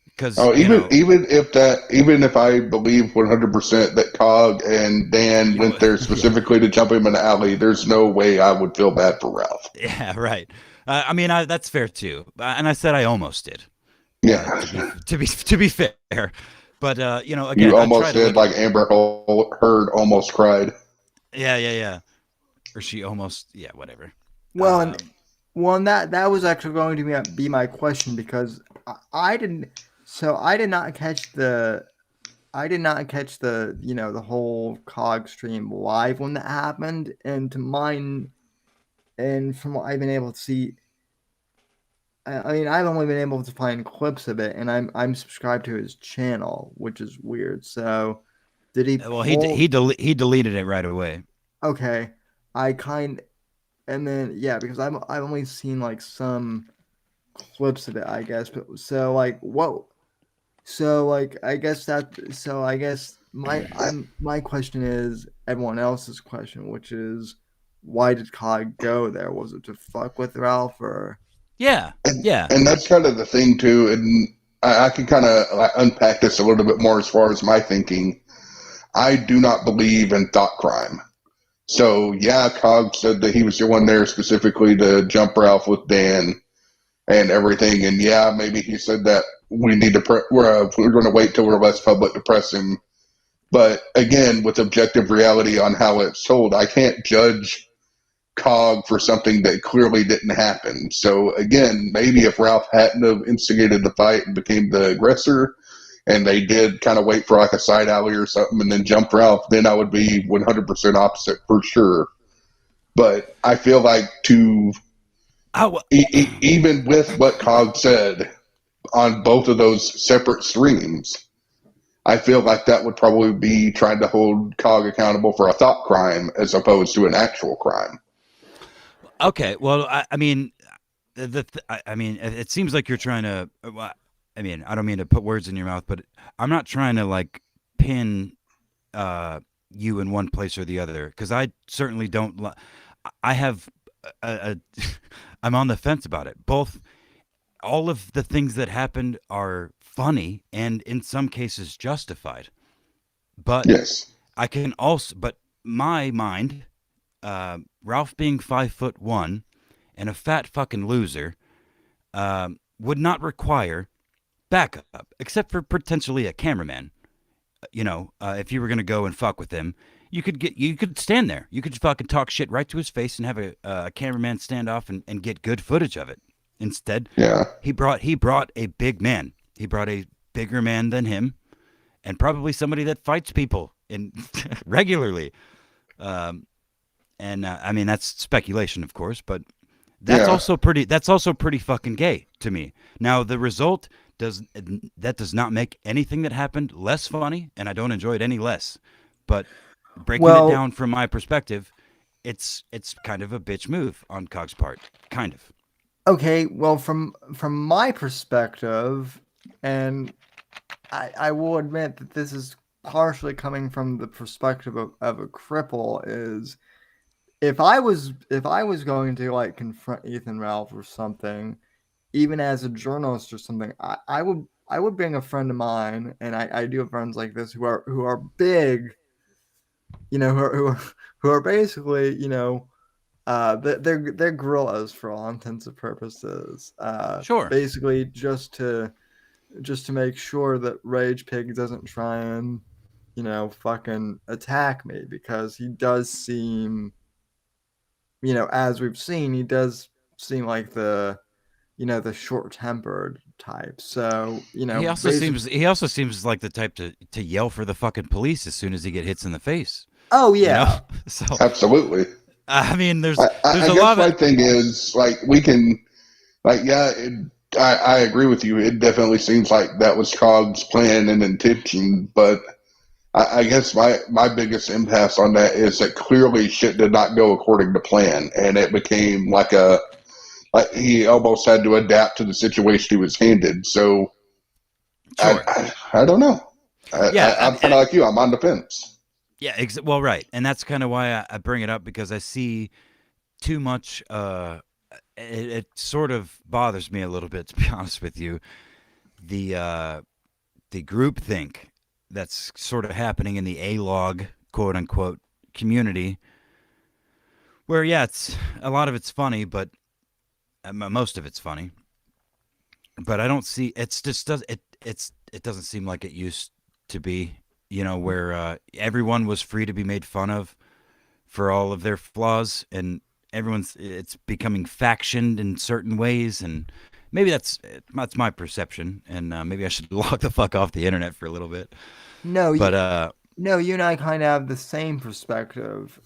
Speaker 4: Because
Speaker 3: even if I believe 100% that Cog and Dan went there specifically to jump him in the alley, there's no way I would feel bad for Ralph.
Speaker 4: Yeah, right. I mean, that's fair too. And I said I almost did.
Speaker 3: Yeah.
Speaker 4: To be fair, but again,
Speaker 3: You almost did, like
Speaker 4: at,
Speaker 3: Amber Heard almost cried.
Speaker 4: Yeah. Or she almost, whatever.
Speaker 2: Well, and that was actually going to be my question because I did not catch the the whole Cog stream live when that happened, and from what I've been able to see, I mean, I've only been able to find clips of it, and I'm subscribed to his channel, which is weird. So, did he?
Speaker 4: Well, he deleted it right away.
Speaker 2: Okay, and then because I've only seen like some clips of it, I guess. But so like what? So like I guess my question is everyone else's question, which is why did Cog go there? Was it to fuck with Ralph or?
Speaker 4: Yeah.
Speaker 3: And that's kind of the thing too, and I can kind of unpack this a little bit more as far as my thinking. I do not believe in thought crime. So yeah, Cog said that he was the one there specifically to jump Ralph with Dan and everything, and yeah, maybe he said that we need to we're going to wait till we're less public to press him. But again, with objective reality on how it's told, I can't judge Cog for something that clearly didn't happen. So again, maybe if Ralph hadn't have instigated the fight and became the aggressor, and they did kind of wait for like a side alley or something and then jump Ralph, then I would be 100% opposite for sure. But I feel like even with what Cog said on both of those separate streams, I feel like that would probably be trying to hold Cog accountable for a thought crime as opposed to an actual crime.
Speaker 4: Okay, well, I mean, it seems like you're trying to. I mean, I don't mean to put words in your mouth, but I'm not trying to like pin you in one place or the other because I certainly don't. I have I'm on the fence about it. All of the things that happened are funny and in some cases justified. But
Speaker 3: yes,
Speaker 4: I can also, but my mind Ralph being 5'1" and a fat fucking loser would not require backup, except for potentially a cameraman. If you were gonna go and fuck with him, you could stand there. You could fucking talk shit right to his face and have a cameraman stand off and get good footage of it. Instead,
Speaker 3: Yeah.
Speaker 4: he brought a big man. He brought a bigger man than him, and probably somebody that fights people in regularly. I mean, that's speculation, of course, but that's also pretty fucking gay to me. Now, the result does not make anything that happened less funny, and I don't enjoy it any less. But breaking it down from my perspective, it's kind of a bitch move on Cog's part, kind of.
Speaker 2: Okay, well, from my perspective, and I will admit that this is partially coming from the perspective of a cripple, is if I was going to like confront Ethan Ralph or something, even as a journalist or something, I would bring a friend of mine, and I do have friends like this who are big, who are basically, they're gorillas for all intents and purposes.
Speaker 4: Sure.
Speaker 2: Basically, just to make sure that Rage Pig doesn't try and, fucking attack me, because he does seem, as we've seen, he does seem like the short-tempered type. So,
Speaker 4: he also seems like the type to yell for the fucking police as soon as he get hits in the face.
Speaker 2: Oh yeah.
Speaker 4: So
Speaker 3: Absolutely.
Speaker 4: I mean, there's
Speaker 3: I
Speaker 4: a
Speaker 3: guess
Speaker 4: lot
Speaker 3: my
Speaker 4: of
Speaker 3: thing is, like, we can, like, I agree with you. It definitely seems like that was Cog's plan and intention, but I guess my biggest impasse on that is that clearly shit did not go according to plan, and it became like he almost had to adapt to the situation he was handed. So
Speaker 4: Sure.
Speaker 3: I don't know. I'm kind of like you. I'm on the fence.
Speaker 4: Yeah, well, right, and that's kind of why I bring it up, because I see too much. It sort of bothers me a little bit, to be honest with you. The groupthink that's sort of happening in the A-log, quote unquote, community, where it's a lot of it's funny, but most of it's funny. But I don't see it doesn't seem like it used to be. Where everyone was free to be made fun of for all of their flaws, and it's becoming factioned in certain ways, and maybe that's my perception, and maybe I should log the fuck off the internet for a little bit.
Speaker 2: No,
Speaker 4: but
Speaker 2: no, you and I kind of have the same perspective,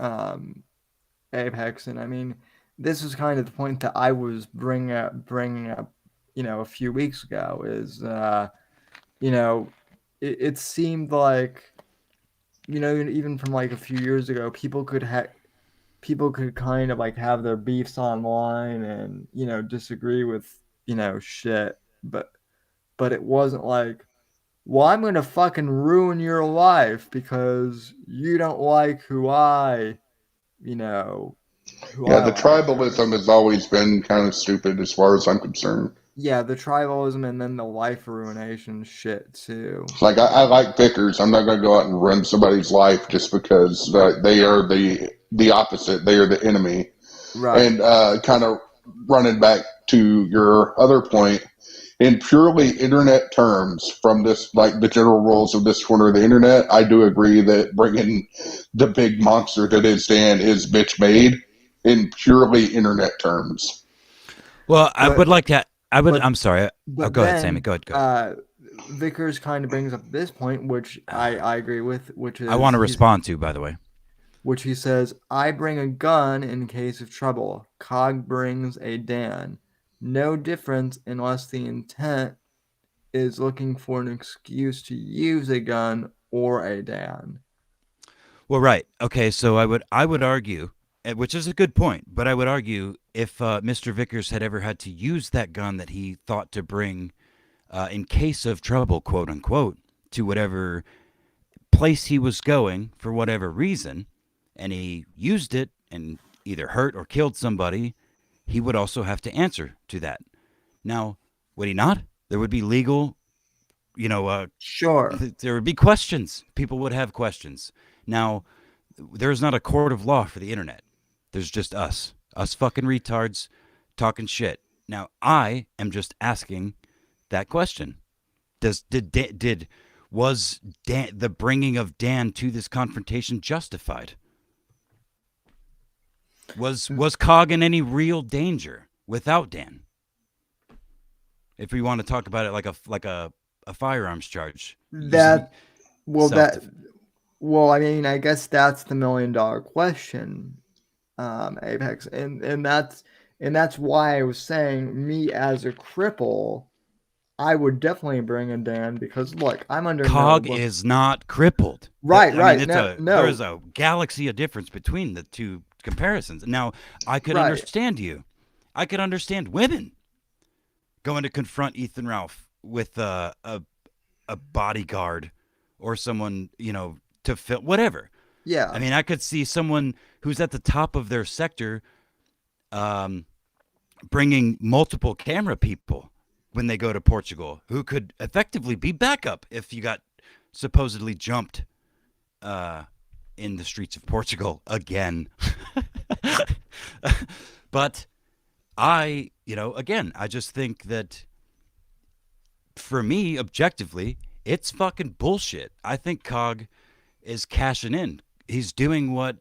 Speaker 2: Apex, and I mean, this is kind of the point that I was bringing up, a few weeks ago, is it seemed like, even from like a few years ago, people could kind of like have their beefs online and, disagree with, shit, but it wasn't like, well, I'm gonna fucking ruin your life because you don't like who I,
Speaker 3: Yeah,
Speaker 2: like.
Speaker 3: the tribalism has always been kind of stupid as far as I'm concerned.
Speaker 2: Yeah, the tribalism, and then the life ruination shit too.
Speaker 3: Like, I like Vickers. I'm not going to go out and ruin somebody's life just because they are the opposite. They are the enemy.
Speaker 2: Right.
Speaker 3: And kind of running back to your other point, in purely internet terms, from this, like the general rules of this corner of the internet, I do agree that bringing the big monster that is Dan is bitch made in purely internet terms.
Speaker 4: Well, I would like to.
Speaker 2: but-
Speaker 4: I'm sorry.
Speaker 2: But
Speaker 4: Go ahead,
Speaker 2: then,
Speaker 4: Sammy. Go ahead.
Speaker 2: Vickers kind of brings up this point, which I agree with, which is
Speaker 4: I want to respond to, by the way.
Speaker 2: which he says, I bring a gun in case of trouble. Cog brings a Dan. No difference unless the intent is looking for an excuse to use a gun or a Dan.
Speaker 4: Well, right. Okay, so I would argue, which is a good point, but I would argue if Mr. Vickers had ever had to use that gun that he thought to bring in case of trouble, quote unquote, to whatever place he was going for whatever reason, and he used it and either hurt or killed somebody, he would also have to answer to that. Now, would he not? There would be legal,
Speaker 2: Sure.
Speaker 4: there would be questions. People would have questions. Now, there's not a court of law for the internet. There's just us fucking retards talking shit. Now, I am just asking that question. Was the bringing of Dan to this confrontation justified? Was Cog in any real danger without Dan? If we want to talk about it like a firearms charge.
Speaker 2: I mean, I guess that's the $1 million question, Apex, and that's why I was saying, me as a cripple, I would definitely bring in Dan, because look, I'm under
Speaker 4: Cog is not crippled.
Speaker 2: Right.
Speaker 4: There is a galaxy of difference between the two comparisons. Now, I could understand you. I could understand women going to confront Ethan Ralph with a bodyguard or someone, to fill whatever.
Speaker 2: Yeah.
Speaker 4: I mean, I could see someone who's at the top of their sector bringing multiple camera people when they go to Portugal, who could effectively be backup if you got supposedly jumped in the streets of Portugal again. But I just think that, for me, objectively, it's fucking bullshit. I think Cog is cashing in. He's doing what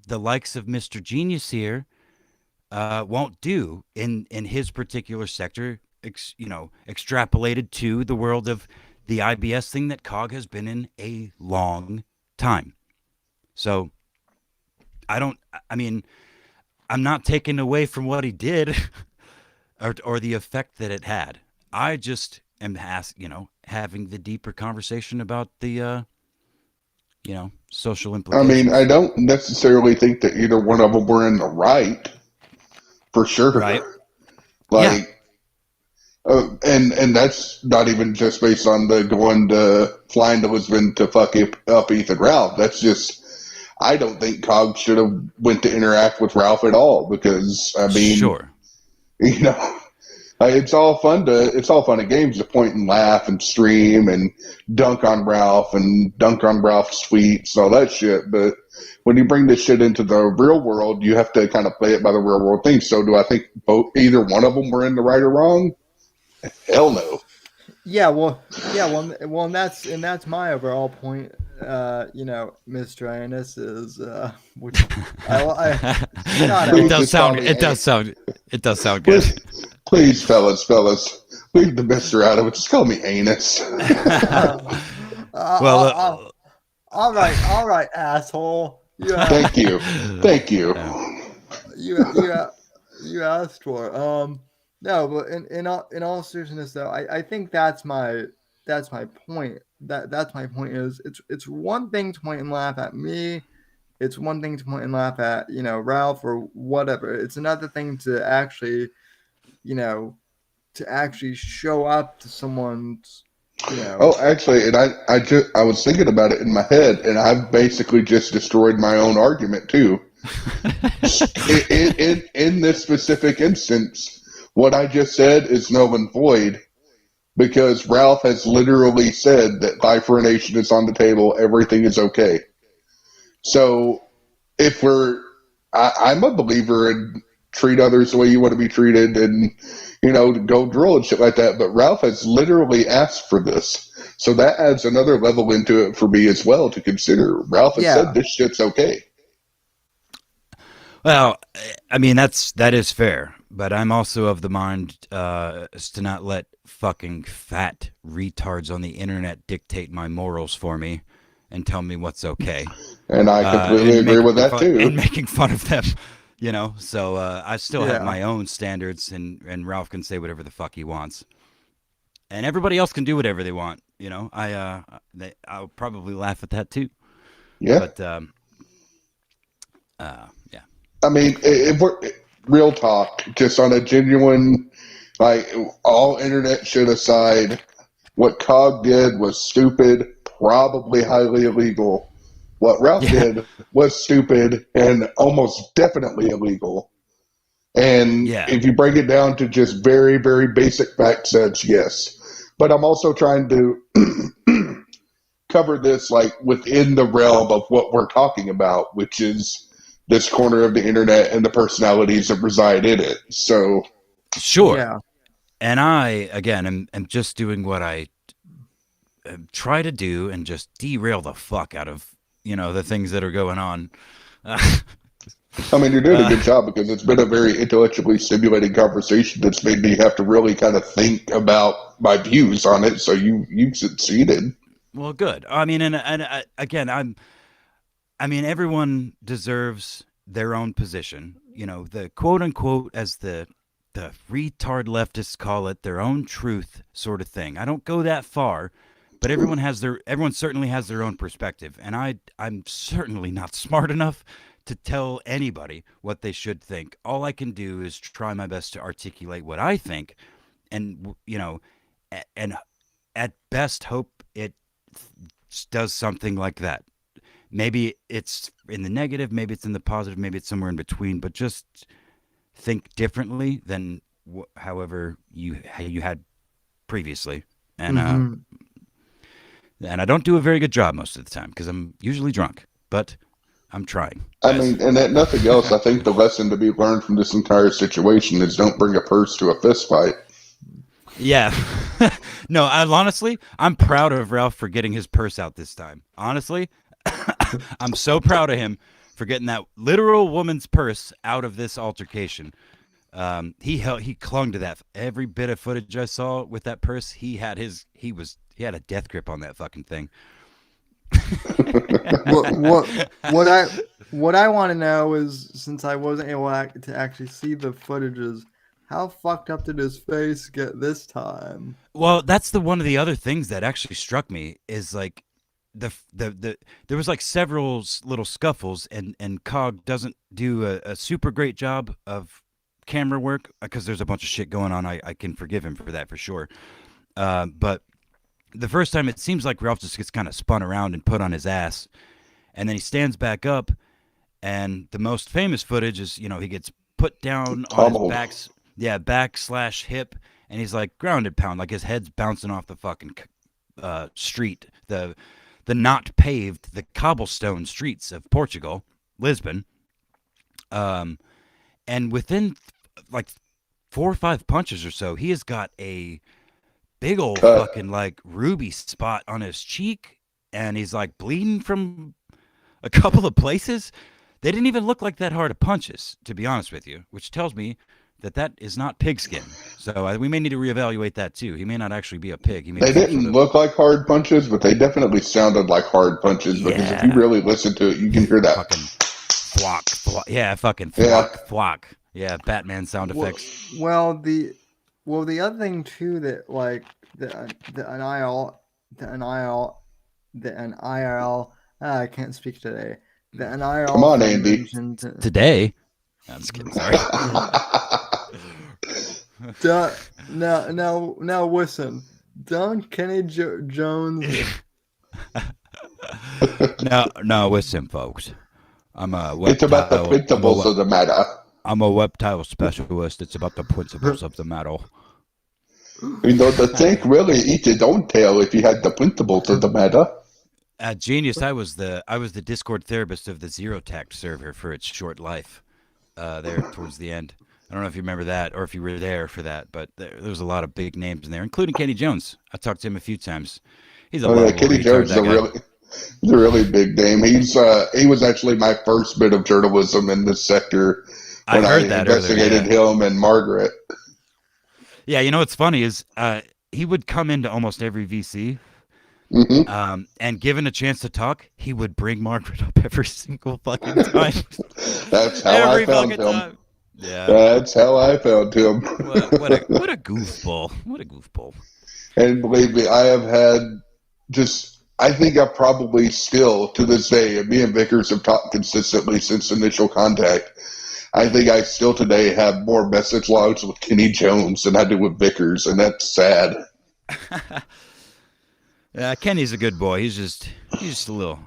Speaker 4: the likes of Mr. Genius here won't do in his particular sector, extrapolated to the world of the IBS thing that Cog has been in a long time. So I'm not taking away from what he did or the effect that it had. I just am having the deeper conversation about the social implications.
Speaker 3: I mean, I don't necessarily think that either one of them were in the right, for sure.
Speaker 4: Right.
Speaker 3: And that's not even just based on the flying to Lisbon to fuck up Ethan Ralph. That's just, I don't think Cog should have went to interact with Ralph at all, because I mean,
Speaker 4: sure,
Speaker 3: it's all fun and games to point and laugh and stream and dunk on Ralph's tweets and all that shit. But when you bring this shit into the real world, you have to kind of play it by the real world thing. So do I think either one of them were in the right or wrong? Hell no.
Speaker 2: And that's my overall point. Mr. Anus is which
Speaker 4: it does sound good.
Speaker 3: Please, fellas, leave the Mr. out of it. Just call me Anus.
Speaker 2: All right, asshole.
Speaker 3: Thank you.
Speaker 2: You asked for it. No, but in all seriousness, though, I think that's my point. That's my point. Is it's one thing to point and laugh at me. It's one thing to point and laugh at Ralph or whatever. It's another thing to actually show up to someone's.
Speaker 3: Oh, actually, and I was thinking about it in my head, and I've basically just destroyed my own argument too. in this specific instance, what I just said is null and void, because Ralph has literally said that bifurcation is on the table, everything is okay. So if I'm a believer in treat others the way you want to be treated and, go drill and shit like that. But Ralph has literally asked for this. So that adds another level into it for me as well to consider. Ralph has said this shit's okay.
Speaker 4: Well, I mean, that is fair, but I'm also of the mind is to not let fucking fat retards on the internet dictate my morals for me and tell me what's okay.
Speaker 3: And I completely agree with that too.
Speaker 4: And making fun of them, So I still have my own standards, and Ralph can say whatever the fuck he wants, and everybody else can do whatever they want. I'll probably laugh at that too.
Speaker 3: Yeah.
Speaker 4: But yeah.
Speaker 3: I mean, if we're real talk, just on a genuine, all internet shit aside, what Cog did was stupid, probably highly illegal. What Ralph did was stupid and almost definitely illegal. And if you break it down to just very, very basic fact sets, yes. But I'm also trying to cover this within the realm of what we're talking about, which is this corner of the internet and the personalities that reside in it. So,
Speaker 4: sure.
Speaker 2: Yeah.
Speaker 4: And I, again, am just doing what I try to do and just derail the fuck out of, the things that are going on.
Speaker 3: I mean, you're doing a good job because it's been a very intellectually stimulating conversation that's made me have to really kind of think about my views on it. So you've succeeded.
Speaker 4: Well, good. I mean, and again, everyone deserves their own position. The quote unquote, as the retard leftists call it, their own truth sort of thing. I don't go that far, but everyone certainly has their own perspective, and I'm certainly not smart enough to tell anybody what they should think. All I can do is try my best to articulate what I think, and and at best hope it does something like that. Maybe it's in the negative, maybe it's in the positive, maybe it's somewhere in between, but just think differently than however you had previously. And and I don't do a very good job most of the time because I'm usually drunk, but I'm trying.
Speaker 3: I mean, and that nothing else, I think the lesson to be learned from this entire situation is don't bring a purse to a fist fight.
Speaker 4: Yeah. No, I'm proud of Ralph for getting his purse out this time. Honestly, I'm so proud of him for getting that literal woman's purse out of this altercation. He clung to that. Every bit of footage I saw with that purse, he had a death grip on that fucking thing.
Speaker 2: What I want to know is, since I wasn't able to actually see the footages, how fucked up did his face get this time?
Speaker 4: Well, that's one of the other things that actually struck me is like there was like several little scuffles, and Cog doesn't do a super great job of camera work because there's a bunch of shit going on. I can forgive him for that for sure. But the first time it seems like Ralph just gets kind of spun around and put on his ass, and then he stands back up, and the most famous footage is he gets put down on his back/hip, and he's like grounded pound, like his head's bouncing off the fucking street, the not paved, the cobblestone streets of Portugal, Lisbon. And within like 4 or 5 punches or so, he has got a big old fucking like ruby spot on his cheek, and he's like bleeding from a couple of places. They didn't even look like that hard of punches, to be honest with you, which tells me that is not pigskin. So we may need to reevaluate that too. He may not actually be a pig.
Speaker 3: They didn't look like hard punches, but they definitely sounded like hard punches, because if you really listen to it, you can hear that.
Speaker 4: Fucking thwack, thwack. Yeah, fucking thwack, thwack. Yeah, Batman sound effects.
Speaker 2: Well, the other thing too, that like the NIL, I can't speak today. The NIL.
Speaker 3: Come on, Andy.
Speaker 4: Today. I'm just kidding. Sorry.
Speaker 2: Now listen. Don't Kenny Jones.
Speaker 4: No, listen, folks.
Speaker 3: It's about the principles of the matter.
Speaker 4: I'm a reptile specialist. It's about the principles of the matter.
Speaker 3: The snake really eats its own tail if you had the principles of the matter.
Speaker 4: Genius, I was the Discord therapist of the Zero Tact server for its short life. There towards the end. I don't know if you remember that or if you were there for that, but there was a lot of big names in there, including Kenny Jones. I talked to him a few times. He's
Speaker 3: Kenny Jones is a really big name. He was actually my first bit of journalism in this sector when I investigated him and Margaret.
Speaker 4: Yeah, what's funny is he would come into almost every VC.
Speaker 3: Mm-hmm.
Speaker 4: And given a chance to talk, he would bring Margaret up every single fucking time.
Speaker 3: That's how I found him.
Speaker 4: Time. Yeah,
Speaker 3: that's how I found him.
Speaker 4: What a goofball! What a goofball!
Speaker 3: And believe me, I have had I think I probably still to this day, and me and Vickers have talked consistently since initial contact. I think I still today have more message logs with Kenny Jones than I do with Vickers, and that's sad.
Speaker 4: Kenny's a good boy. He's just a little.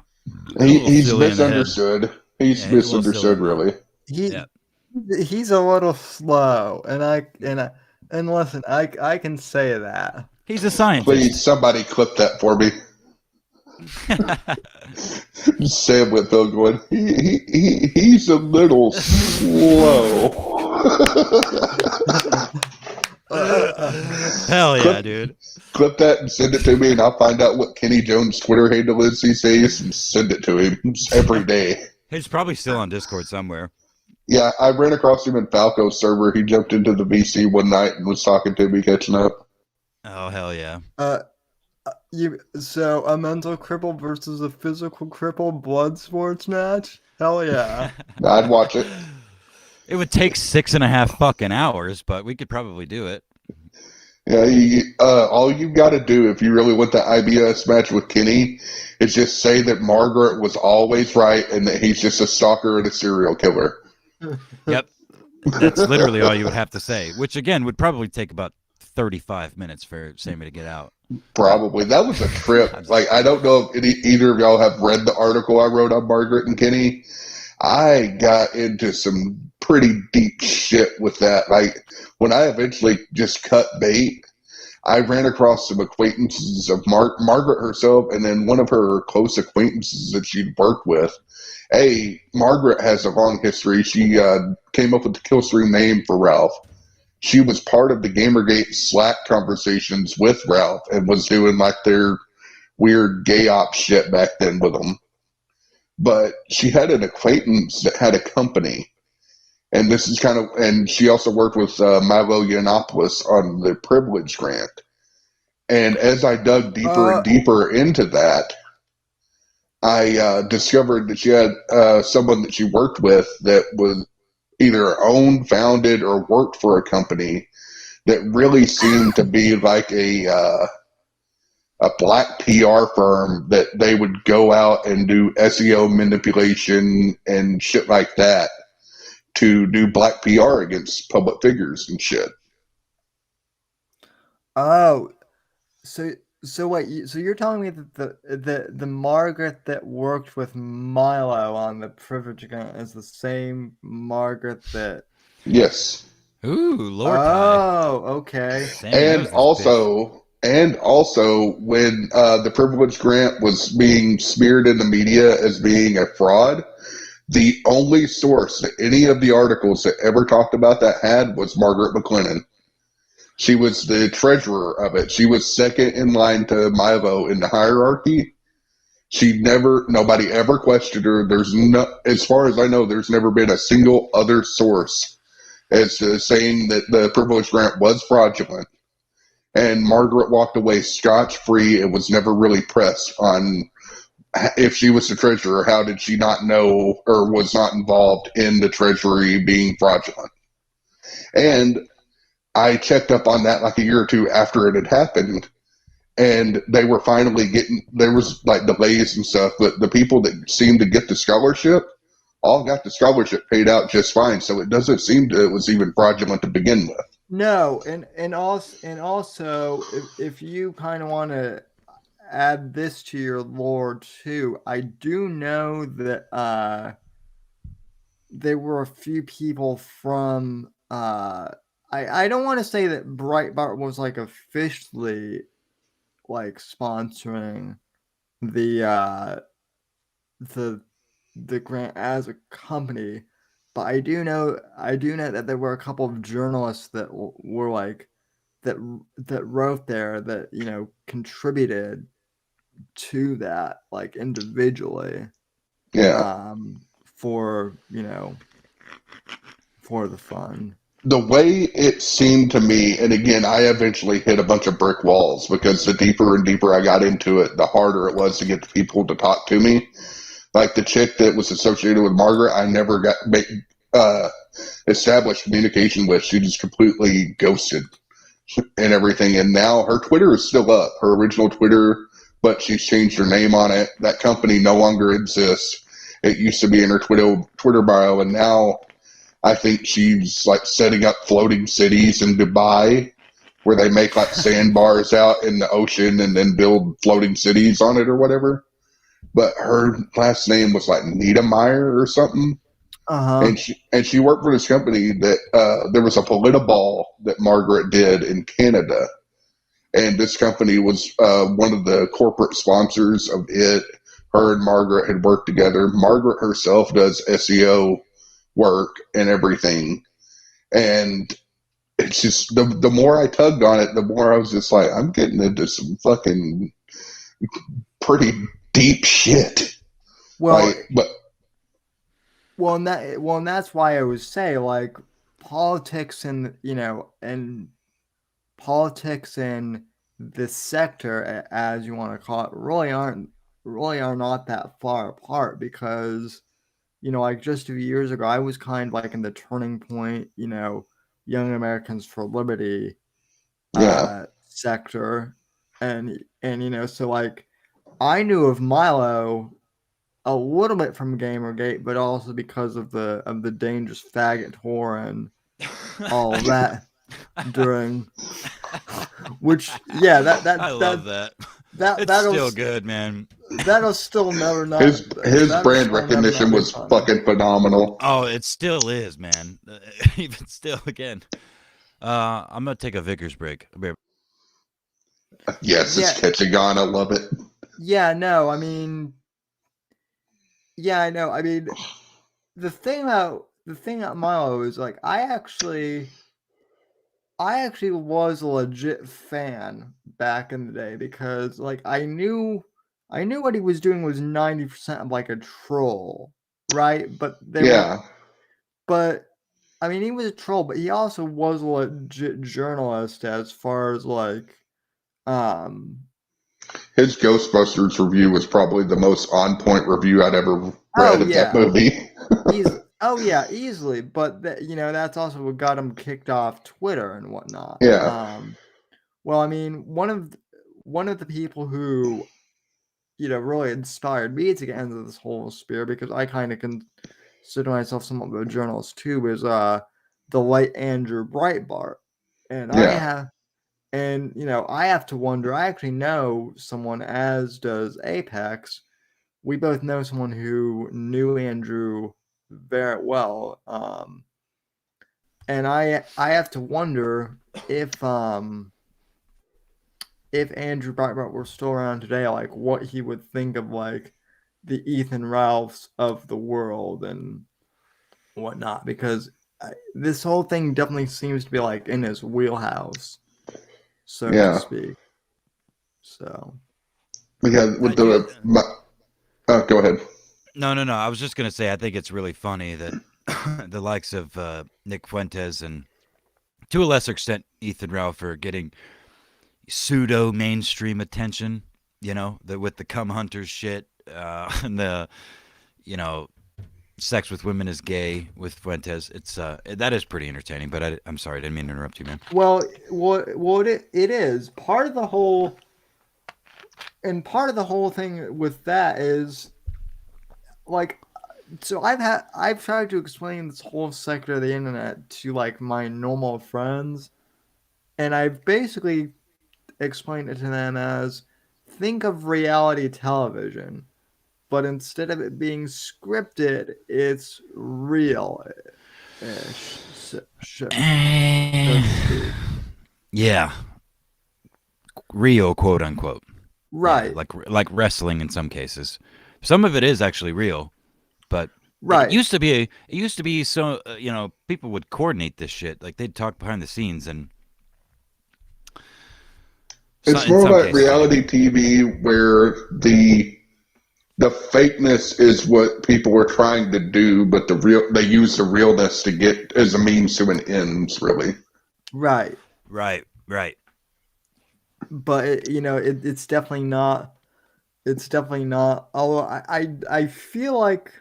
Speaker 2: He's
Speaker 3: misunderstood. He's misunderstood, really.
Speaker 2: He's a little slow, and listen, I can say that.
Speaker 4: He's a scientist.
Speaker 3: Please, somebody clip that for me. Sam Whitfield going, he's a little slow.
Speaker 4: Hell yeah, dude.
Speaker 3: Clip that and send it to me, and I'll find out what Kenny Jones' Twitter handle is these days and send it to him every day.
Speaker 4: He's probably still on Discord somewhere.
Speaker 3: Yeah, I ran across him in Falco's server. He jumped into the VC one night and was talking to me, catching up.
Speaker 4: Oh, hell yeah.
Speaker 2: So a mental cripple versus a physical cripple blood sports match? Hell yeah.
Speaker 3: I'd watch it.
Speaker 4: It would take 6.5 fucking hours, but we could probably do it.
Speaker 3: Yeah, all you got to do if you really want the IBS match with Kenny is just say that Margaret was always right and that he's just a stalker and a serial killer.
Speaker 4: Yep. That's literally all you would have to say, which again would probably take about 35 minutes for Sammy to get out.
Speaker 3: Probably. That was a trip. Like, I don't know if either of y'all have read the article I wrote on Margaret and Kenny. I got into some pretty deep shit with that. Like, when I eventually just cut bait, I ran across some acquaintances of Margaret herself and then one of her close acquaintances that she'd worked with. Hey, Margaret has a long history. She came up with the Killstream name for Ralph. She was part of the Gamergate Slack conversations with Ralph and was doing like their weird gay op shit back then with them. But she had an acquaintance that had a company. And this is and she also worked with Milo Yiannopoulos on the Privilege Grant. And as I dug deeper and deeper into that, I discovered that she had someone that she worked with that was either owned, founded, or worked for a company that really seemed to be like a black PR firm that they would go out and do SEO manipulation and shit like that to do black PR against public figures and shit.
Speaker 2: Oh, so wait, so you're telling me that the Margaret that worked with Milo on the Privilege Grant is the same Margaret that...
Speaker 3: Yes.
Speaker 4: Ooh, Lord.
Speaker 2: Oh, okay.
Speaker 3: And also when the Privilege Grant was being smeared in the media as being a fraud, the only source that any of the articles that ever talked about that had was Margaret McLennan. She was the treasurer of it. She was second in line to Milo in the hierarchy. Nobody ever questioned her. As far as I know, there's never been a single other source as to saying that the Privilege Grant was fraudulent. And Margaret walked away scotch-free and was never really pressed on if she was the treasurer, how did she not know or was not involved in the treasury being fraudulent? And I checked up on that like a year or two after it had happened, and they were finally there was like delays and stuff, but the people that seemed to get the scholarship all got the scholarship paid out just fine. So it doesn't seem it was even fraudulent to begin with.
Speaker 2: No, and also if you kind of want to add this to your lore too, I do know that there were a few people from I don't want to say that Breitbart was like officially like sponsoring the grant as a company, but I do know that there were a couple of journalists that were like that wrote there that, you know, contributed to that like individually.
Speaker 3: Yeah.
Speaker 2: For, you know, for the fund.
Speaker 3: The way it seemed to me, and again, I eventually hit a bunch of brick walls because the deeper and deeper I got into it, the harder it was to get people to talk to me. Like the chick that was associated with Margaret, I never got established communication with. She just completely ghosted and everything. And now her Twitter is still up, her original Twitter, but she's changed her name on it. That company no longer exists. It used to be in her Twitter bio, and now I think she's like setting up floating cities in Dubai where they make like sandbars out in the ocean and then build floating cities on it or whatever. But her last name was like Niedermeyer or something.
Speaker 2: Uh-huh.
Speaker 3: And she worked for this company that there was a politball that Margaret did in Canada. and this company was one of the corporate sponsors of it. Her and Margaret had worked together. Margaret herself does SEO work and everything. And it's just, the more I tugged on it, the more I was just like, I'm getting into some fucking pretty deep shit.
Speaker 2: Well,
Speaker 3: but
Speaker 2: and that's why I would say, like, politics and, and politics and this sector, as you want to call it, really are not that far apart, because, like, just a few years ago, I was kind of like in the Turning Point, Young Americans for Liberty sector, and so, like, I knew of Milo a little bit from Gamergate, but also because of the dangerous faggot whore and all that during, which
Speaker 4: I love that. It's still good, man.
Speaker 2: That'll still never not.
Speaker 3: His brand recognition was fucking phenomenal.
Speaker 4: Oh, it still is, man. Even still, again. I'm gonna take a Vickers break.
Speaker 3: Yes, it's catching on. I love it.
Speaker 2: Yeah, no, I mean, I know. I mean, the thing about Milo is, like, I actually was a legit fan back in the day, because, like, I knew what he was doing was 90% of, like, a troll, right? But but I mean, he was a troll, but he also was a legit journalist, as far as, like,
Speaker 3: his Ghostbusters review was probably the most on point review I'd ever read of that movie.
Speaker 2: Easily. But that's also what got him kicked off Twitter and whatnot.
Speaker 3: Yeah.
Speaker 2: Well, I mean, one of the people who, really inspired me to get into this whole sphere, because I kind of consider myself somewhat of a journalist too, is the late Andrew Breitbart, and I have to wonder. I actually know someone, as does Apex. We both know someone who knew Andrew very well, and I have to wonder if Andrew Breitbart were still around today, like, what he would think of, like, the Ethan Ralphs of the world and whatnot, because this whole thing definitely seems to be, like, in his wheelhouse, so to speak. So,
Speaker 3: with go ahead.
Speaker 4: No. I was just gonna say, I think it's really funny that the likes of Nick Fuentes and, to a lesser extent, Ethan Ralph are getting pseudo mainstream attention. With the cum hunters shit and the, sex with women is gay with Fuentes. It's that is pretty entertaining. But I'm sorry, I didn't mean to interrupt you, man.
Speaker 2: Well, it is part of the whole, and part of the whole thing with that is, like, so I've tried to explain this whole sector of the internet to, like, my normal friends, and I've basically explained it to them as, think of reality television, but instead of it being scripted, it's real-ish.
Speaker 4: Yeah, real, quote unquote.
Speaker 2: Right.
Speaker 4: Yeah, like wrestling in some cases. Some of it is actually real, but
Speaker 2: right.
Speaker 4: It used to be so people would coordinate this shit. Like, they'd talk behind the scenes, and
Speaker 3: it's more like reality TV, where the fakeness is what people were trying to do, but they use the realness to get as a means to an end, really.
Speaker 2: Right. But it's definitely not. It's definitely not. Although I feel like,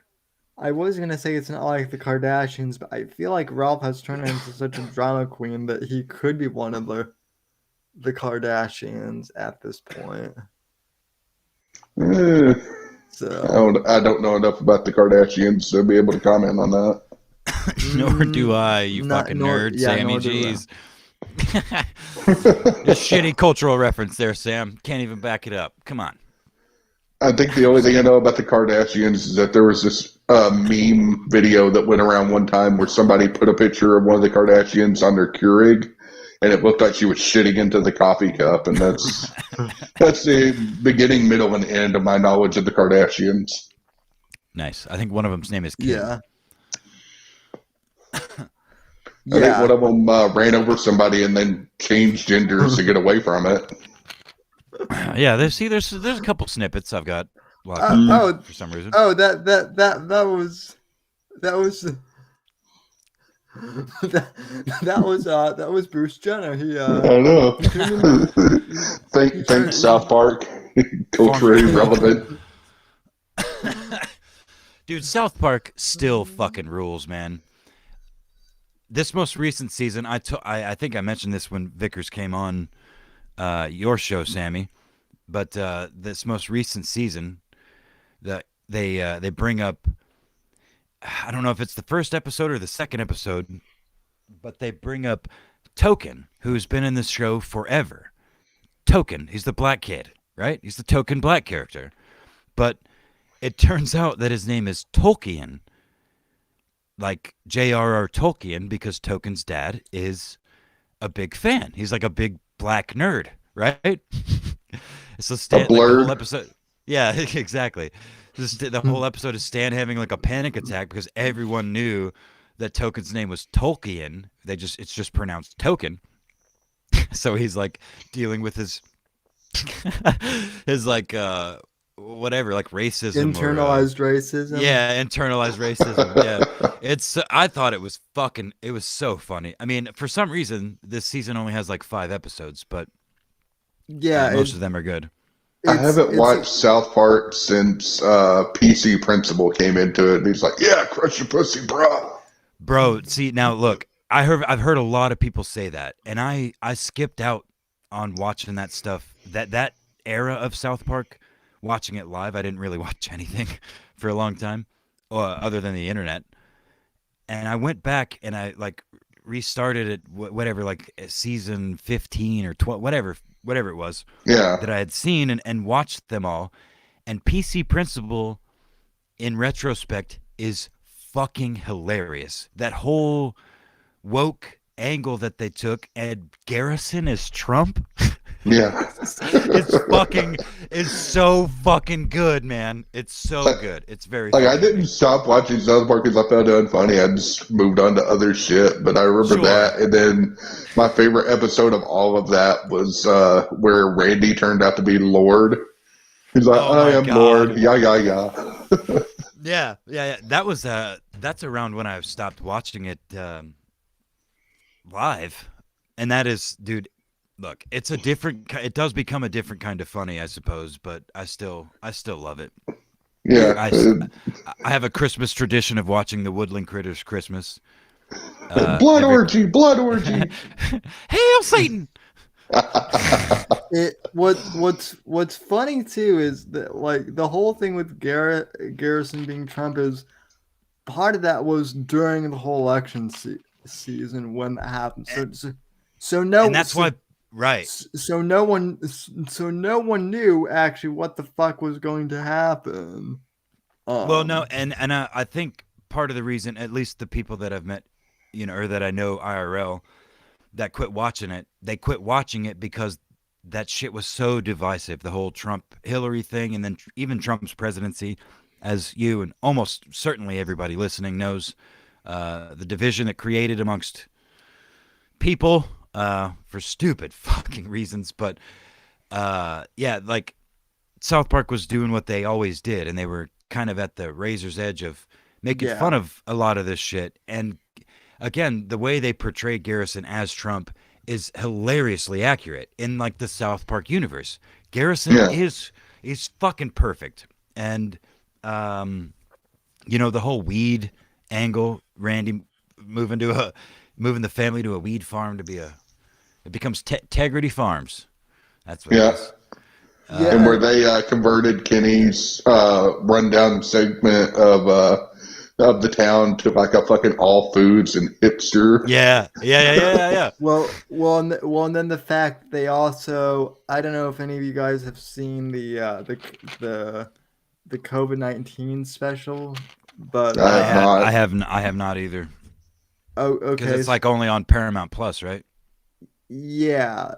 Speaker 2: I was gonna say it's not like the Kardashians, but I feel like Ralph has turned into such a drama queen that he could be one of the Kardashians at this point.
Speaker 3: So I don't know enough about the Kardashians to be able to comment on that.
Speaker 4: Nor do I, you fucking nerd, Sammy. Jeez. Just shitty cultural reference there, Sam. Can't even back it up. Come on.
Speaker 3: I think the only thing I know about the Kardashians is that there was this meme video that went around one time where somebody put a picture of one of the Kardashians on their Keurig, and it looked like she was shitting into the coffee cup, and that's the beginning, middle, and end of my knowledge of the Kardashians.
Speaker 4: Nice. I think one of them's name is Kim.
Speaker 2: Yeah.
Speaker 3: I think one of them ran over somebody and then changed genders to get away from it.
Speaker 4: Yeah, there's a couple snippets I've got for some reason.
Speaker 2: Oh, that was that was Bruce Jenner. He
Speaker 3: I know. Thanks, South Park. Culturally relevant.
Speaker 4: Dude, South Park still fucking rules, man. This most recent season, I think I mentioned this when Vickers came on your show, Sammy. But this most recent season, that they bring up, I don't know if it's the first episode or the second episode, but they bring up Token, who's been in this show forever. Token, he's the black kid, right? He's the token black character. But it turns out that his name is Tolkien, like J.R.R. Tolkien, because Token's dad is a big fan. He's like a big black nerd, right? So Stan, the whole episode, yeah, exactly. The whole episode is Stan having like a panic attack because everyone knew that Token's name was Tolkien. It's just pronounced Token. So he's like dealing with his like whatever, like racism,
Speaker 2: internalized racism.
Speaker 4: Yeah, internalized racism. Yeah, I thought it was so funny. I mean, for some reason, this season only has like 5 episodes, but
Speaker 2: yeah,
Speaker 4: most of them are good.
Speaker 3: I haven't watched South Park since PC Principal came into it, and he's like, "Yeah, crush your pussy, bro."
Speaker 4: Bro, see now, look, I've heard a lot of people say that, and I skipped out on watching that stuff. That era of South Park, watching it live, I didn't really watch anything for a long time, other than the internet. And I went back and I like restarted it, whatever, like season 15 or 12, whatever it was, that I had seen and watched them all. And PC Principal, in retrospect, is fucking hilarious. That whole woke angle that they took, and Garrison is Trump.
Speaker 3: Yeah.
Speaker 4: It's so fucking good, man. It's so good. It's very
Speaker 3: like
Speaker 4: funny.
Speaker 3: I didn't stop watching South Park because I found it unfunny. I just moved on to other shit. But I remember that, and then my favorite episode of all of that was where Randy turned out to be Lord. He's like, "I am God. Lord." Yeah.
Speaker 4: Yeah. That was that's around when I stopped watching it live, and that is, dude. Look, it does become a different kind of funny, I suppose, but I still love it.
Speaker 3: Yeah.
Speaker 4: I have a Christmas tradition of watching the Woodland Critters Christmas.
Speaker 3: Blood orgy.
Speaker 4: Hail Satan!
Speaker 2: What's funny too is that like the whole thing with Garrison being Trump is part of that was during the whole election season when that happened. So no,
Speaker 4: and that's why. Right.
Speaker 2: So no one knew actually what the fuck was going to happen.
Speaker 4: Well, no, and I think part of the reason, at least the people that I've met, or that I know IRL, that quit watching it, they quit watching it because that shit was so divisive. The whole Trump-Hillary thing, and then even Trump's presidency, as you and almost certainly everybody listening knows, the division it created amongst people. For stupid fucking reasons, but yeah, like South Park was doing what they always did, and they were kind of at the razor's edge of making fun of a lot of this shit. And again, the way they portray Garrison as Trump is hilariously accurate in like the South Park universe. Garrison is fucking perfect, and the whole weed angle, Randy moving the family to a weed farm it becomes Tegrity Farms. That's what it is.
Speaker 3: And where they converted Kenny's rundown segment of the town to like a fucking all foods and hipster.
Speaker 4: Yeah.
Speaker 2: Well, and then the fact they also, I don't know if any of you guys have seen the COVID-19 special, but
Speaker 4: I have not either.
Speaker 2: Oh, okay.
Speaker 4: Because it's like only on Paramount Plus, right?
Speaker 2: Yeah.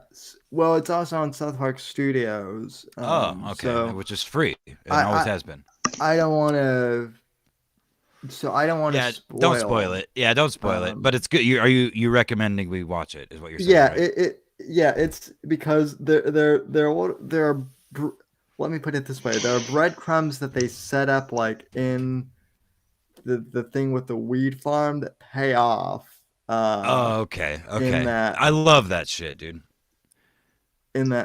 Speaker 2: Well, it's also on South Park Studios.
Speaker 4: Oh, okay,
Speaker 2: So
Speaker 4: which is free and
Speaker 2: I
Speaker 4: always
Speaker 2: I
Speaker 4: has been.
Speaker 2: I don't want to. So I don't want to
Speaker 4: Yeah, don't spoil
Speaker 2: spoil.
Speaker 4: it. Yeah, don't spoil it. But
Speaker 2: Um,
Speaker 4: it's good. You recommending we watch it? Is what you're saying,
Speaker 2: yeah,
Speaker 4: right?
Speaker 2: yeah, it's because there are. Let me put it this way: there are breadcrumbs that they set up like in the thing with the weed farm that pay off.
Speaker 4: Oh, okay,
Speaker 2: In
Speaker 4: okay.
Speaker 2: that
Speaker 4: I love that shit, dude.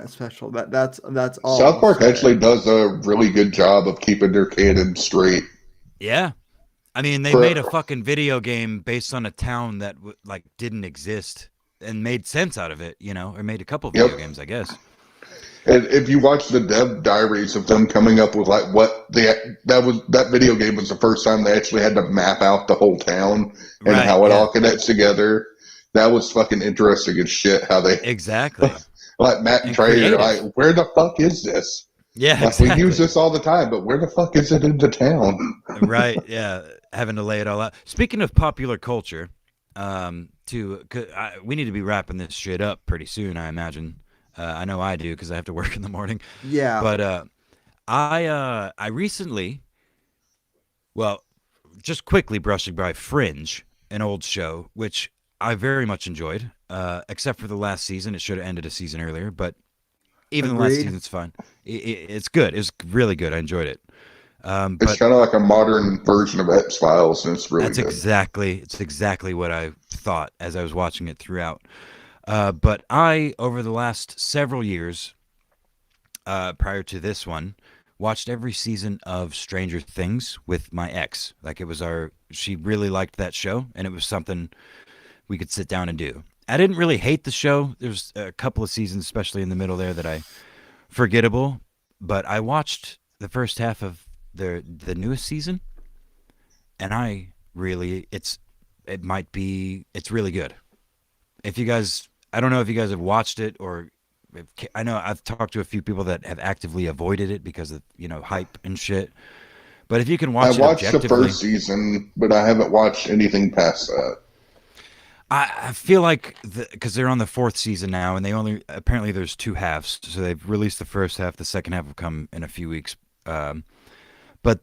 Speaker 2: special. That's all
Speaker 3: South
Speaker 2: I'll
Speaker 3: Park
Speaker 2: say.
Speaker 3: actually does a really good job of keeping their canon straight.
Speaker 4: Yeah, I mean, they made a
Speaker 3: For
Speaker 4: fucking video game based on a town that like didn't exist and made sense out of it, or made a couple
Speaker 3: yep.
Speaker 4: video games, I guess.
Speaker 3: And if you watch the dev diaries of them coming up with like what that video game was the first time they actually had to map out the whole town and
Speaker 4: Right?
Speaker 3: how it
Speaker 4: Yeah.
Speaker 3: all connects together. That was fucking interesting as shit. How they
Speaker 4: Exactly.
Speaker 3: like Matt and
Speaker 4: And
Speaker 3: Trey are
Speaker 4: creative.
Speaker 3: like, where the fuck is this?
Speaker 4: Yeah.
Speaker 3: Like we use
Speaker 4: Exactly.
Speaker 3: this all the time, but where the fuck is it in the town?
Speaker 4: Right. Yeah. Having to lay it all out. Speaking of popular culture, we need to be wrapping this shit up pretty soon, I imagine. I know I do because I have to work in the morning.
Speaker 2: Yeah,
Speaker 4: But I recently, well, just quickly brushing by Fringe, an old show which I very much enjoyed. Except for the last season, it should have ended a season earlier. But even the last
Speaker 2: agreed.
Speaker 4: season's fine. It's good. It's really good. I enjoyed it.
Speaker 3: It's
Speaker 4: But
Speaker 3: kind of like a modern version of X Files, and it's really
Speaker 4: That's
Speaker 3: good.
Speaker 4: exactly what I thought as I was watching it throughout. But over the last several years, prior to this one, watched every season of Stranger Things with my ex. Like she really liked that show, and it was something we could sit down and do. I didn't really hate the show. There's a couple of seasons, especially in the middle there, that I forgettable. But I watched the first half of the newest season, and it's really good. If you guys, I don't know if you guys have watched it I know I've talked to a few people that have actively avoided it because of hype and shit. But if you can
Speaker 3: I
Speaker 4: watch it
Speaker 3: watched the
Speaker 4: objectively,
Speaker 3: first season, but I haven't watched anything past that.
Speaker 4: I feel like because they're on the fourth season now, and apparently there's two halves, so they've released the first half. The second half will come in a few weeks. But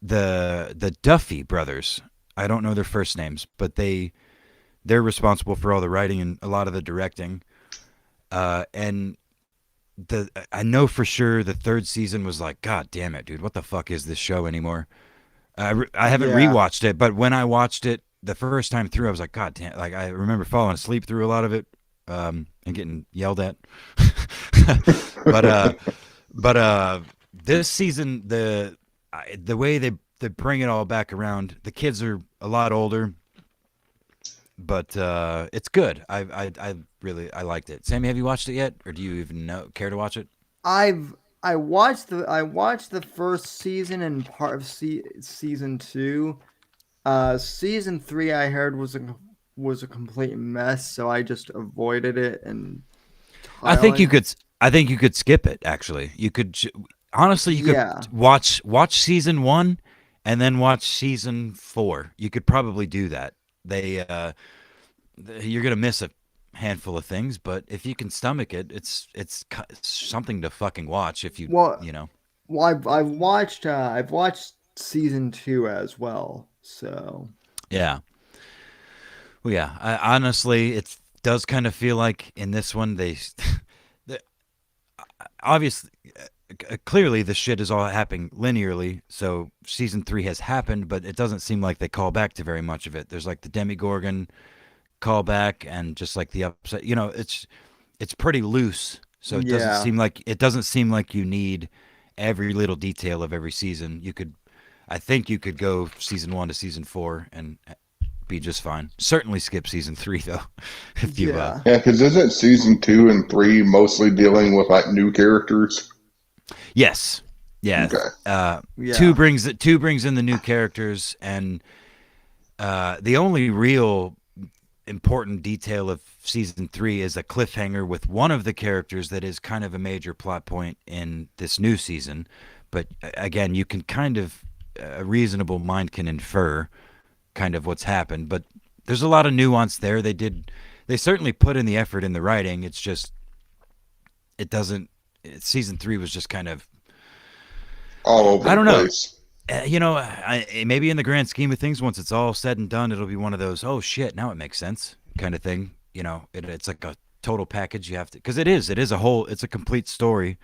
Speaker 4: the Duffy brothers, I don't know their first names, but they're responsible for all the writing and a lot of the directing. And I know for sure the third season was like, God damn it, dude, what the fuck is this show anymore? I haven't
Speaker 2: Yeah,
Speaker 4: rewatched it, but when I watched it the first time through, I was like, God damn, like I remember falling asleep through a lot of it, and getting yelled at. but this season the way they bring it all back around, the kids are a lot older, but it's good. I liked it. Sammy, have you watched it yet, or do you even care to watch it?
Speaker 2: I've I watched the first season and part of season two. Season three I heard was a complete mess, so I just avoided it
Speaker 4: I think you
Speaker 2: entirely.
Speaker 4: could. I think you could skip it. Actually, honestly, you could
Speaker 2: Yeah,
Speaker 4: watch season one, and then watch season four. You could probably do that. You're gonna miss a handful of things, but if you can stomach it, it's something to fucking watch. If you
Speaker 2: well,
Speaker 4: you know,
Speaker 2: I've watched season two as well. So
Speaker 4: yeah. Well, yeah. Honestly, it does kind of feel like in this one the- obviously, clearly the shit is all happening linearly. So season three has happened, but it doesn't seem like they call back to very much of it. There's like the Demigorgon callback and just like the upside. It's pretty loose. So
Speaker 2: yeah,
Speaker 4: it doesn't seem like you need every little detail of every season. I think you could go season one to season four and be just fine. Certainly skip season three though, if you
Speaker 2: yeah,
Speaker 3: Yeah, because isn't season 2 and 3 mostly dealing with like new characters?
Speaker 4: Yes. Yeah.
Speaker 3: Okay.
Speaker 4: Two
Speaker 2: yeah,
Speaker 4: brings in the new characters, and the only real important detail of season three is a cliffhanger with one of the characters that is kind of a major plot point in this new season. But again, you can kind of a reasonable mind can infer kind of what's happened, but there's a lot of nuance there. they certainly put in the effort in the writing. It's just it doesn't. Season 3 was just kind of
Speaker 3: all over
Speaker 4: I don't
Speaker 3: the
Speaker 4: know.
Speaker 3: place.
Speaker 4: Maybe in the grand scheme of things, once it's all said and done, it'll be one of those oh shit now it makes sense kind of thing. It's like a total package. You have to because it is it's a complete story.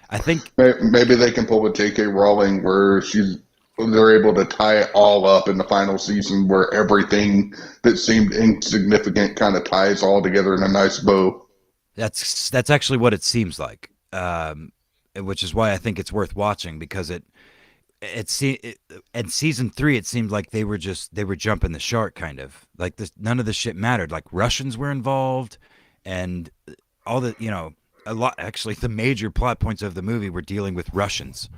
Speaker 4: I think
Speaker 3: Maybe they can pull a J.K. Rowling where they're able to tie it all up in the final season, where everything that seemed insignificant kind of ties all together in a nice bow.
Speaker 4: that's actually what it seems like, which is why I think it's worth watching because in season 3 it seemed like they were jumping the shark kind of like this. None of this shit mattered. Like Russians were involved, and all the a lot actually the major plot points of the movie were dealing with Russians.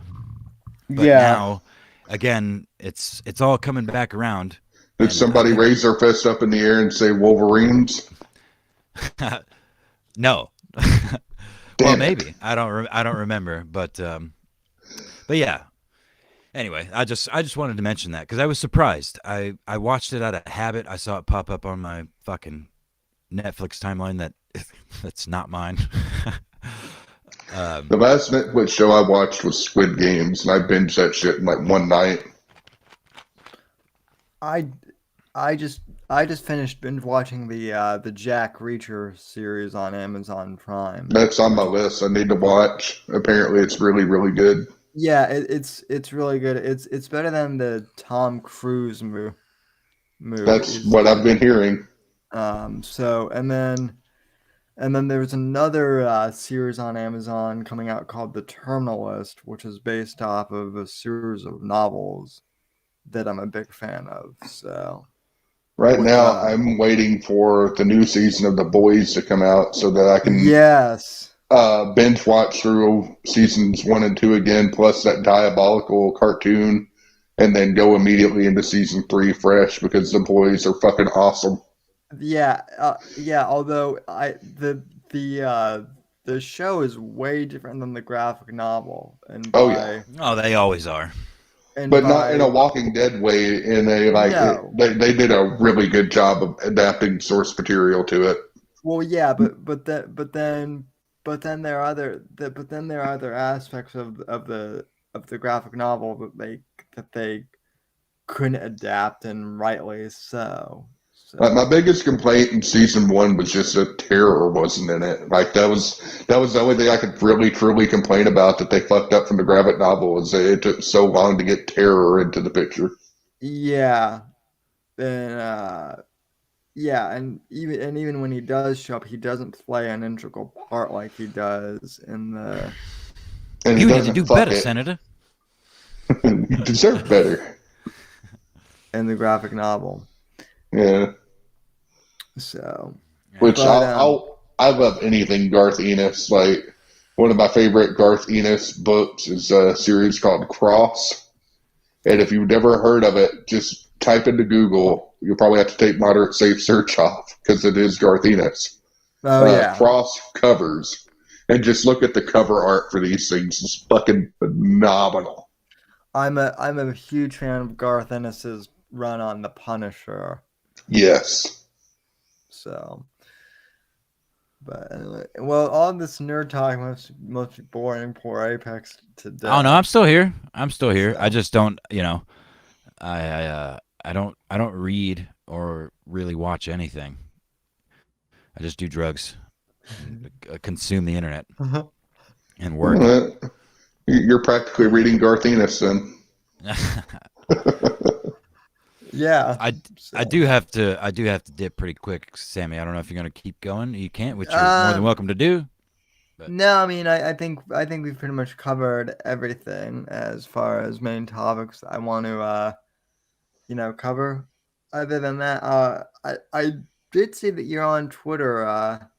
Speaker 4: But now, again, it's all coming back around.
Speaker 3: Did somebody raise their fist up in the air and say Wolverines?
Speaker 4: No. Well, maybe I don't remember, but yeah. Anyway, I just wanted to mention that because I was surprised. I watched it out of habit. I saw it pop up on my fucking Netflix timeline that's not mine.
Speaker 3: The last Netflix show I watched was Squid Games, and I binged that shit in like one night.
Speaker 2: I just finished binge watching the Jack Reacher series on Amazon Prime.
Speaker 3: That's on my list. I need to watch. Apparently, it's really, really good.
Speaker 2: Yeah, it's really good. It's better than the Tom Cruise movie.
Speaker 3: That's what I've been hearing.
Speaker 2: And then there's another series on Amazon coming out called The Terminalist, which is based off of a series of novels that I'm a big fan of. So
Speaker 3: right now, I'm waiting for the new season of The Boys to come out so that I can binge watch through seasons 1 and 2 again, plus that diabolical cartoon, and then go immediately into season 3 fresh because The Boys are fucking awesome.
Speaker 2: Yeah. Although the show is way different than the graphic novel, and
Speaker 4: they always are.
Speaker 3: But not in a Walking Dead way. They did a really good job of adapting source material to it.
Speaker 2: Well, yeah, but then there are other aspects of the graphic novel that they couldn't adapt, and rightly so.
Speaker 3: My biggest complaint in season 1 was just that terror wasn't in it. Like that was the only thing I could really truly complain about that they fucked up from the graphic novel was that it took so long to get terror into the picture.
Speaker 2: Yeah, and even when he does show up, he doesn't play an integral part like he does in the.
Speaker 3: And
Speaker 4: you need to do better, Senator.
Speaker 3: You deserve better.
Speaker 2: In the graphic novel.
Speaker 3: Yeah.
Speaker 2: So.
Speaker 3: Which I love anything Garth Ennis. Like one of my favorite Garth Ennis books is a series called Cross. And if you've never heard of it, just type into Google. You'll probably have to take moderate safe search off because it is Garth Ennis. Cross covers. And just look at the cover art for these things. It's fucking phenomenal.
Speaker 2: I'm a huge fan of Garth Ennis's run on The Punisher.
Speaker 3: Yes.
Speaker 2: So, but anyway, well, all this nerd talk must be boring. Poor Apex today.
Speaker 4: Oh no, I'm still here. So. I just don't, I don't read or really watch anything. I just do drugs, consume the internet, and work.
Speaker 3: You're practically reading Garth Ennis then.
Speaker 2: Yeah,
Speaker 4: I do have to dip pretty quick, Sammy. I don't know if you're gonna keep going. You can't, which you're more than welcome to do. But.
Speaker 2: No, I mean I think we've pretty much covered everything as far as main topics I want to cover. Other than that, I did see that you're on Twitter,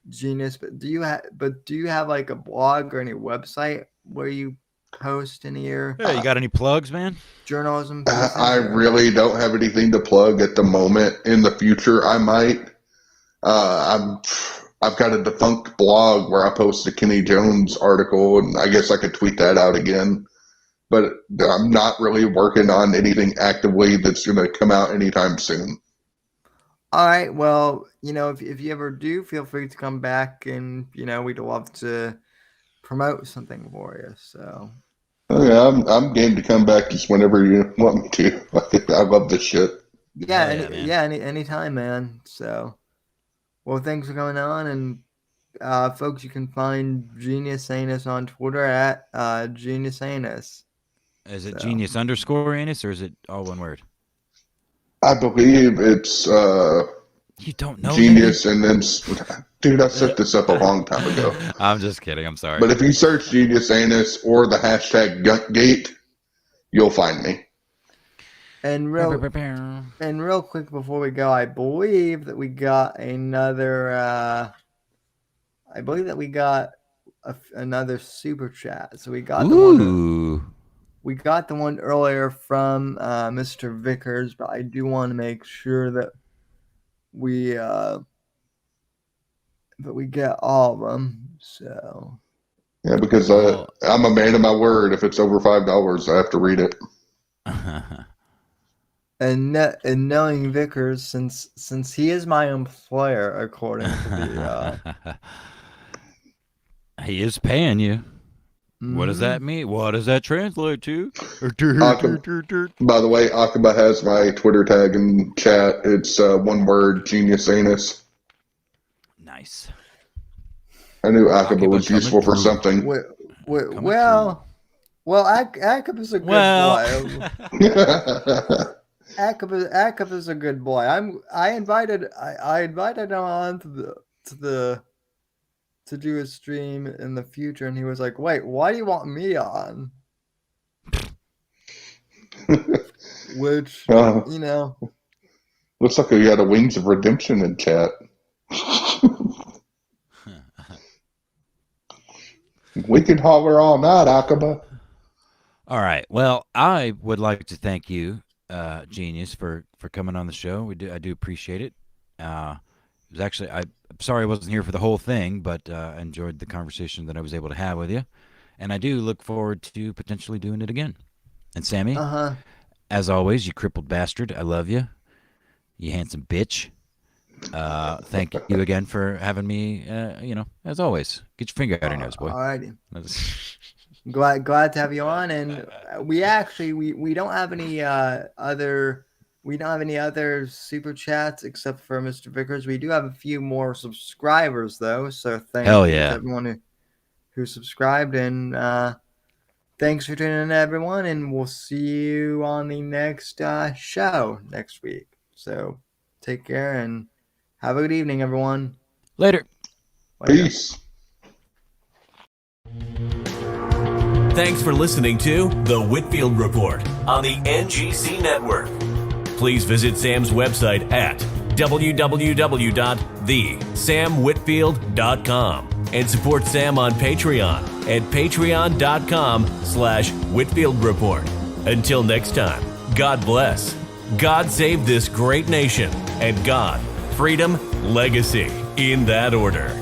Speaker 2: Genius. But do you have like a blog or any website where you post in here?
Speaker 4: Yeah, you got any plugs, man?
Speaker 2: Journalism?
Speaker 3: I really don't have anything to plug at the moment. In the future, I might. I've got a defunct blog where I post a Kenny Jones article, and I guess I could tweet that out again. But I'm not really working on anything actively that's going to come out anytime soon.
Speaker 2: All right. Well, if you ever do, feel free to come back, and we'd love to promote something for you. So.
Speaker 3: Oh, yeah, I'm game to come back just whenever you want me to. I love this shit.
Speaker 2: Yeah,
Speaker 4: Hell yeah, man.
Speaker 2: anytime, man. So, well, thanks for coming on, and folks, you can find GeniusAnus on Twitter at GeniusAnus.
Speaker 4: Is it
Speaker 2: So.
Speaker 4: Genius underscore Anus, or is it all one word?
Speaker 3: I believe it's
Speaker 4: You don't know,
Speaker 3: Genius, and then dude, I set this up a long time ago.
Speaker 4: I'm just kidding. I'm sorry.
Speaker 3: But if you search GeniusAnus or the hashtag Guntgate, you'll find me.
Speaker 2: And real quick before we go, I believe that we got another. I believe that we got another super chat. So we got the one. We got the one earlier from Mr. Vickers, but I do want to make sure that we get all of them. So.
Speaker 3: Yeah, because I'm a man of my word. If it's over $5, I have to read it.
Speaker 2: And knowing Vickers, since he is my employer, according to the
Speaker 4: he is paying you. What does that mean? What does that translate to?
Speaker 3: By the way, Akaba has my Twitter tag in chat. It's one word, GeniusAnus.
Speaker 4: Nice.
Speaker 3: I knew Akaba was useful for something.
Speaker 2: Well, Akaba's a good boy. Akaba's a good boy. I invited him on to do a stream in the future, and he was like, "Wait, why do you want me on?" Which
Speaker 3: looks like you got a Wings of Redemption in chat. We can holler all night, Akaba.
Speaker 4: All right. Well, I would like to thank you, Genius, for coming on the show. I do appreciate it. It was actually I'm sorry I wasn't here for the whole thing, but I enjoyed the conversation that I was able to have with you, and I do look forward to potentially doing it again. And Sammy, as always, you crippled bastard, I love you. You handsome bitch. Thank you again for having me. As always, get your finger out of your nose, boy.
Speaker 2: Alrighty. Glad to have you on, and we don't have any other super chats except for Mr. Vickers. We do have a few more subscribers though, so thank you to everyone who subscribed, and thanks for tuning in, everyone, and we'll see you on the next show next week. So take care and have a good evening, everyone.
Speaker 4: Later.
Speaker 3: Peace.
Speaker 1: Thanks for listening to The Whitfield Report on the NGC Network. Please visit Sam's website at www.thesamwhitfield.com and support Sam on Patreon at patreon.com/Whitfield Report. Until next time, God bless, God save this great nation, and God, freedom, legacy, in that order.